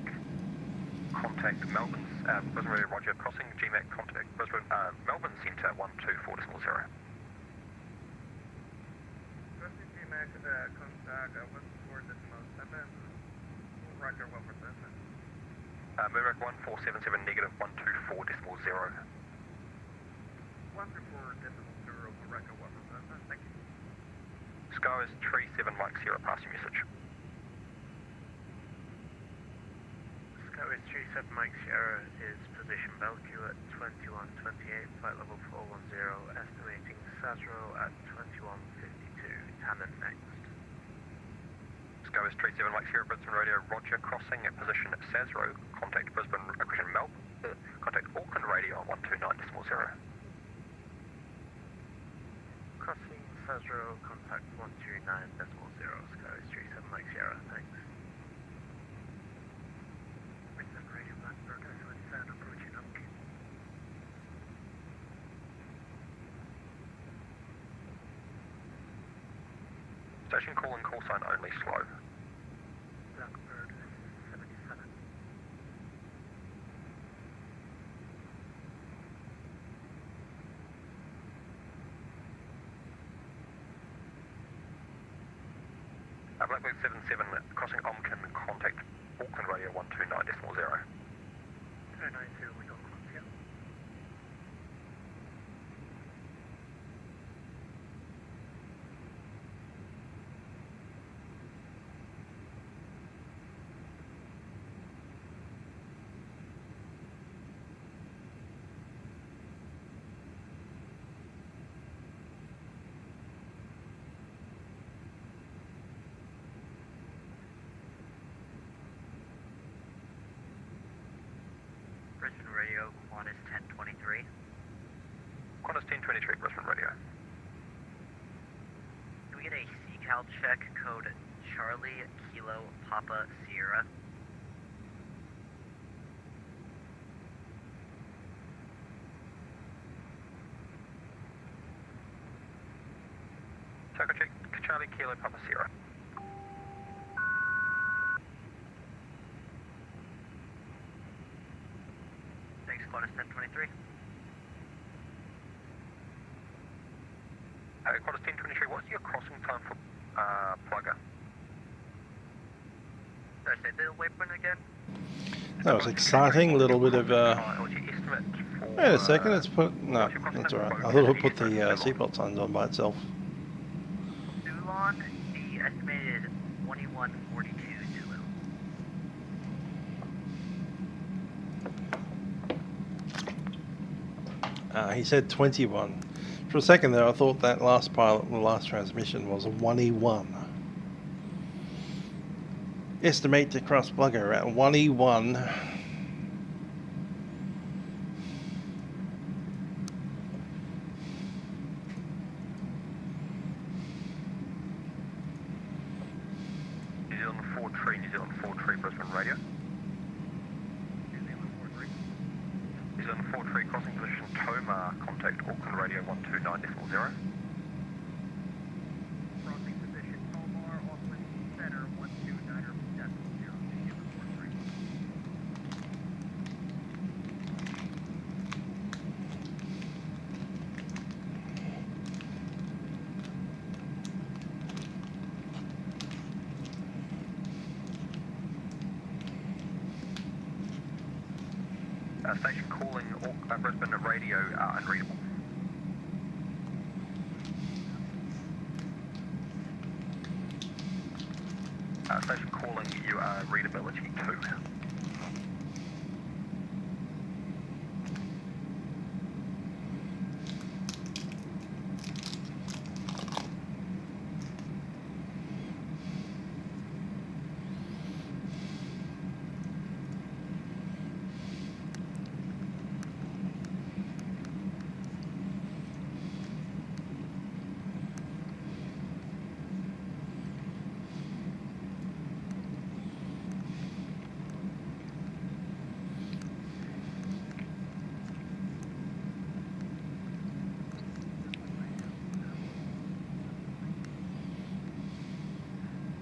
contact Melbourne, Brisbane Radio, Roger, crossing GMAC, contact Brisbane, Melbourne Centre 124.0. Crossing GMAC, contact 124.7, Roger, 1%. Murdoch 1477 negative 124 decimal 0. 124 decimal 0, Morocco 1, thank you. Sky is 37 Mike Sierra, pass your message. Sky is 37 Mike Sierra is position Belgium at 2128, flight level 410, estimating Sazero at 2152, Tannen next. Sky is 37 Mike Sierra, Brisbane Radio, Roger, crossing at position at Sazero, contact Brisbane, contact Auckland Radio on 129 decimal 0. Crossing Sazero, contact 129 decimal 0, Sky is 37 Mike Sierra, thanks. Brisbane Radio, Blackbird, sound approaching up. Station calling, call sign only, slow. Blackbird 77. Blackbird 77, crossing Omkin, contact Auckland Radio 129 decimal 0. 290, we got close, yeah. Brisbane Radio, Qantas 1023. Qantas 1023, Brisbane Radio. Can we get a CCAL check code Charlie Kilo Papa Sierra? Takeoff check, Charlie Kilo Papa Sierra. Thanks, Qantas 1023. Qantas 1023, what's your crossing time for Plugger? Did I say the waypoint again? That was exciting. A little bit of. What's your estimate for, Wait a second. Let's put. No, that's all right. I thought I'd put the seatbelt signs on by itself. Toulon, the estimated 2142 Zulu. He said 21. For a second there, I thought that last pilot, the last transmission, was a 1E1. Estimate to cross Plugger at 1E1. New Zealand 43, New Zealand 43, Brisbane Radio. New Zealand 43, crossing position Tomar, contact Auckland Radio 129 decimal 0. Crossing position Tomar, Auckland Center 129 decimal 0. New Zealand 43. Station calling Brisbane Radio unreadable. Station calling you readability 2.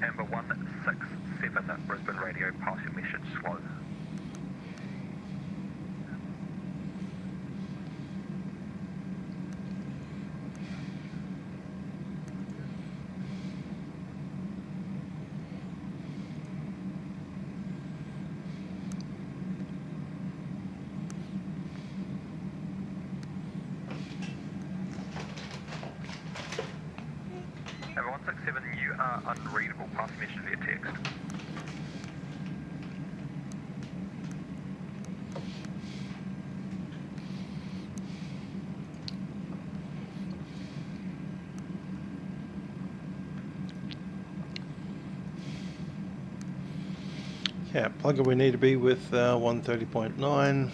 Amber 167 Brisbane Radio, pass your message slow. 167, you are unreadable. Pass message via text. Yeah, plugger we need to be with 130.9.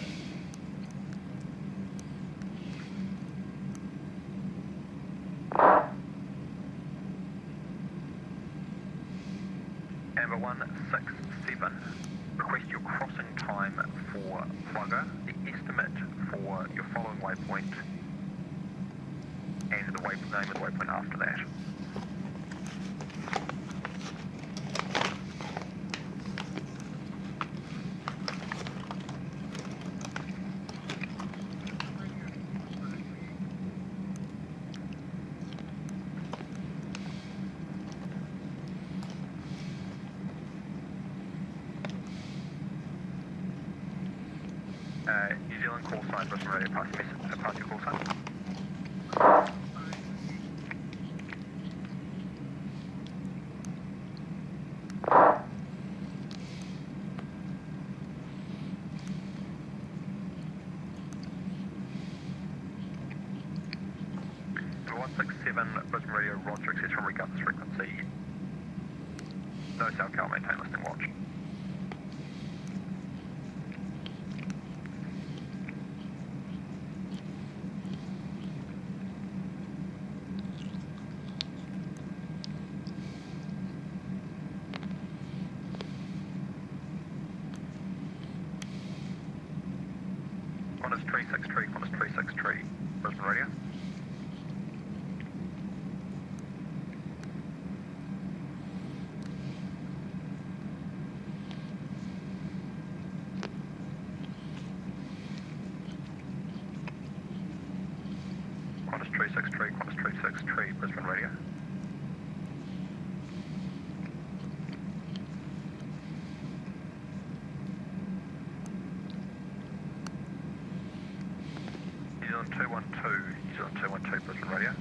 Amber 167, request your crossing time for plugger, the estimate for your following waypoint, and the name of the waypoint after that. New Zealand call sign, Brisbane Radio, pass your call sign. Number 167, Brisbane Radio, Roger, access from regard this frequency. No South Cal, maintain listening watch. Qantas 363, Qantas 363, Brisbane Radio. Qantas 363, Qantas 363, Brisbane Radio. New Zealand 212, New Zealand 212, Brisbane Radio.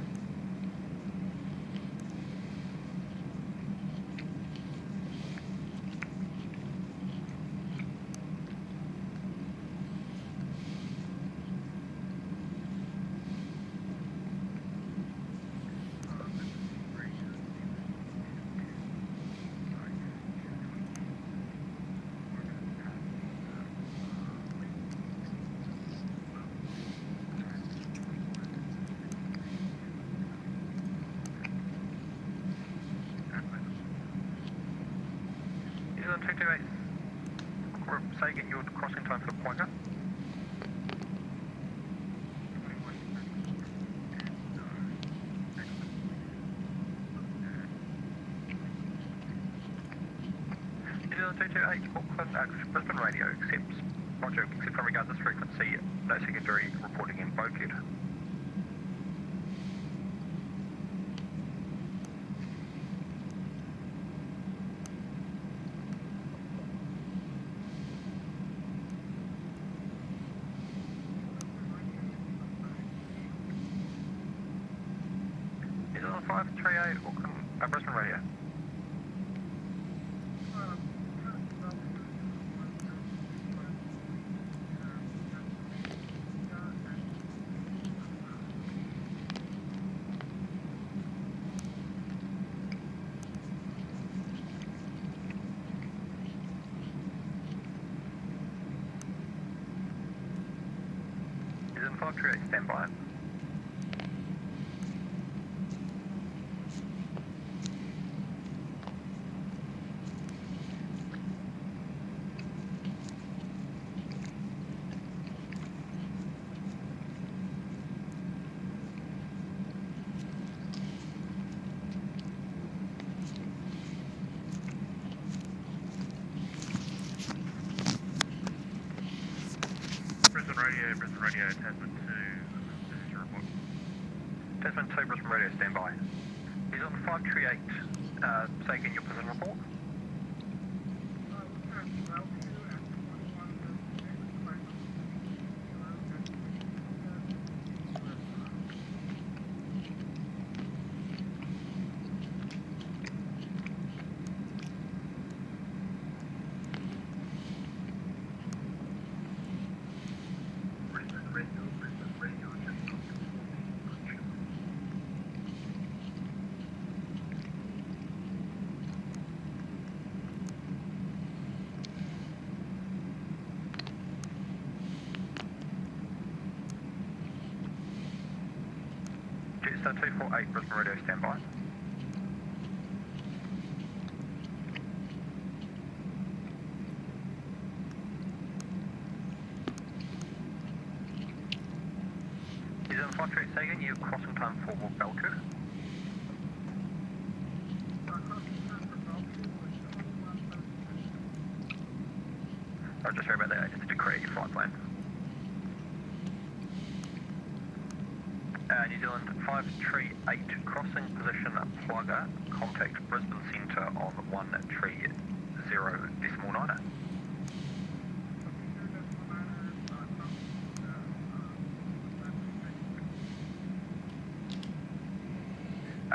New Zealand 228, say get your crossing time for Qantas. New Zealand 228, Auckland, Brisbane Radio accepts, Roger, except from regard this frequency, no secondary reporting in Boked. New Zealand 538, Auckland, Brisbane Radio. New Zealand 538, stand by. Brisbane Radio, Tasman 2, position report. Tasman 2, Brisbane Radio, stand by. New Zealand 538, say again your position report. Jester 248, Brisbane Radio, standby. Is it Flight 3 Sagan, you crossing time for Belku? Oh, just sorry about that, just to create your flight plan. New Zealand 538, crossing position plugger, contact Brisbane Centre on 130.9.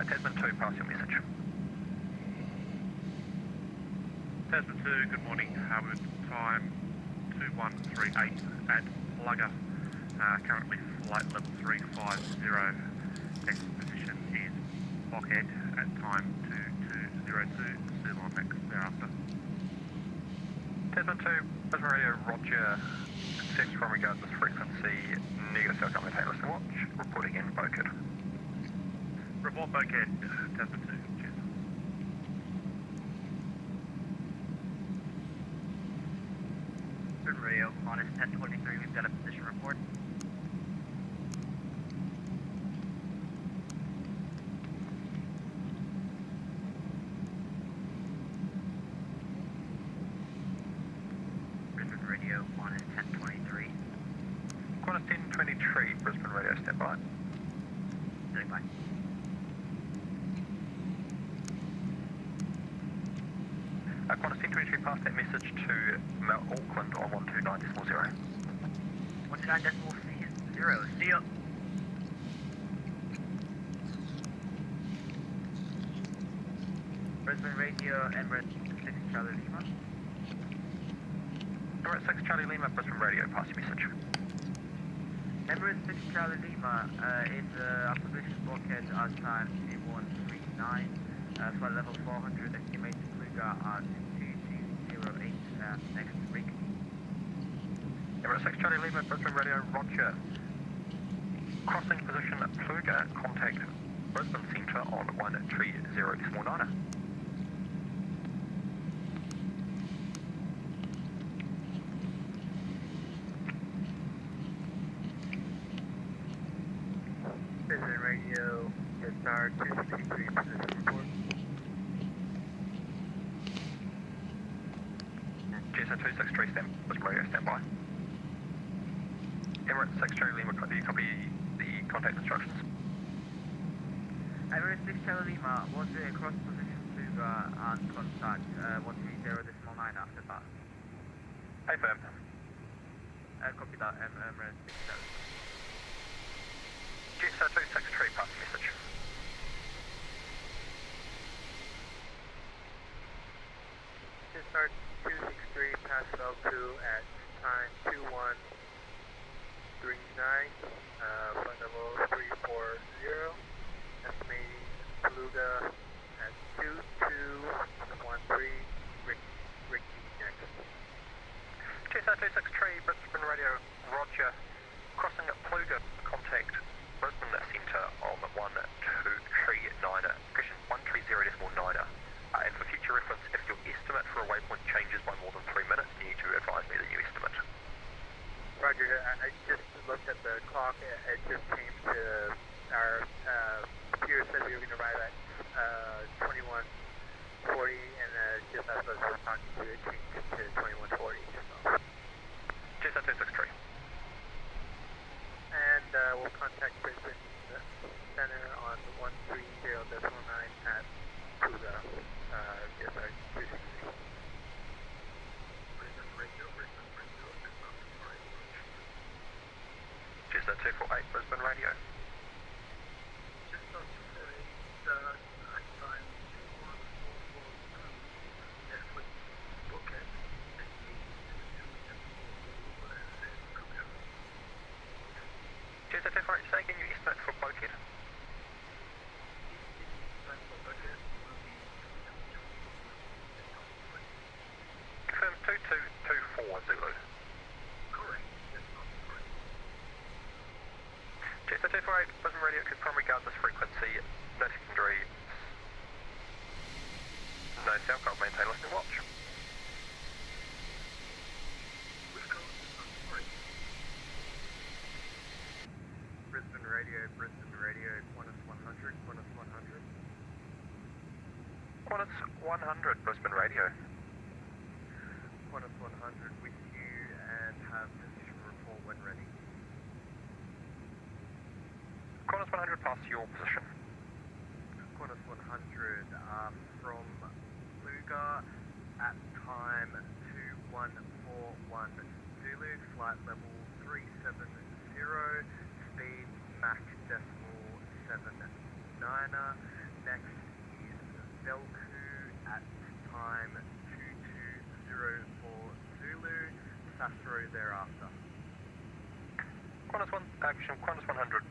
Tasman 2, pass your message. Tasman 2, good morning. Harbour time 2138 at plugger. Currently flight level 350. Next position is Blockhead at time 2202. Ceylon next thereafter. Tasman 2, Brisbane Radio, Roger. Accept from regard this frequency. Negative South maintain listen watch. Reporting in Bokid. Report Blockhead, Tasman 2. Cheers. Brisbane Radio, Qantas 1023, we've got a position report. Brisbane Radio, Qantas 1023. Qantas 1023, Brisbane Radio, standby. Standby. Qantas 1023, pass that message to Mount Auckland on 129.0. 129.0, see ya. Brisbane Radio, Emirates 6 Charlie Lima. Emirates 6 Charlie Lima, Brisbane Radio, pass your message. Emirates 6 Charlie Lima is our position blockhead at time 2139, flight level 400, estimated Kluger at 2208, next rig. Emirates 6 Charlie Lima, Brisbane Radio, Roger. Crossing position Kluger, contact Brisbane Centre on 130.9. Brisbane Radio, SR 263, position report. GSO 263, Brisbane Radio, standby. Emirates 6 Charlie Lima, do you copy the contact instructions? Emirates 6 Charlie Lima, what's the cross position Kluger and contact 130.9 after that? Hey, firm. Copy that, Emirates 6 Charlie. GSO 263, pass the message. SR 263, pass L2 at time 2139, flight level 340, estimating Beluga at 2213, Ricky next. GSO 263, Brisbane Radio, Roger. Crossing at Pluga, contact Brisbane Centre on 129, question 130.9. And for future reference, if your estimate for a waypoint changes by more than 3 minutes, you need to advise me the new estimate. Roger, I just looked at the clock. It just came to our computer said we were going to arrive at 2140, and just as I was talking to you, it changed to 2140. So. GSO 263. And we'll contact Brisbane Centre on 130.9 at Pluga, GSR 263. GSO 248, Brisbane Radio. GSO 248, say again your Takeoff, maintain listening watch. Brisbane Radio, Qantas 100, Qantas 100. Qantas 100, Brisbane Radio. Qantas 100 with you and have position report when ready. Qantas 100, pass your position. Qantas 100 from Luga at time 2141 Zulu, flight level 370, speed Mach decimal 79er. Next is Velku at time 2204 Zulu, Sasro thereafter. Qantas 100,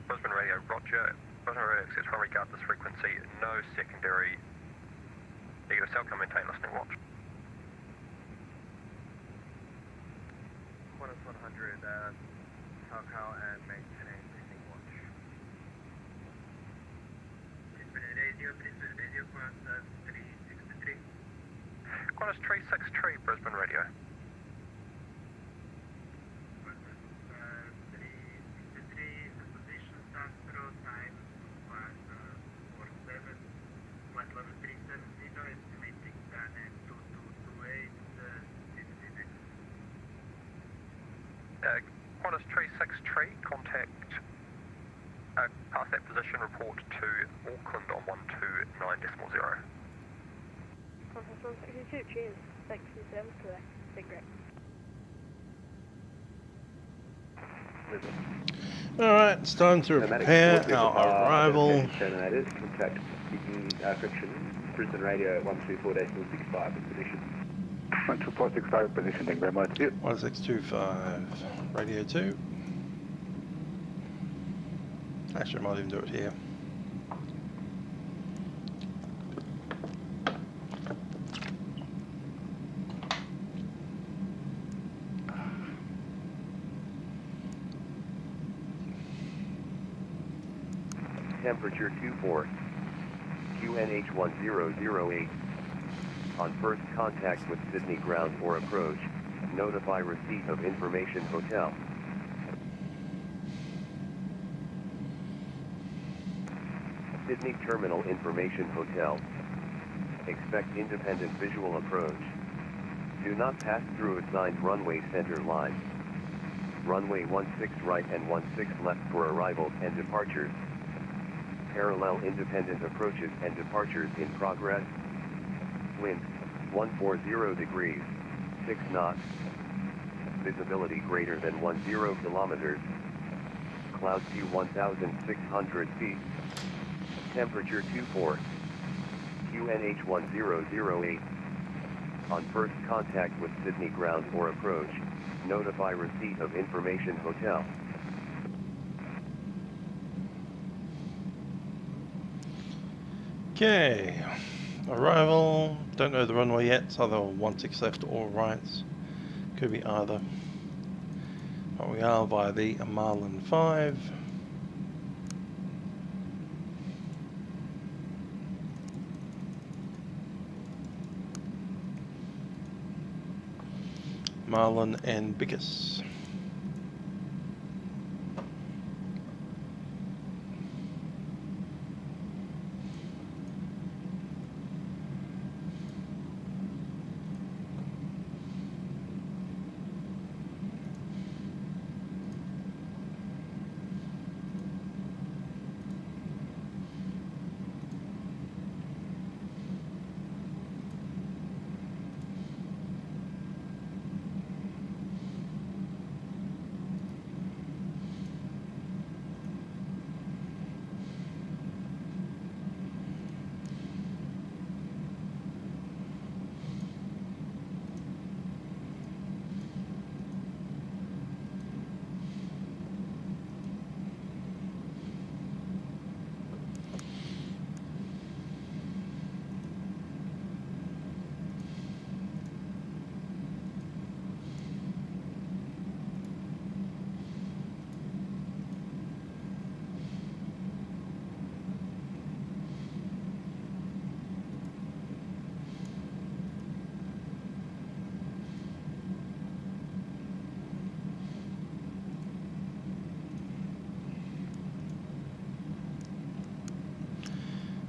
Brisbane Radio, roger. Brisbane Radio accepts runway guard this frequency, no secondary. Negative Takeoff, maintain listening watch. Qantas 100, Takeoff and maintain listening watch. Brisbane Radio, Qantas 363. Qantas 363, Brisbane Radio. Qantas 363, contact, pass that position, report to Auckland on 129.0. Qantas 162, cheers. Thanks for your service today. Been great. Alright, it's time to prepare our arrival. Contact friction, Brisbane Radio 124.65 in position. 124.65 position, thank you very much. 1625, radio 2. Actually, I might even do it here. Temperature 24, QNH 1008. On first contact with Sydney ground or approach, notify receipt of information hotel. Sydney Terminal Information Hotel. Expect independent visual approach. Do not pass through assigned runway center line. Runway 16 right and 16 left for arrivals and departures. Parallel independent approaches and departures in progress. Wind, 140 degrees, 6 knots. Visibility greater than 10 kilometers. Cloud Q 1,600 feet. Temperature 24. QNH 1008. On first contact with Sydney ground or approach, notify receipt of information hotel. Okay, arrival. Don't know the runway yet. It's either 16 left or right. Could be either. But we are via the Marlin 5. Marlin and Bickus.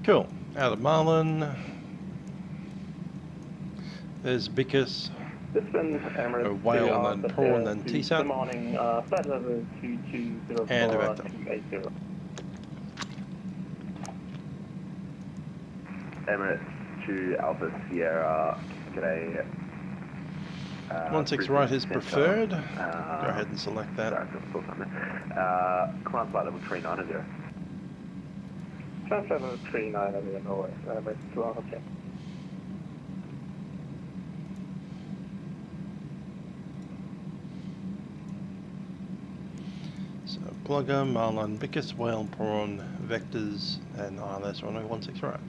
Cool. Out of Marlin. There's Bickus. A whale and then prawn and TSAT. Morning, flight level 2204 and a vector. 280. Emirates to Alpha Sierra, today. 16 right is preferred. Go ahead and select that. Come on, flight level 390. Flight level 390, no worries. Emirates to Alpha Sierra. So Plugger, Marlin, Bickus, Whale, Prawn, Vectors, and ILS runway 16 right.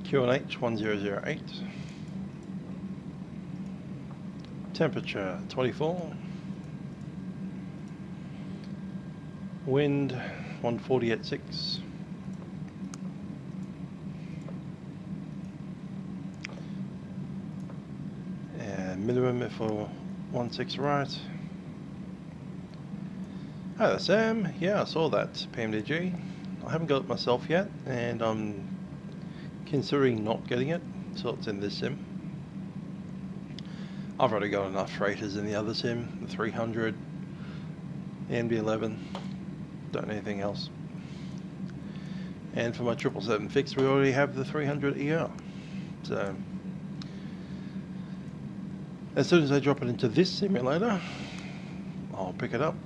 QNH 1008. Temperature 24. Wind 140 at 6. And minimum for 16 right. Hi there, Sam. Yeah, I saw that PMDG. I haven't got it myself yet, and I'm considering not getting it, so it's in this sim. I've already got enough freighters in the other sim, the 300, the MD-11, don't need anything else. And for my 777 fix, we already have the 300 ER. So, as soon as I drop it into this simulator, I'll pick it up.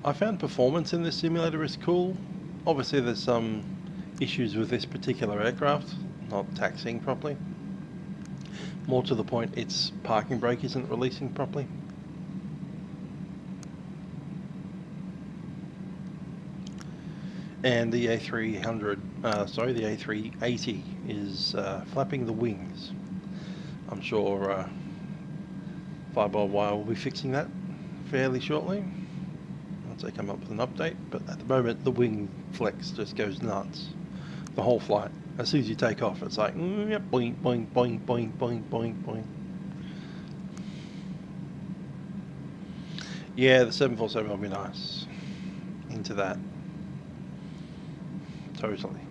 I found performance in this simulator is cool. Obviously there's some issues with this particular aircraft, not taxiing properly. More to the point, its parking brake isn't releasing properly. And the A380 is flapping the wings. I'm sure Fire-by-Wire will be fixing that fairly shortly once they come up with an update, but at the moment the wing flex just goes nuts. The whole flight. As soon as you take off, it's like, yep, boing, boing, boing, boing, boing, boing, boing. Yeah, the 747 will be nice. Into that. Totally.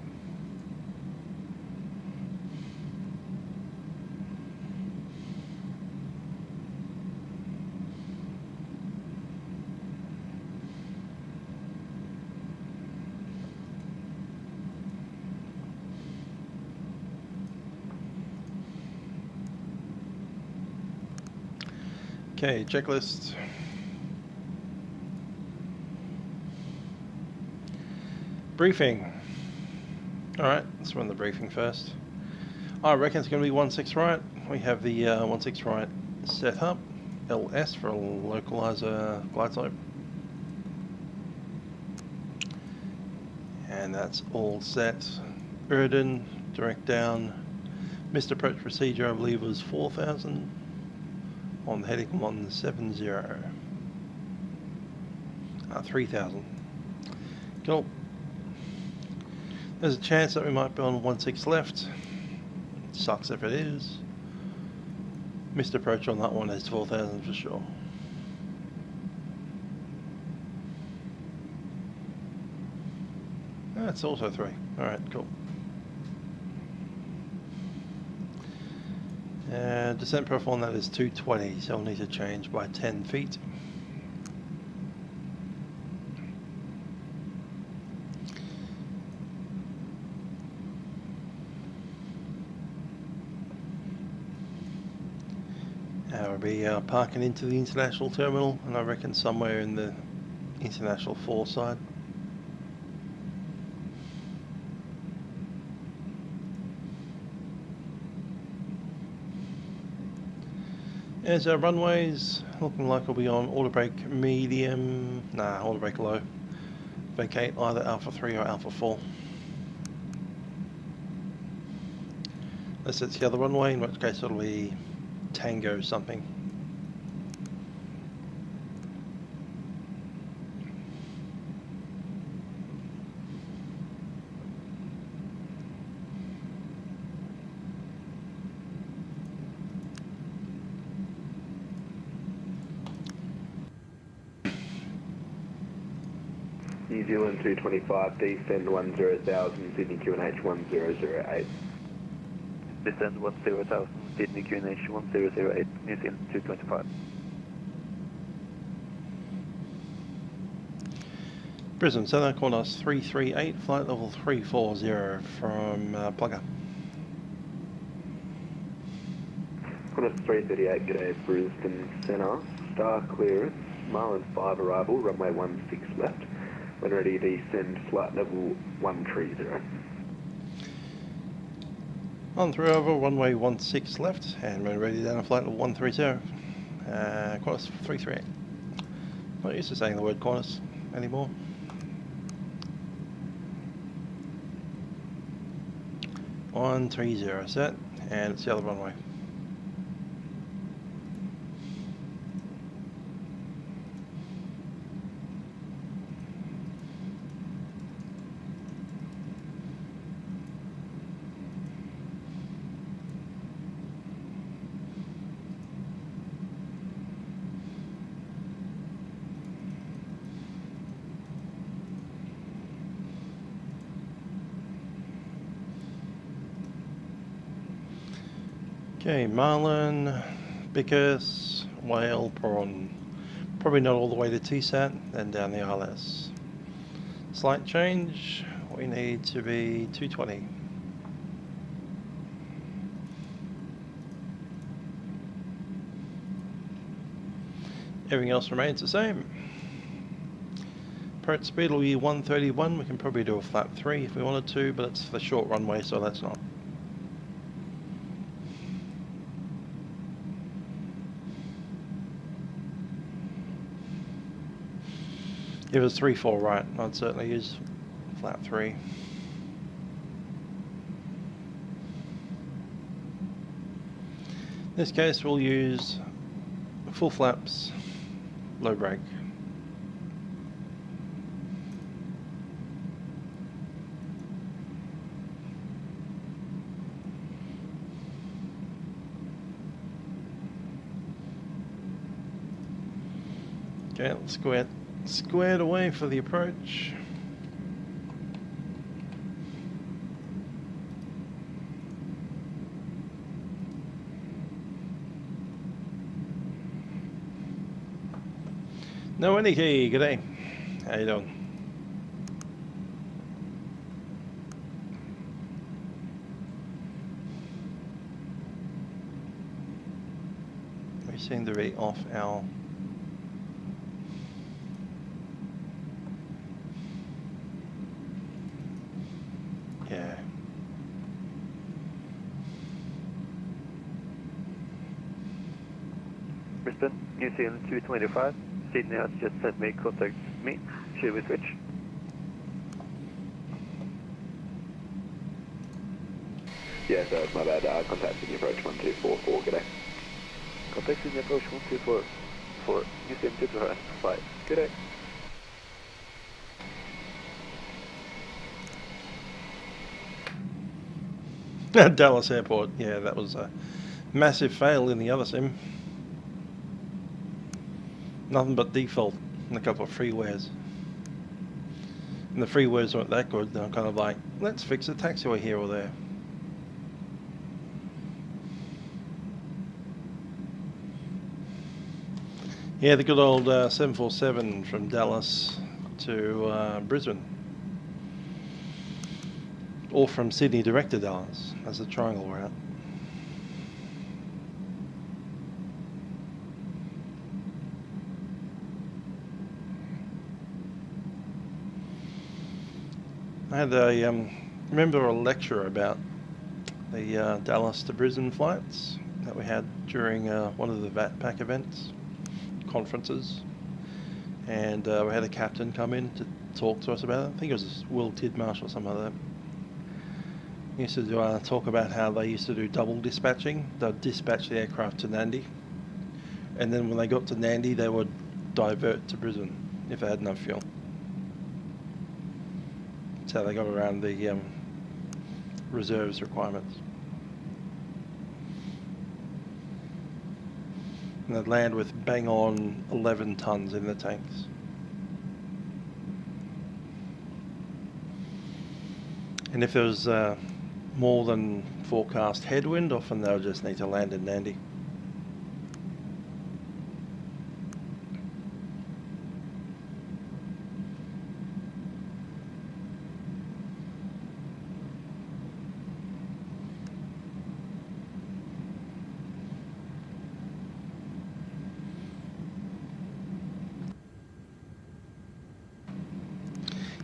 Okay, checklist. Briefing. Alright, let's run the briefing first. I reckon it's going to be 16 right. We have the 16 right set up. LS for a localizer glide slope. And that's all set. Erden, direct down. Missed approach procedure, I believe, was 4,000. On the heading 170. 3,000. Cool. There's a chance that we might be on 16 left. Sucks if it is. Missed approach on that one is 4,000 for sure. That's also 3. Alright, cool. Descent profile on that is 220, so I'll need to change by 10 feet. We'll be parking into the international terminal, and I reckon somewhere in the international 4 side. There's our runways, looking like we'll be on auto brake medium, auto brake low. Vacate either Alpha 3 or Alpha 4. Unless it's the other runway, in which case it'll be Tango something. New Zealand 225, descend 10,000, Sydney QNH 1008. Descend 10,000, Sydney QNH 1008, New Zealand 225. Brisbane Centre, Qantas 338, flight level 340 from Plugger. Qantas 338, g'day Brisbane Centre, star clearance, Marlin 5 arrival, runway 16 left. When ready, descend flight level 130. On through over, runway 16 left, and when ready down flight level 130. Qantas 338. Not used to saying the word Qantas anymore. One 30 set, and it's the other runway. Okay, marlin, bickus, whale, prawn. Probably not all the way to TSAT, then down the ILS. Slight change, we need to be 220. Everything else remains the same. Approach speed will be 131, we can probably do a flap 3 if we wanted to, but it's the short runway, so that's not. If it was 3-4 right, I'd certainly use flap 3. In this case we'll use full flaps, low brake. Okay, let's go ahead. Squared away for the approach. No any key, g'day. How you doing? We seem to be off our New Zealand 225, Sydney has just sent me contact me. Should we switch? Yeah, so it's my bad. Contact Sydney approach 1244, g'day. Contact Sydney approach 1244, New Zealand 225, g'day. Dallas Airport, yeah, that was a massive fail in the other sim. Nothing but default and a couple of freewares. And the freewares weren't that good, they're kind of like, let's fix a taxiway here or there. Yeah, the good old 747 from Dallas to Brisbane. Or from Sydney direct to Dallas, as a triangle route. I had a remember a lecture about the Dallas to Brisbane flights that we had during one of the VATPAC events, conferences, and we had a captain come in to talk to us about it. I think it was Will Tidmarsh or something like that. He used to talk about how they used to do double dispatching. They'd dispatch the aircraft to Nandi, and then when they got to Nandi they would divert to Brisbane if they had enough fuel. That's how they got around the reserves requirements. And they'd land with bang on 11 tons in the tanks. And if there's more than forecast headwind, often they'll just need to land in Nandi.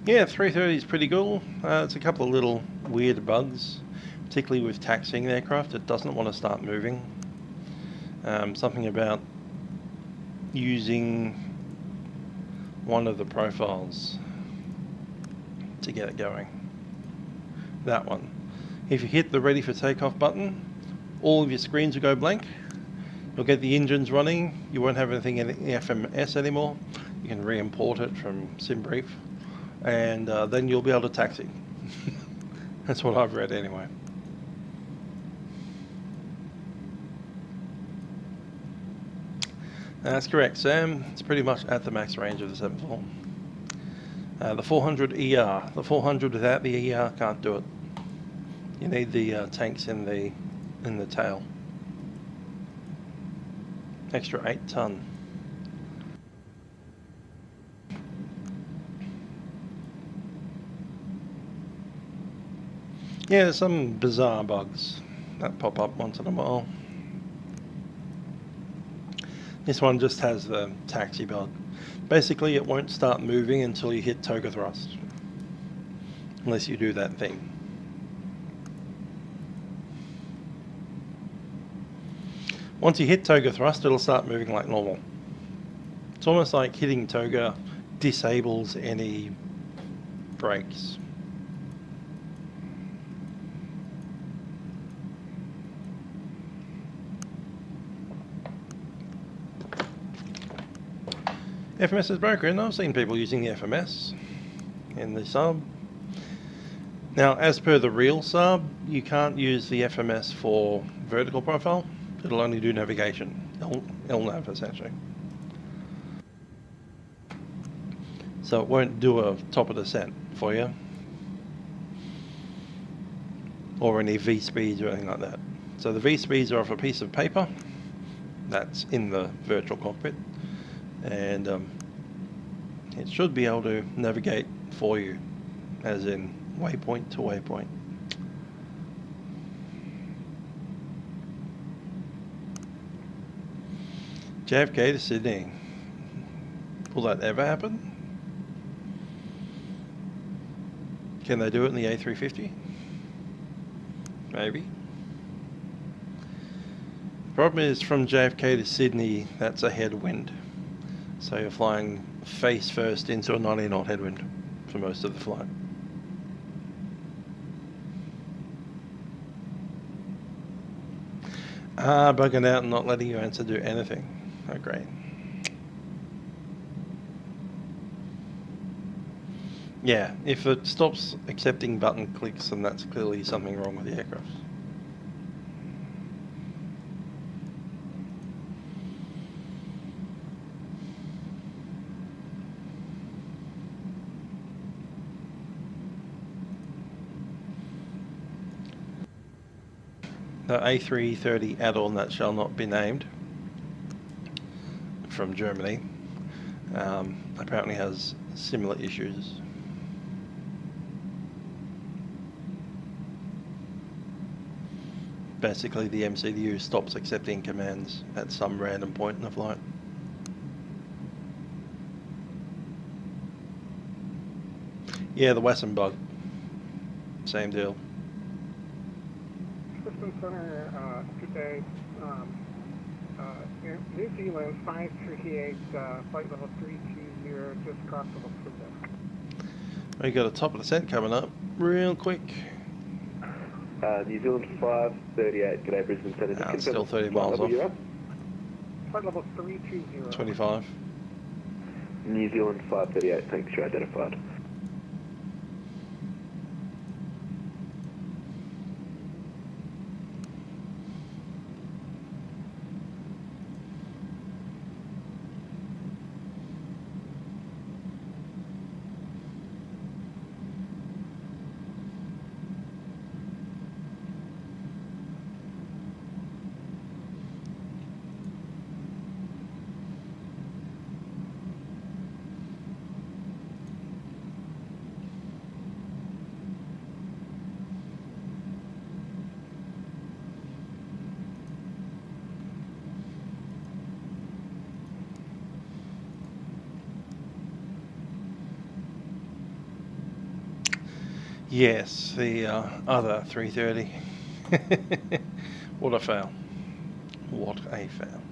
Yeah, 330 is pretty cool. It's a couple of little weird bugs, particularly with taxiing the aircraft. It doesn't want to start moving. Something about using one of the profiles to get it going. That one. If you hit the ready for takeoff button, all of your screens will go blank. You'll get the engines running. You won't have anything in the FMS anymore. You can re-import it from SimBrief. And then you'll be able to taxi. That's what I've read anyway. That's correct, Sam. It's pretty much at the max range of the 747. The 400 ER. The 400 without the ER can't do it. You need the tanks in the tail. Extra 8 ton. Yeah, there's some bizarre bugs that pop up once in a while. This one just has the taxi bug. Basically, it won't start moving until you hit toga thrust, unless you do that thing. Once you hit toga thrust, it'll start moving like normal. It's almost like hitting toga disables any brakes. FMS is broken. I've seen people using the FMS in the sub. Now, as per the real sub, you can't use the FMS for vertical profile. It'll only do navigation, LNAV essentially. So it won't do a top of descent for you, or any V-speeds or anything like that. So the V-speeds are off a piece of paper that's in the virtual cockpit. And it should be able to navigate for you, as in waypoint to waypoint. JFK to Sydney. Will that ever happen? Can they do it in the A350? Maybe. The problem is, from JFK to Sydney, that's a headwind. So you're flying face first into a 90 knot headwind for most of the flight. Bugging out and not letting you answer do anything. Oh, great. Yeah, if it stops accepting button clicks, then that's clearly something wrong with the aircraft. The A330 add-on that shall not be named from Germany apparently has similar issues. Basically, the MCDU stops accepting commands at some random point in the flight. Yeah, the Vatsim bug. Same deal. System Center, today, New Zealand 538, flight level 320, just crossed level 3. We got a top of the descent coming up real quick. New Zealand 538, g'day Brisbane Center. Still 30 miles off. Flight level 320. 25. New Zealand 538, thanks, you're identified. Yes, the other 330. What a fail. What a fail.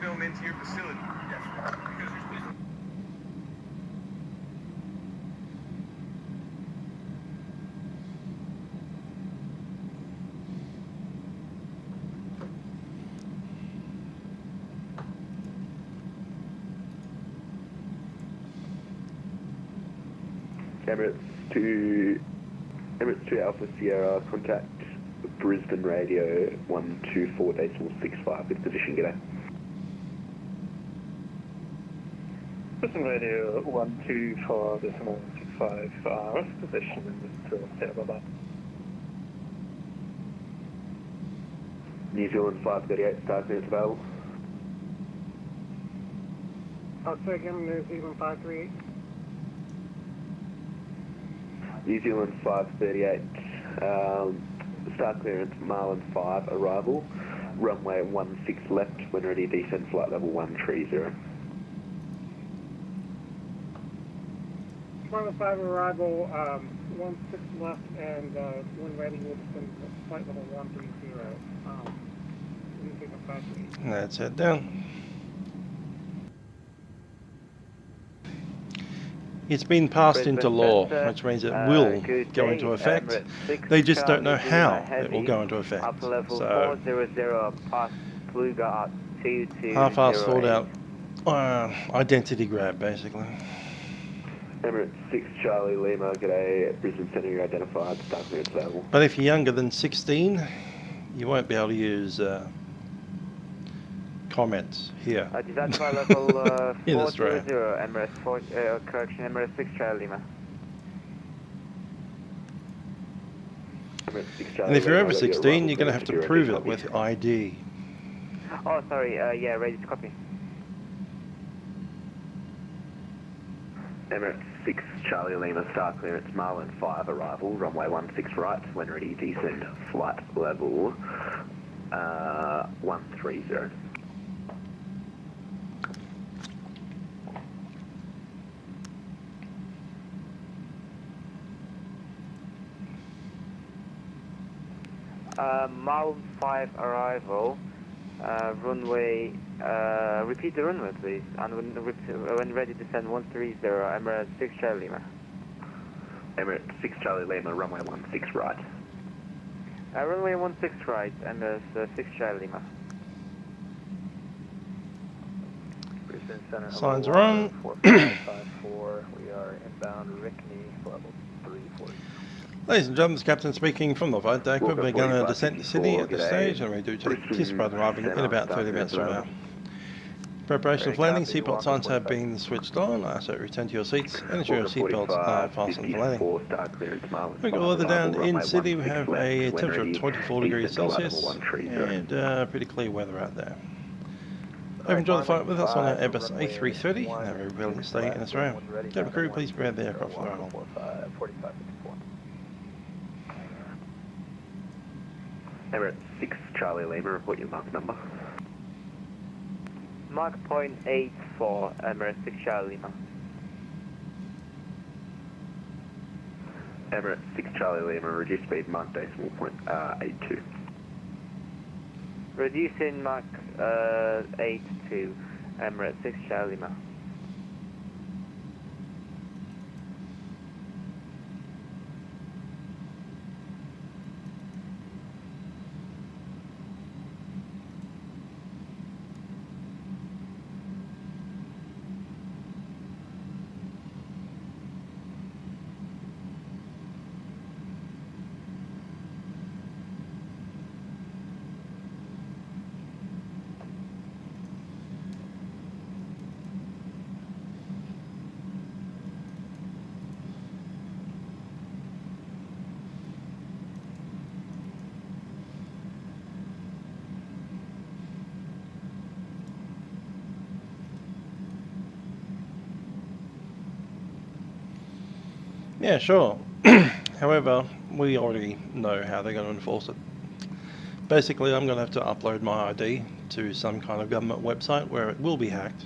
Film into your facility. Yes. Emirates 2 Alpha Sierra, contact Brisbane Radio 124.65 with position, g'day. Brisbane Radio 124.65, what's the position in this bye-bye. New Zealand 538, star clearance available. I'll say again, New Zealand 538. New Zealand 538, star clearance Marlin 5 arrival, runway 16 left, when ready descend flight level 130. Marlin 5 arrival, 16 left, and when ready we'll descend flight level 130. New Zealand 538. Let's head down. It's been passed into law, which means it will go into effect. They just don't know how it will go into effect. So, half-assed thought out identity grab, basically. Emirates 6 Charlie Lima, g'day, Brisbane Centre, you're identified, star clearance available. But if you're younger than 16, you won't be able to use comments here. Identify level 400, Emirates 4, correction, Emirates 6 Charlie Lima. And if you're over 16, you're going to have to prove it with ID. Oh, sorry, yeah, ready to copy. Emirates 6 Charlie Lima, star clearance Marlin 5 arrival, runway 16 right, when ready descend flight level 130. Marlin 5 arrival, runway, repeat the runway please, and when ready descend 130, Emirates 6 Charlie Lima. Emirates 6 Charlie Lima, runway 16 right. Runway 16 right, Emirates 6 Charlie Lima. Brisbane Centre, Signs are on. 4554, we are inbound Rickney, level 340. Ladies and gentlemen, this is Captain speaking from the flight deck. We're going to descend the city at this stage, and we do take test pilot arriving in about 30 minutes from now. Preparation for landing, seatbelt signs have been switched on, so return to your seats and ensure your seatbelts are fastened for landing. We go further down in city, we have a temperature of 24 degrees Celsius and pretty clear weather out there. Hope you enjoy the flight with us on our Airbus A330 and have a brilliant stay in Australia. Cabin crew, please prepare the aircraft for the arrival. Emirates 6 Charlie Lima, report your mark number. Mark .84, Emirates 6 Charlie Lima. Emirates 6 Charlie Lima, reduce speed, mark decimal point 82. Reducing Mark 82, Emirates 6 Charlie Lima. Yeah, sure. However, we already know how they're going to enforce it. Basically, I'm going to have to upload my ID to some kind of government website where it will be hacked.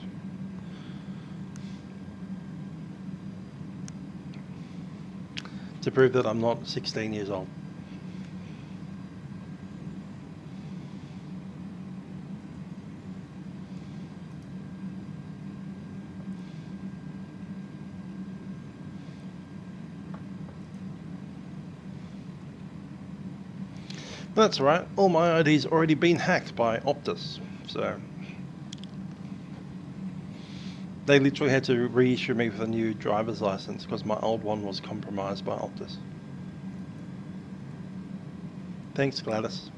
To prove that I'm not 16 years old. That's right, all my ID's already been hacked by Optus, so they literally had to reissue me with a new driver's license because my old one was compromised by Optus. Thanks, Gladys.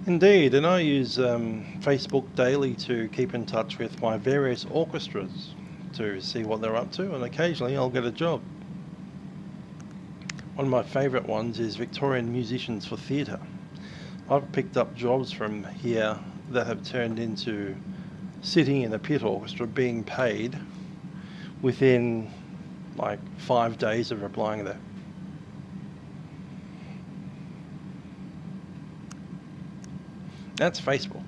Indeed, and I use Facebook daily to keep in touch with my various orchestras to see what they're up to, and occasionally I'll get a job. One of my favourite ones is Victorian Musicians for Theatre. I've picked up jobs from here that have turned into sitting in a pit orchestra being paid within like 5 days of applying there. That's Facebook.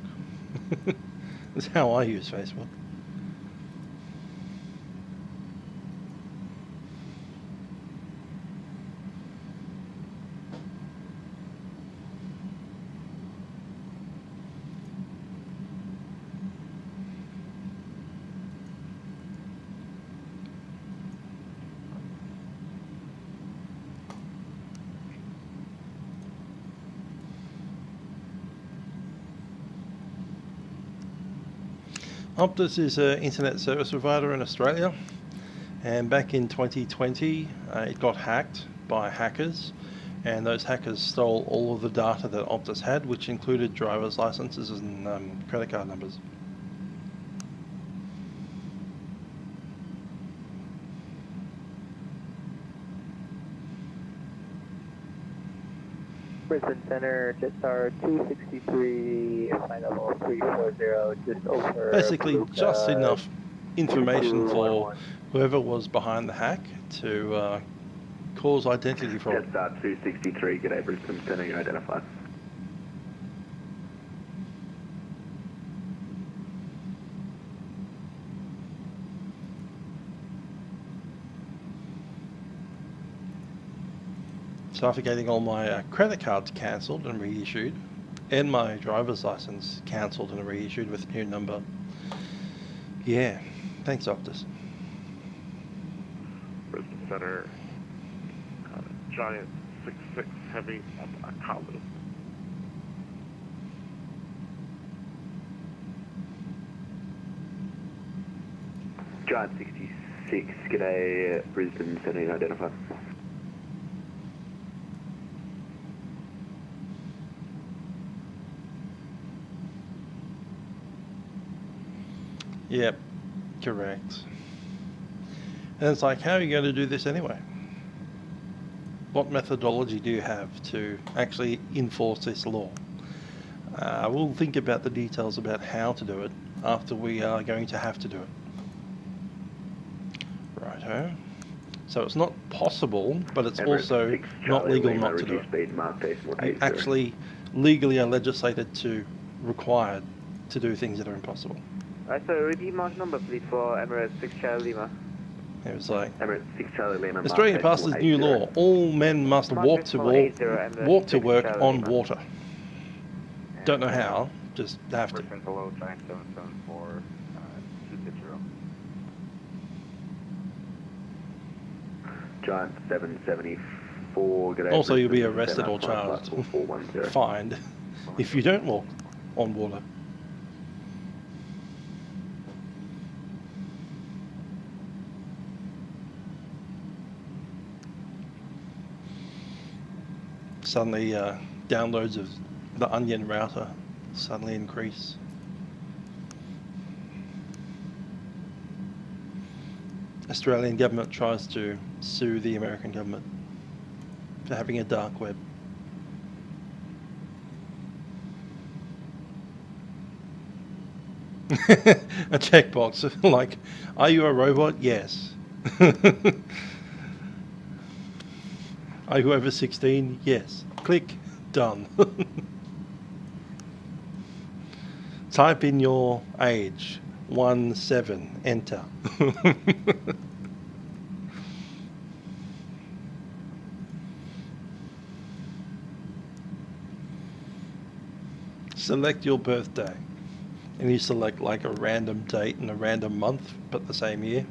That's how I use Facebook. Optus is an internet service provider in Australia, and back in 2020 it got hacked by hackers, and those hackers stole all of the data that Optus had, which included driver's licenses and credit card numbers. Brisbane Center, Jetstar 263, flight level 340, just over. Basically, just enough information for whoever was behind the hack to cause identity fraud. Jetstar 263, g'day Brisbane Center, you identified. So after getting all my credit cards cancelled and reissued, and my driver's license cancelled and reissued with a new number, yeah, thanks Optus. Brisbane Center, Giant 66 Heavy at Qantas. Giant 66, g'day Brisbane Center, you identified. Yep, correct. And it's like, how are you going to do this anyway? What methodology do you have to actually enforce this law? We'll think about the details about how to do it after we are going to have to do it. Righto. So it's not possible, but it's also not legal not to do it. You actually legally are legislated to, required to do things that are impossible. So repeat mark number please for Emirates 6 Charlie Lima. It was like, Emirates 6 Charlie Lima. Australia passes new law. All men must walk to work on water. Don't know how, just have to. Below Giant 774, 260. Giant 774, g'day. Also, you'll be arrested or charged, fined, if you don't walk on water. Suddenly downloads of the Onion router suddenly increase. Australian government tries to sue the American government for having a dark web. A checkbox like, are you a robot? Yes. Are you over 16? Yes. Click. Done. Type in your age. 17. Enter. Select your birthday. And you select like a random date and a random month, but the same year.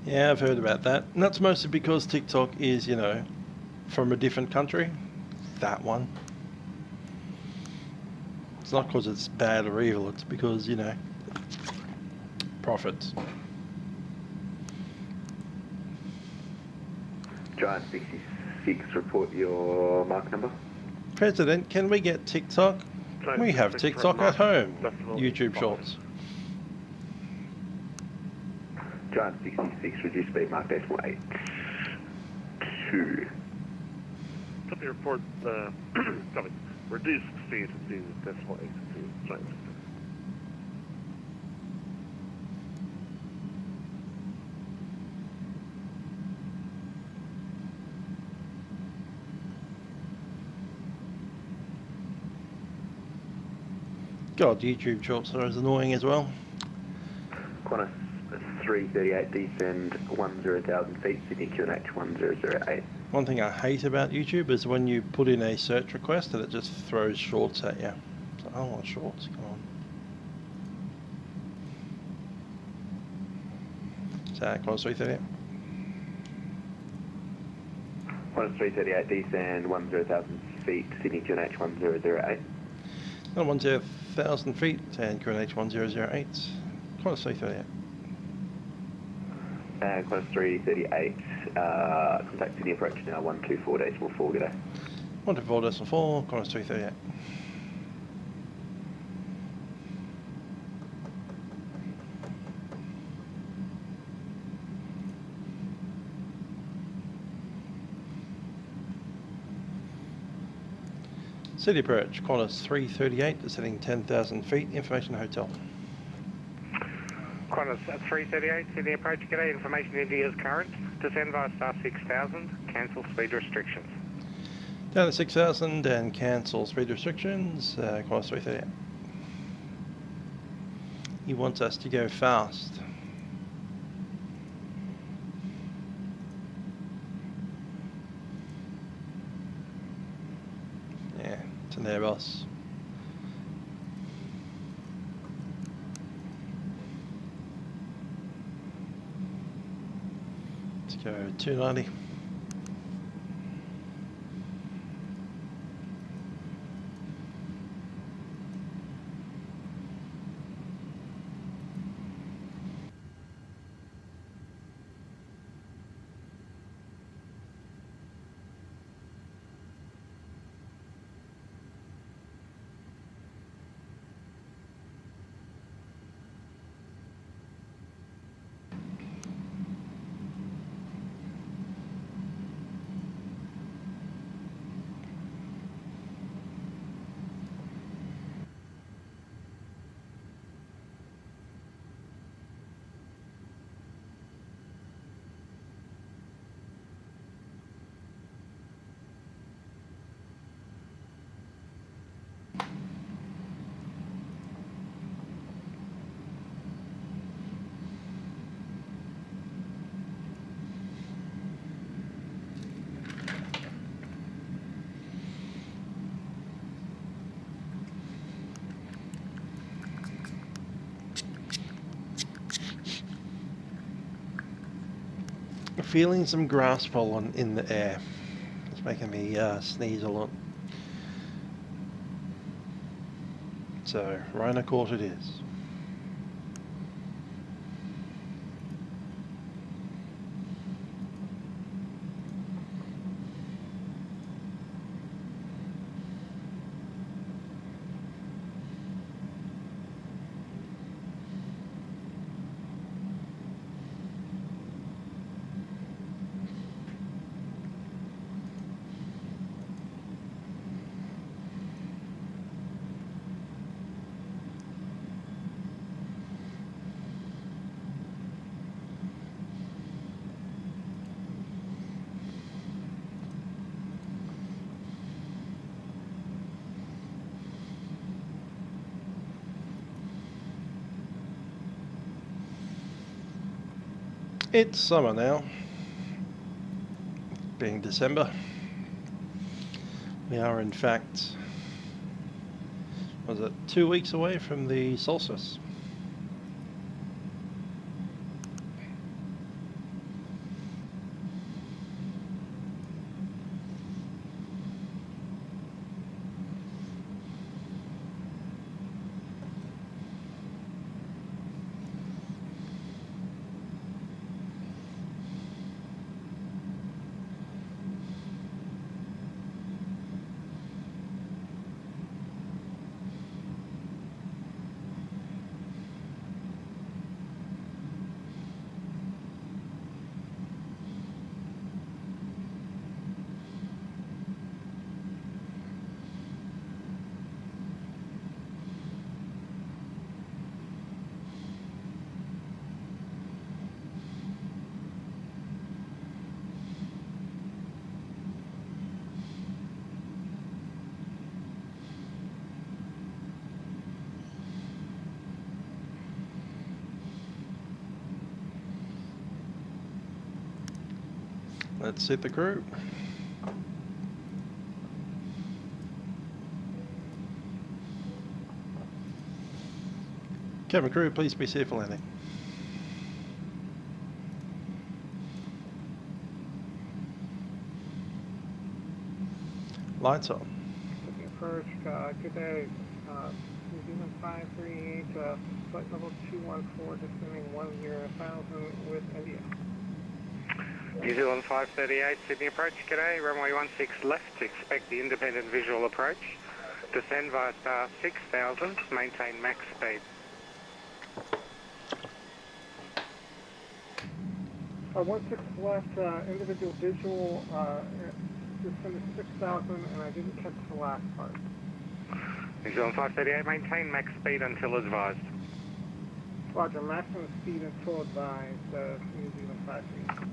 Yeah, I've heard about that. And that's mostly because TikTok is, you know, from a different country. That one. It's not because it's bad or evil, it's because, you know, profits. Giant 66, report your mark number. President, can we get TikTok? We have TikTok at home. YouTube Shorts. Giant 66, reduce speed mark decimal 8. 2. Copy report, copy. Reduce speed to decimal 8 to Giant 66. God, YouTube Shorts are as annoying as well. Qantas 338, descend 10,000 feet, Sydney QNH 1008. One thing I hate about YouTube is when you put in a search request and it just throws shorts at you. So I don't want shorts, come on. So, Qantas 338. Qantas 338, descend 10,000 feet, Sydney QNH 1008. 10,000 feet and QNH 1008. Qantas 338. Qantas 338, contact Sydney approach now 124.4, good day. 124.4, Qantas 338. City approach, Qantas 338, descending 10,000 feet, information hotel. Qantas 338, Sydney approach, g'day, information India is current. Descend via star 6000, cancel speed restrictions. Down to 6,000 and cancel speed restrictions, Qantas 338. He wants us to go fast. Yeah, it's an Airbus. Go 290. Feeling some grass pollen in the air. It's making me sneeze a lot. So, Rhino Court it is. It's summer now, being December. We are in fact, was it 2 weeks away from the solstice? Let's sit the crew. Cabin crew, please be safe for landing. Lights on. First, good day. New Zealand 538, flight level 214, descending 10,000 with India. New Zealand 538, Sydney approach, g'day, runway 16 left, expect the independent visual approach. Descend via star 6000, maintain max speed. 16 left, individual visual, descended 6,000, and I didn't catch the last part. New Zealand 538, maintain max speed until advised. Roger, maximum speed until advised, New Zealand 538.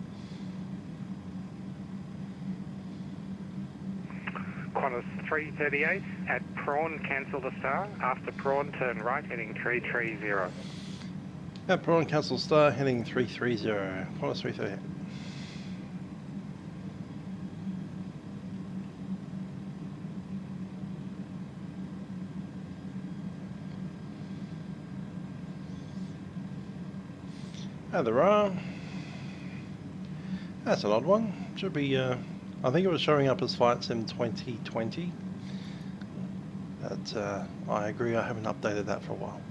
Qantas 338, at prawn, cancel the star. After prawn, turn right, heading 330. At prawn, cancel star, heading 330. Qantas 338. And there are. That's an odd one. Should be, I think it was showing up as Flight Sim 2020. But I agree, I haven't updated that for a while.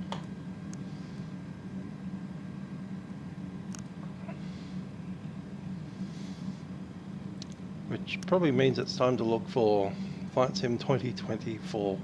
Which probably means it's time to look for Flight Sim 2024.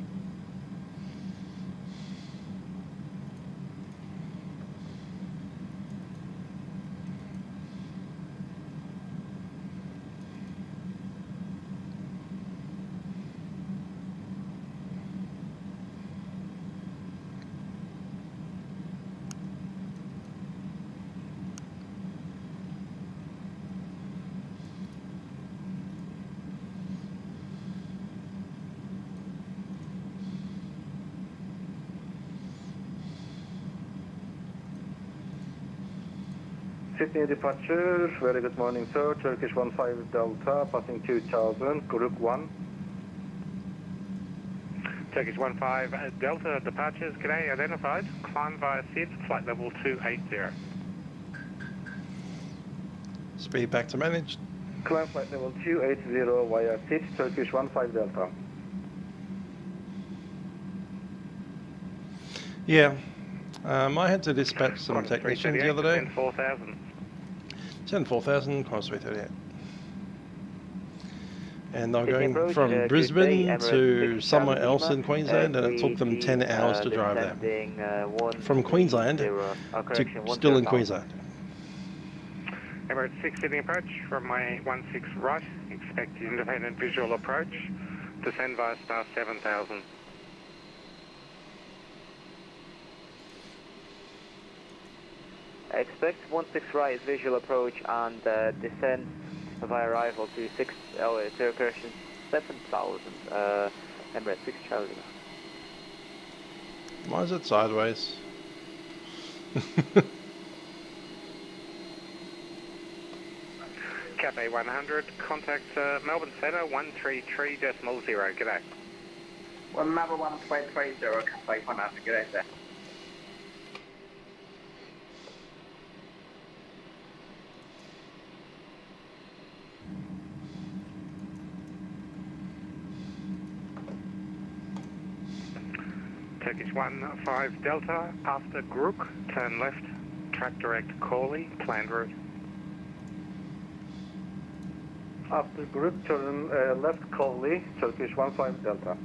Sydney departure, very good morning sir, Turkish 15 Delta, passing 2000, Group 1. Turkish 15 Delta, departures, g'day, identified, climb via SID, flight level 280. Speed back to managed. Climb flight level 280 via pitch, Turkish 15 Delta. Yeah, I had to dispatch some technicians the other day. 10,4000. 10,4000, Qantas 338. And they were going from Brisbane to somewhere else in Queensland, and it took them 10 hours to drive there. From Queensland to still in Queensland. Emirates 6 Sydney approach, runway 16 right, expect independent visual approach, descend via star 7000. Expect 16 right visual approach and descend via arrival to correction 7000, Emirates 6 Charlie. Why is it sideways? Cafe 100, contact Melbourne Centre 133.0, g'day. Well, number 1330, Cafe 100, g'day sir. Turkish 15 Delta, after Grook, turn left, track direct Corley, planned route. After group, turn left Coley, Turkish 15 Delta.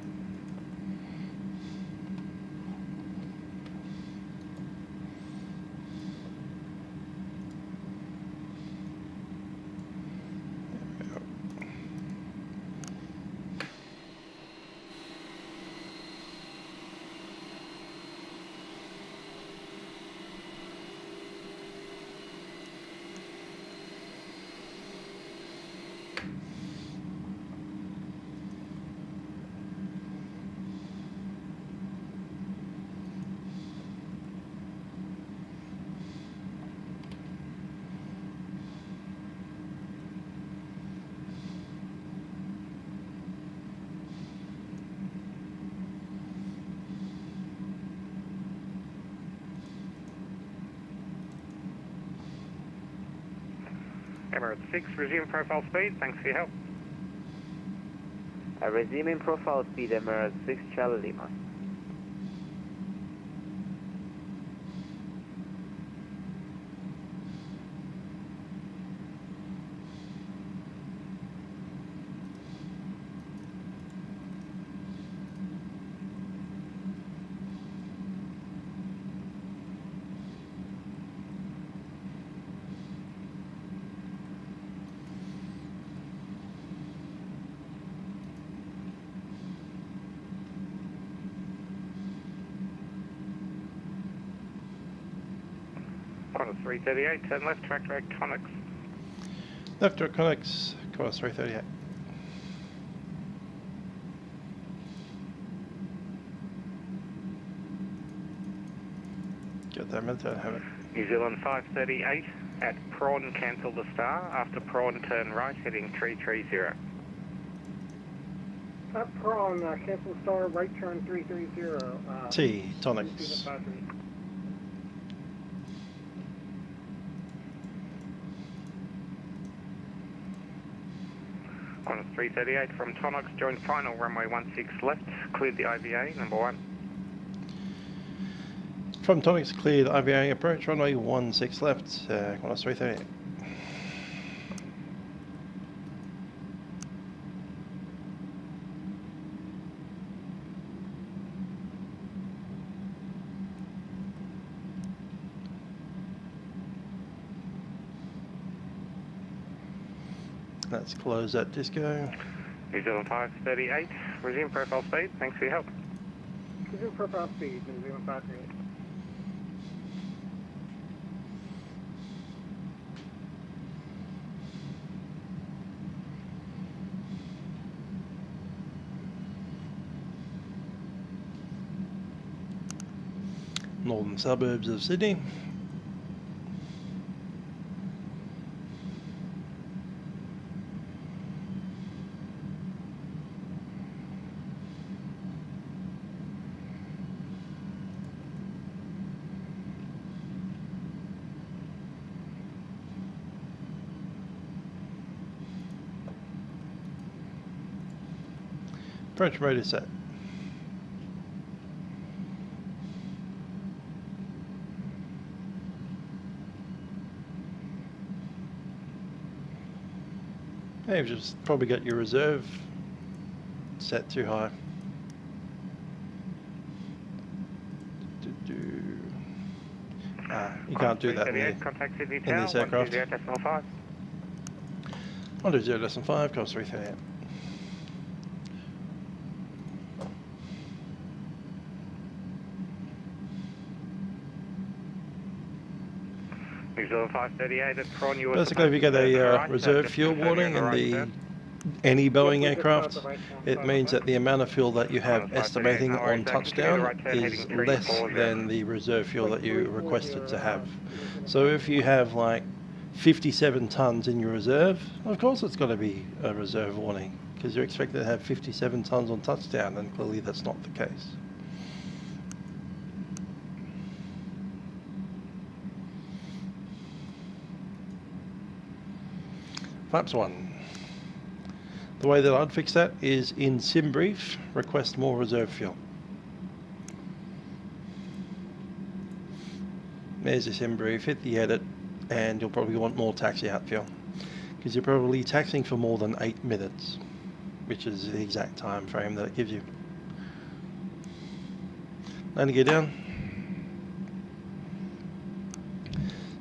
Emirates 6, resume profile speed, thanks for your help. Resuming profile speed, Emirates 6 Charlie Lima. Qantas 338, turn left, track direct Onyx. Left direct Onyx, Qantas 338. Get that minute, I have it. New Zealand 538, at Prawn, cancel the star, after Prawn, turn right, heading 330. At Prawn, cancel star, right turn 330. T, Tonics. Qantas 338 from Tonox, join final, runway 16 left, cleared the IVA, number 1. From Tonics, cleared IVA approach, runway 16 left, Qantas 338. Let's close that disco. New Zealand 538, resume profile speed, thanks for your help. Resume profile speed, New Zealand 538. Northern suburbs of Sydney. Approach mode is set. Yeah, you've just probably got your reserve set too high. You can't do that in this aircraft. 120.5. 120.5, cost 338. Visual 538 at Prawn, you were Basically, if you get a reserve fuel warning in any Boeing aircraft, it means that the amount of fuel that you have estimating on touchdown is less than the reserve fuel that you requested to have. So if you have like 57 tons in your reserve, of course it's got to be a reserve warning, because you're expected to have 57 tons on touchdown, and clearly that's not the case. Flaps 1. The way that I'd fix that is in sim brief, request more reserve fuel. There's your sim brief, hit the edit, and you'll probably want more taxi out fuel, because you're probably taxiing for more than 8 minutes, which is the exact time frame that it gives you. Landing gear down.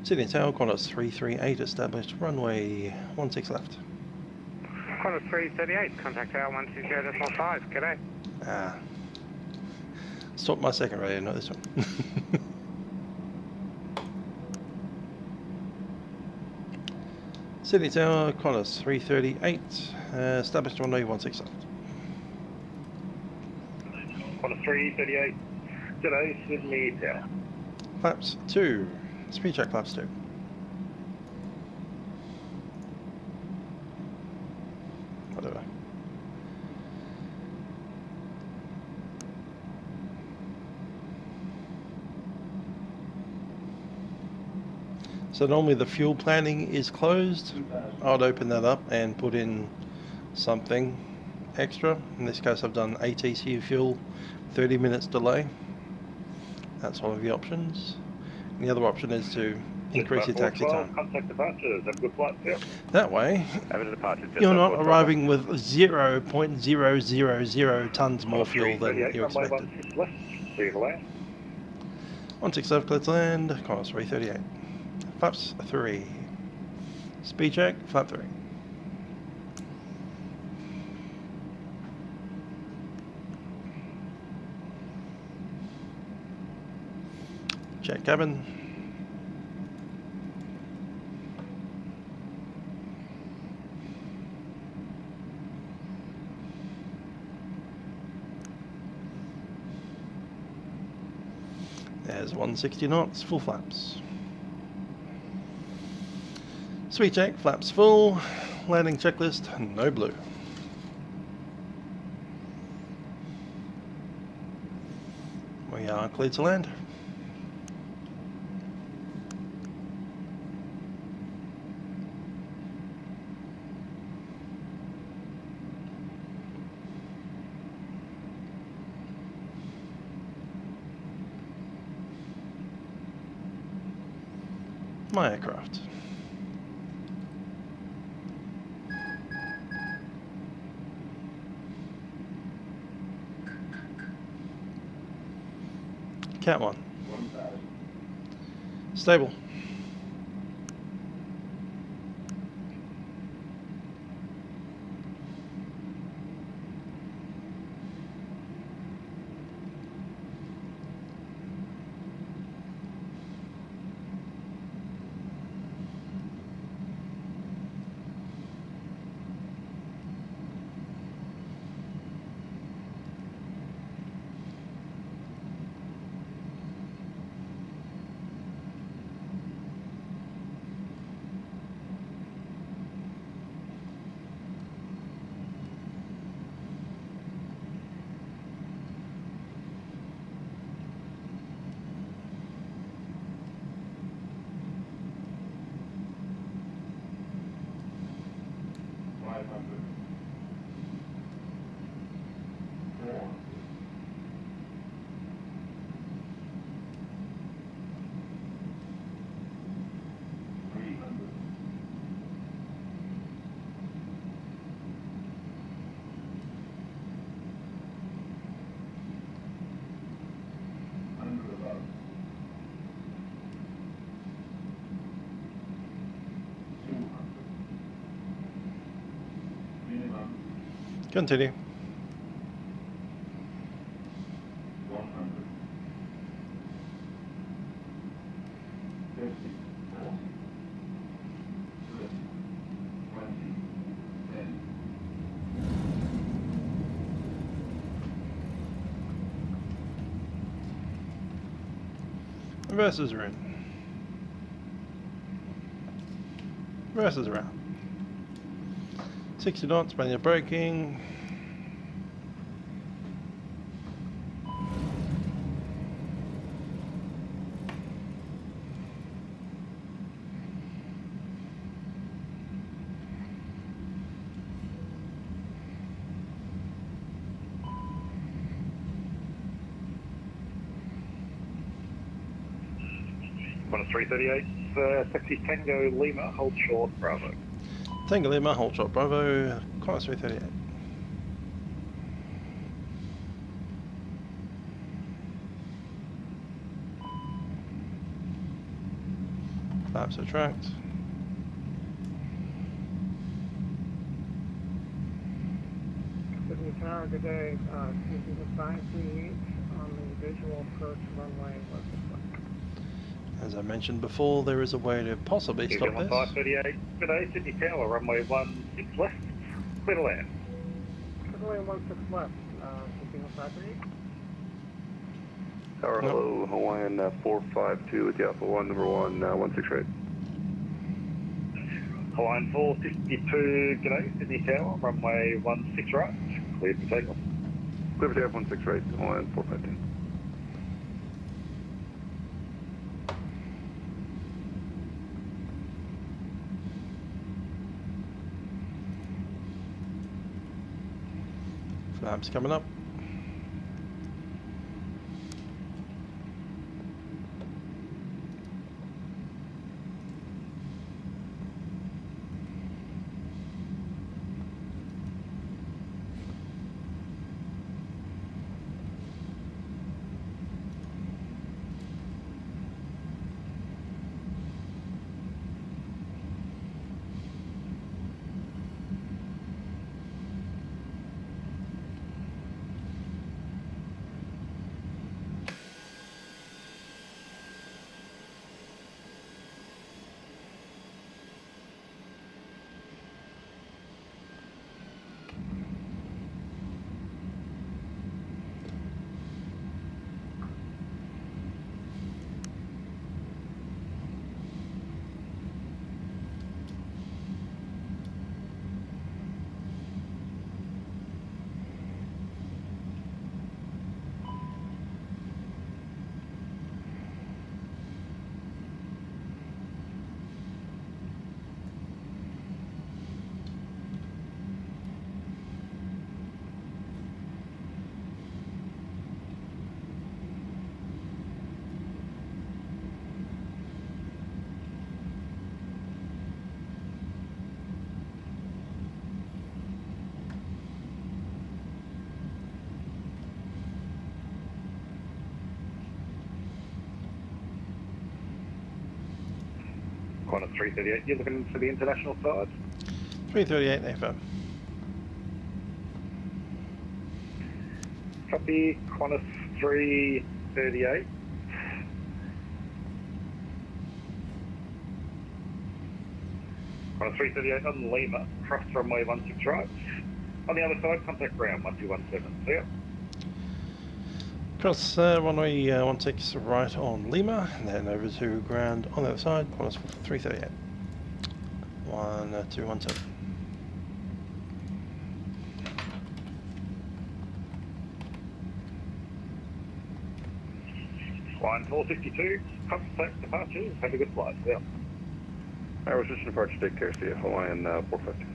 Sydney Tower, Qantas 338 established, runway 16 left. Qantas 338, contact tower 120.5, g'day. Stop my second radio, not this one. Sydney Tower, Qantas 338, established runway 16 left. Qantas 338, g'day, Sydney Tower. Flaps 2, speed check flaps 2. Whatever. So normally the fuel planning is closed. I would open that up and put in something extra. In this case I've done ATC fuel, 30 minutes delay. That's one of the options. And the other option is to increase your taxi time. Contact departure, have a good flight, yeah. That way, you're not arriving with 0.000 tons more fuel than you expected. 16 left, clear to land, Qantas 338. Flaps 3. Speed check, flap 3. Check cabin. There's 160 knots, full flaps. Speed check, flaps full. Landing checklist, no blue. We are cleared to land. My aircraft. Cat 1. Stable. Continue. Reverses are in. Reverses are out. 60 knots, manual braking. Qantas 338, taxi Tango Lima, hold short, Bravo. Tango Lima, hold short, Bravo, Qantas 338. Flaps are tracked. Sydney Tower, good day. Using the 538 on the visual approach runway was As I mentioned before, there is a way to possibly stop this. 538, good day, Sydney Tower, runway 16 left, clear to land. Runway 16 left, keeping on 538. Tower, hello, Hawaiian 452 with the Alpha 1, number 1, 16 right. Hawaiian 452, good day, Sydney Tower, runway 16 right, clear for takeoff. Clear for takeoff 16 right, Hawaiian 452. Flaps coming up. Qantas 338, you're looking for the international side? 338 FM. Copy, Qantas 338. Qantas 338 on Lima, cross runway 16 right. On the other side, contact ground 1217. See ya. Cross runway 16 right on Lima, and then over to ground on the other side, Qantas 338. 1217. Line 452, contact departures, have a good flight. See ya. Resistance departure, take care, see ya. Hawaiian 452.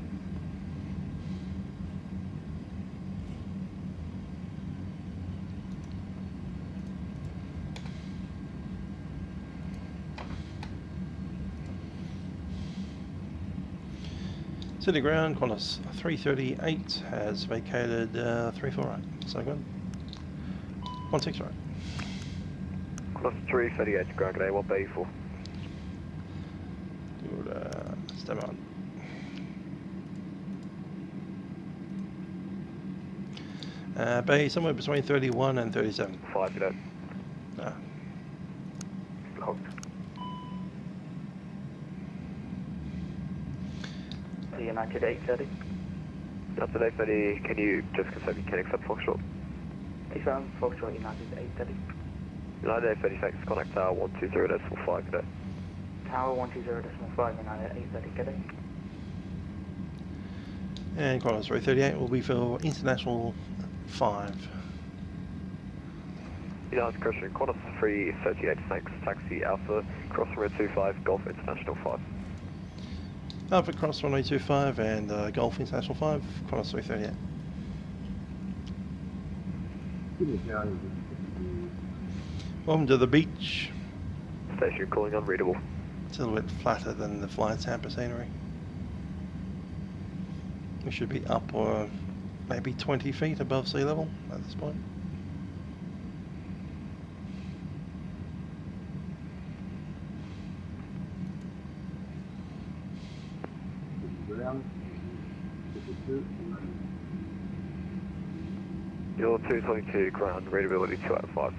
City ground, Qantas 338 has vacated 34 right. So good. 16 right. Qantas 338 ground, good day, what bay you for? Good, step on. Bay somewhere between 31 and 37. 5 cadet. United 830. United 830, can you just confirm you can accept Foxtrot? Confirm Foxtrot United 830. United 830, thanks. Contact Tower 120.5 cadet. Tower 120.5 United 830 cadet. And Qantas 338 will be for International 5. United Christchurch, Qantas 338, thanks. Taxi Alpha, cross runway 25, Golf International 5. Alpha cross runway 25 and Golf International 5, Qantas 338. Welcome to the beach. Station calling unreadable. It's a little bit flatter than the flight sample scenery. We should be up or maybe 20 feet above sea level at this point. You're 222 ground, readability 2 out of 5.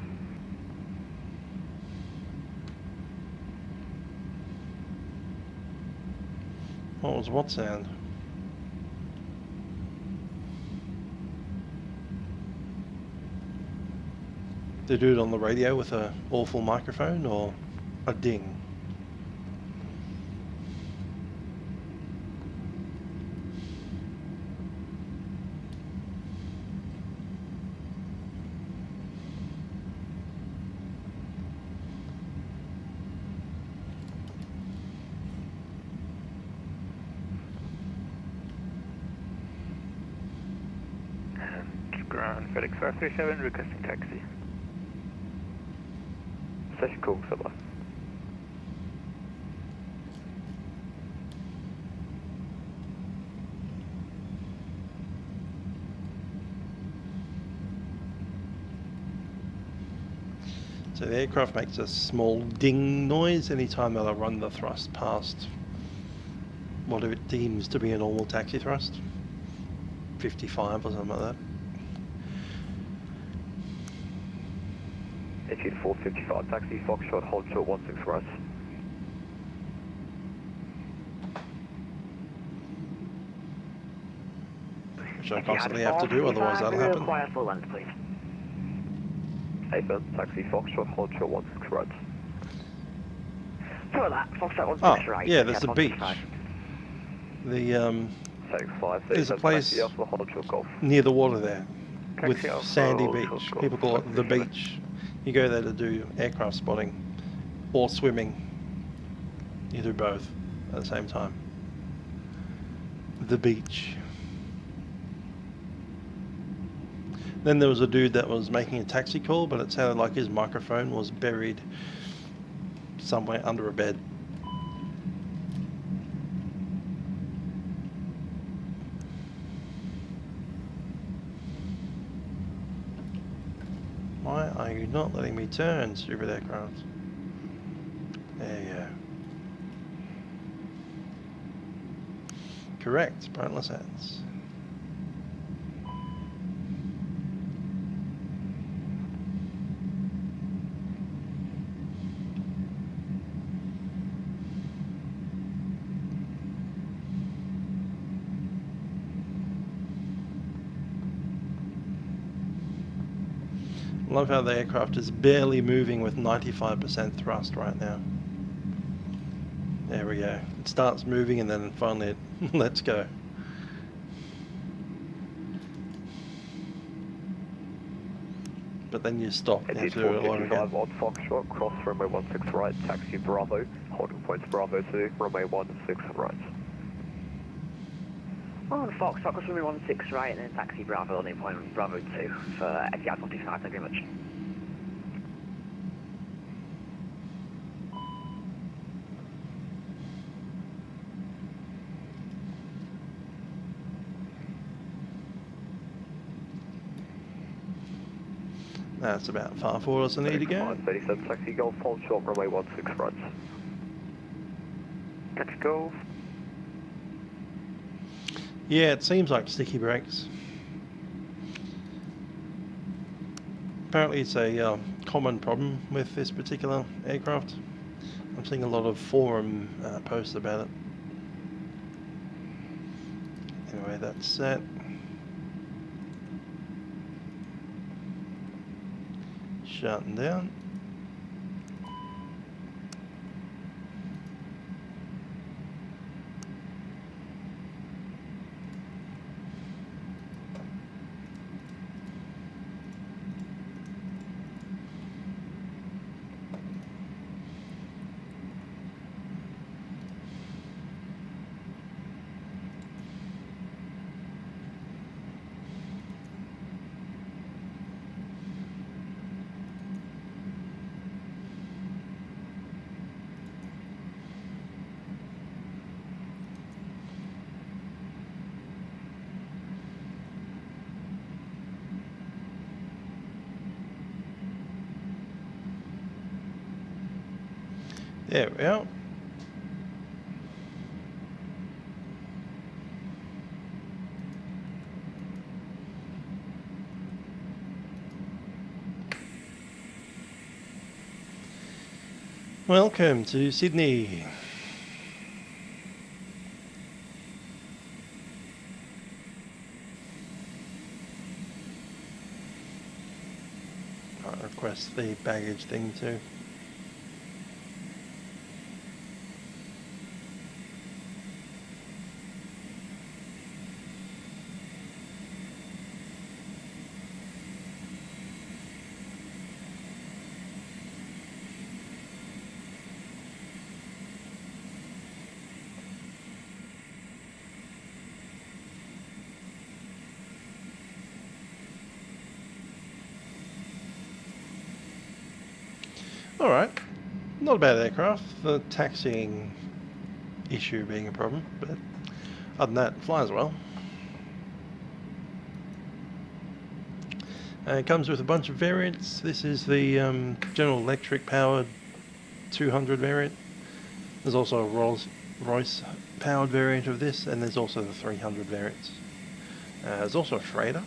What was what sound? They do it on the radio with a awful microphone or a ding? Ground, FedEx 537, requesting taxi. Station call, Subway. So the aircraft makes a small ding noise anytime that I run the thrust past what it deems to be a normal taxi thrust. 55 or something like that. Attitude 455, taxi, Foxtrot, hold short 16 right. Which I constantly have to do, otherwise that'll happen. Require full length, please. Affirm, taxi, Foxtrot, hold short 16 right. For that, Foxtrot 16 Oh, right. yeah, there's the beach. 165. The Takeoff, there's a place taxi, Alpha, hold short golf. near the water there with Taxi, Alpha, sandy hold beach. short golf. People call it the beach. You go there to do aircraft spotting or swimming. You do both at the same time. The beach. Then there was a dude that was making a taxi call, but it sounded like his microphone was buried somewhere under a bed. Why are you not letting me turn, stupid aircraft? There you go. Correct, pointless ends. I love how the aircraft is barely moving with 95% thrust right now. There we go. It starts moving and then finally it lets go. But then you stop and you have to do it all over again. On Foxtrot, cross runway 16 right, taxi Bravo, holding points Bravo 2, runway 16 right. On Foxtrot, cross runway 16 right, and then taxi Bravo, holding point Bravo 2 for Etihad 45, thank you very much. That's about far forward as I need to go. 37 taxi Golf, hold short, runway 16 right. Taxi Golf. Yeah, it seems like sticky brakes. Apparently it's a common problem with this particular aircraft. I'm seeing a lot of forum posts about it. Anyway, that's set. Shutting down. There we are. Welcome to Sydney. I'll request the baggage thing too. Alright, not a bad aircraft, the taxiing issue being a problem, but other than that, it flies well. It comes with a bunch of variants. This is the General Electric powered 200 variant. There's also a Rolls-Royce powered variant of this, and there's also the 300 variants. There's also a freighter.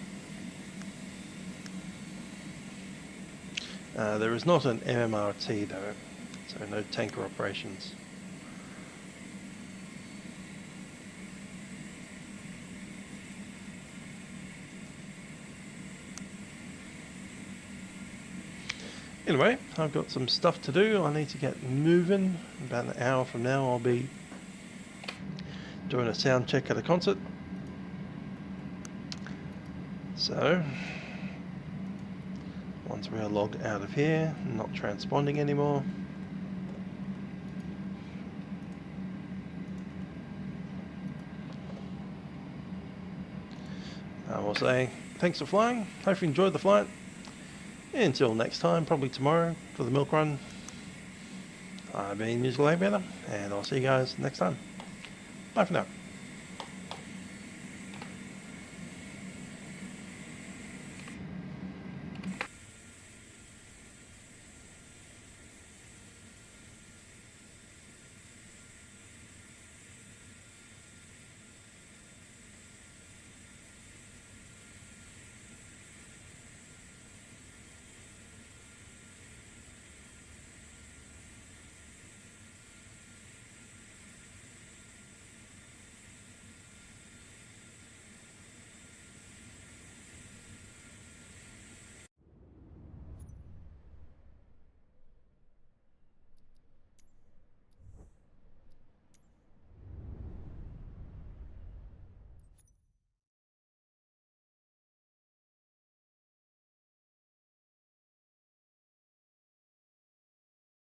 There is not an MMRT though, so no tanker operations. Anyway, I've got some stuff to do. I need to get moving. About an hour from now I'll be doing a sound check at a concert. So once we are logged out of here, not transponding anymore. I will say thanks for flying. Hope you enjoyed the flight. Until next time, probably tomorrow for the milk run. I've been Musical Aviator, and I'll see you guys next time. Bye for now.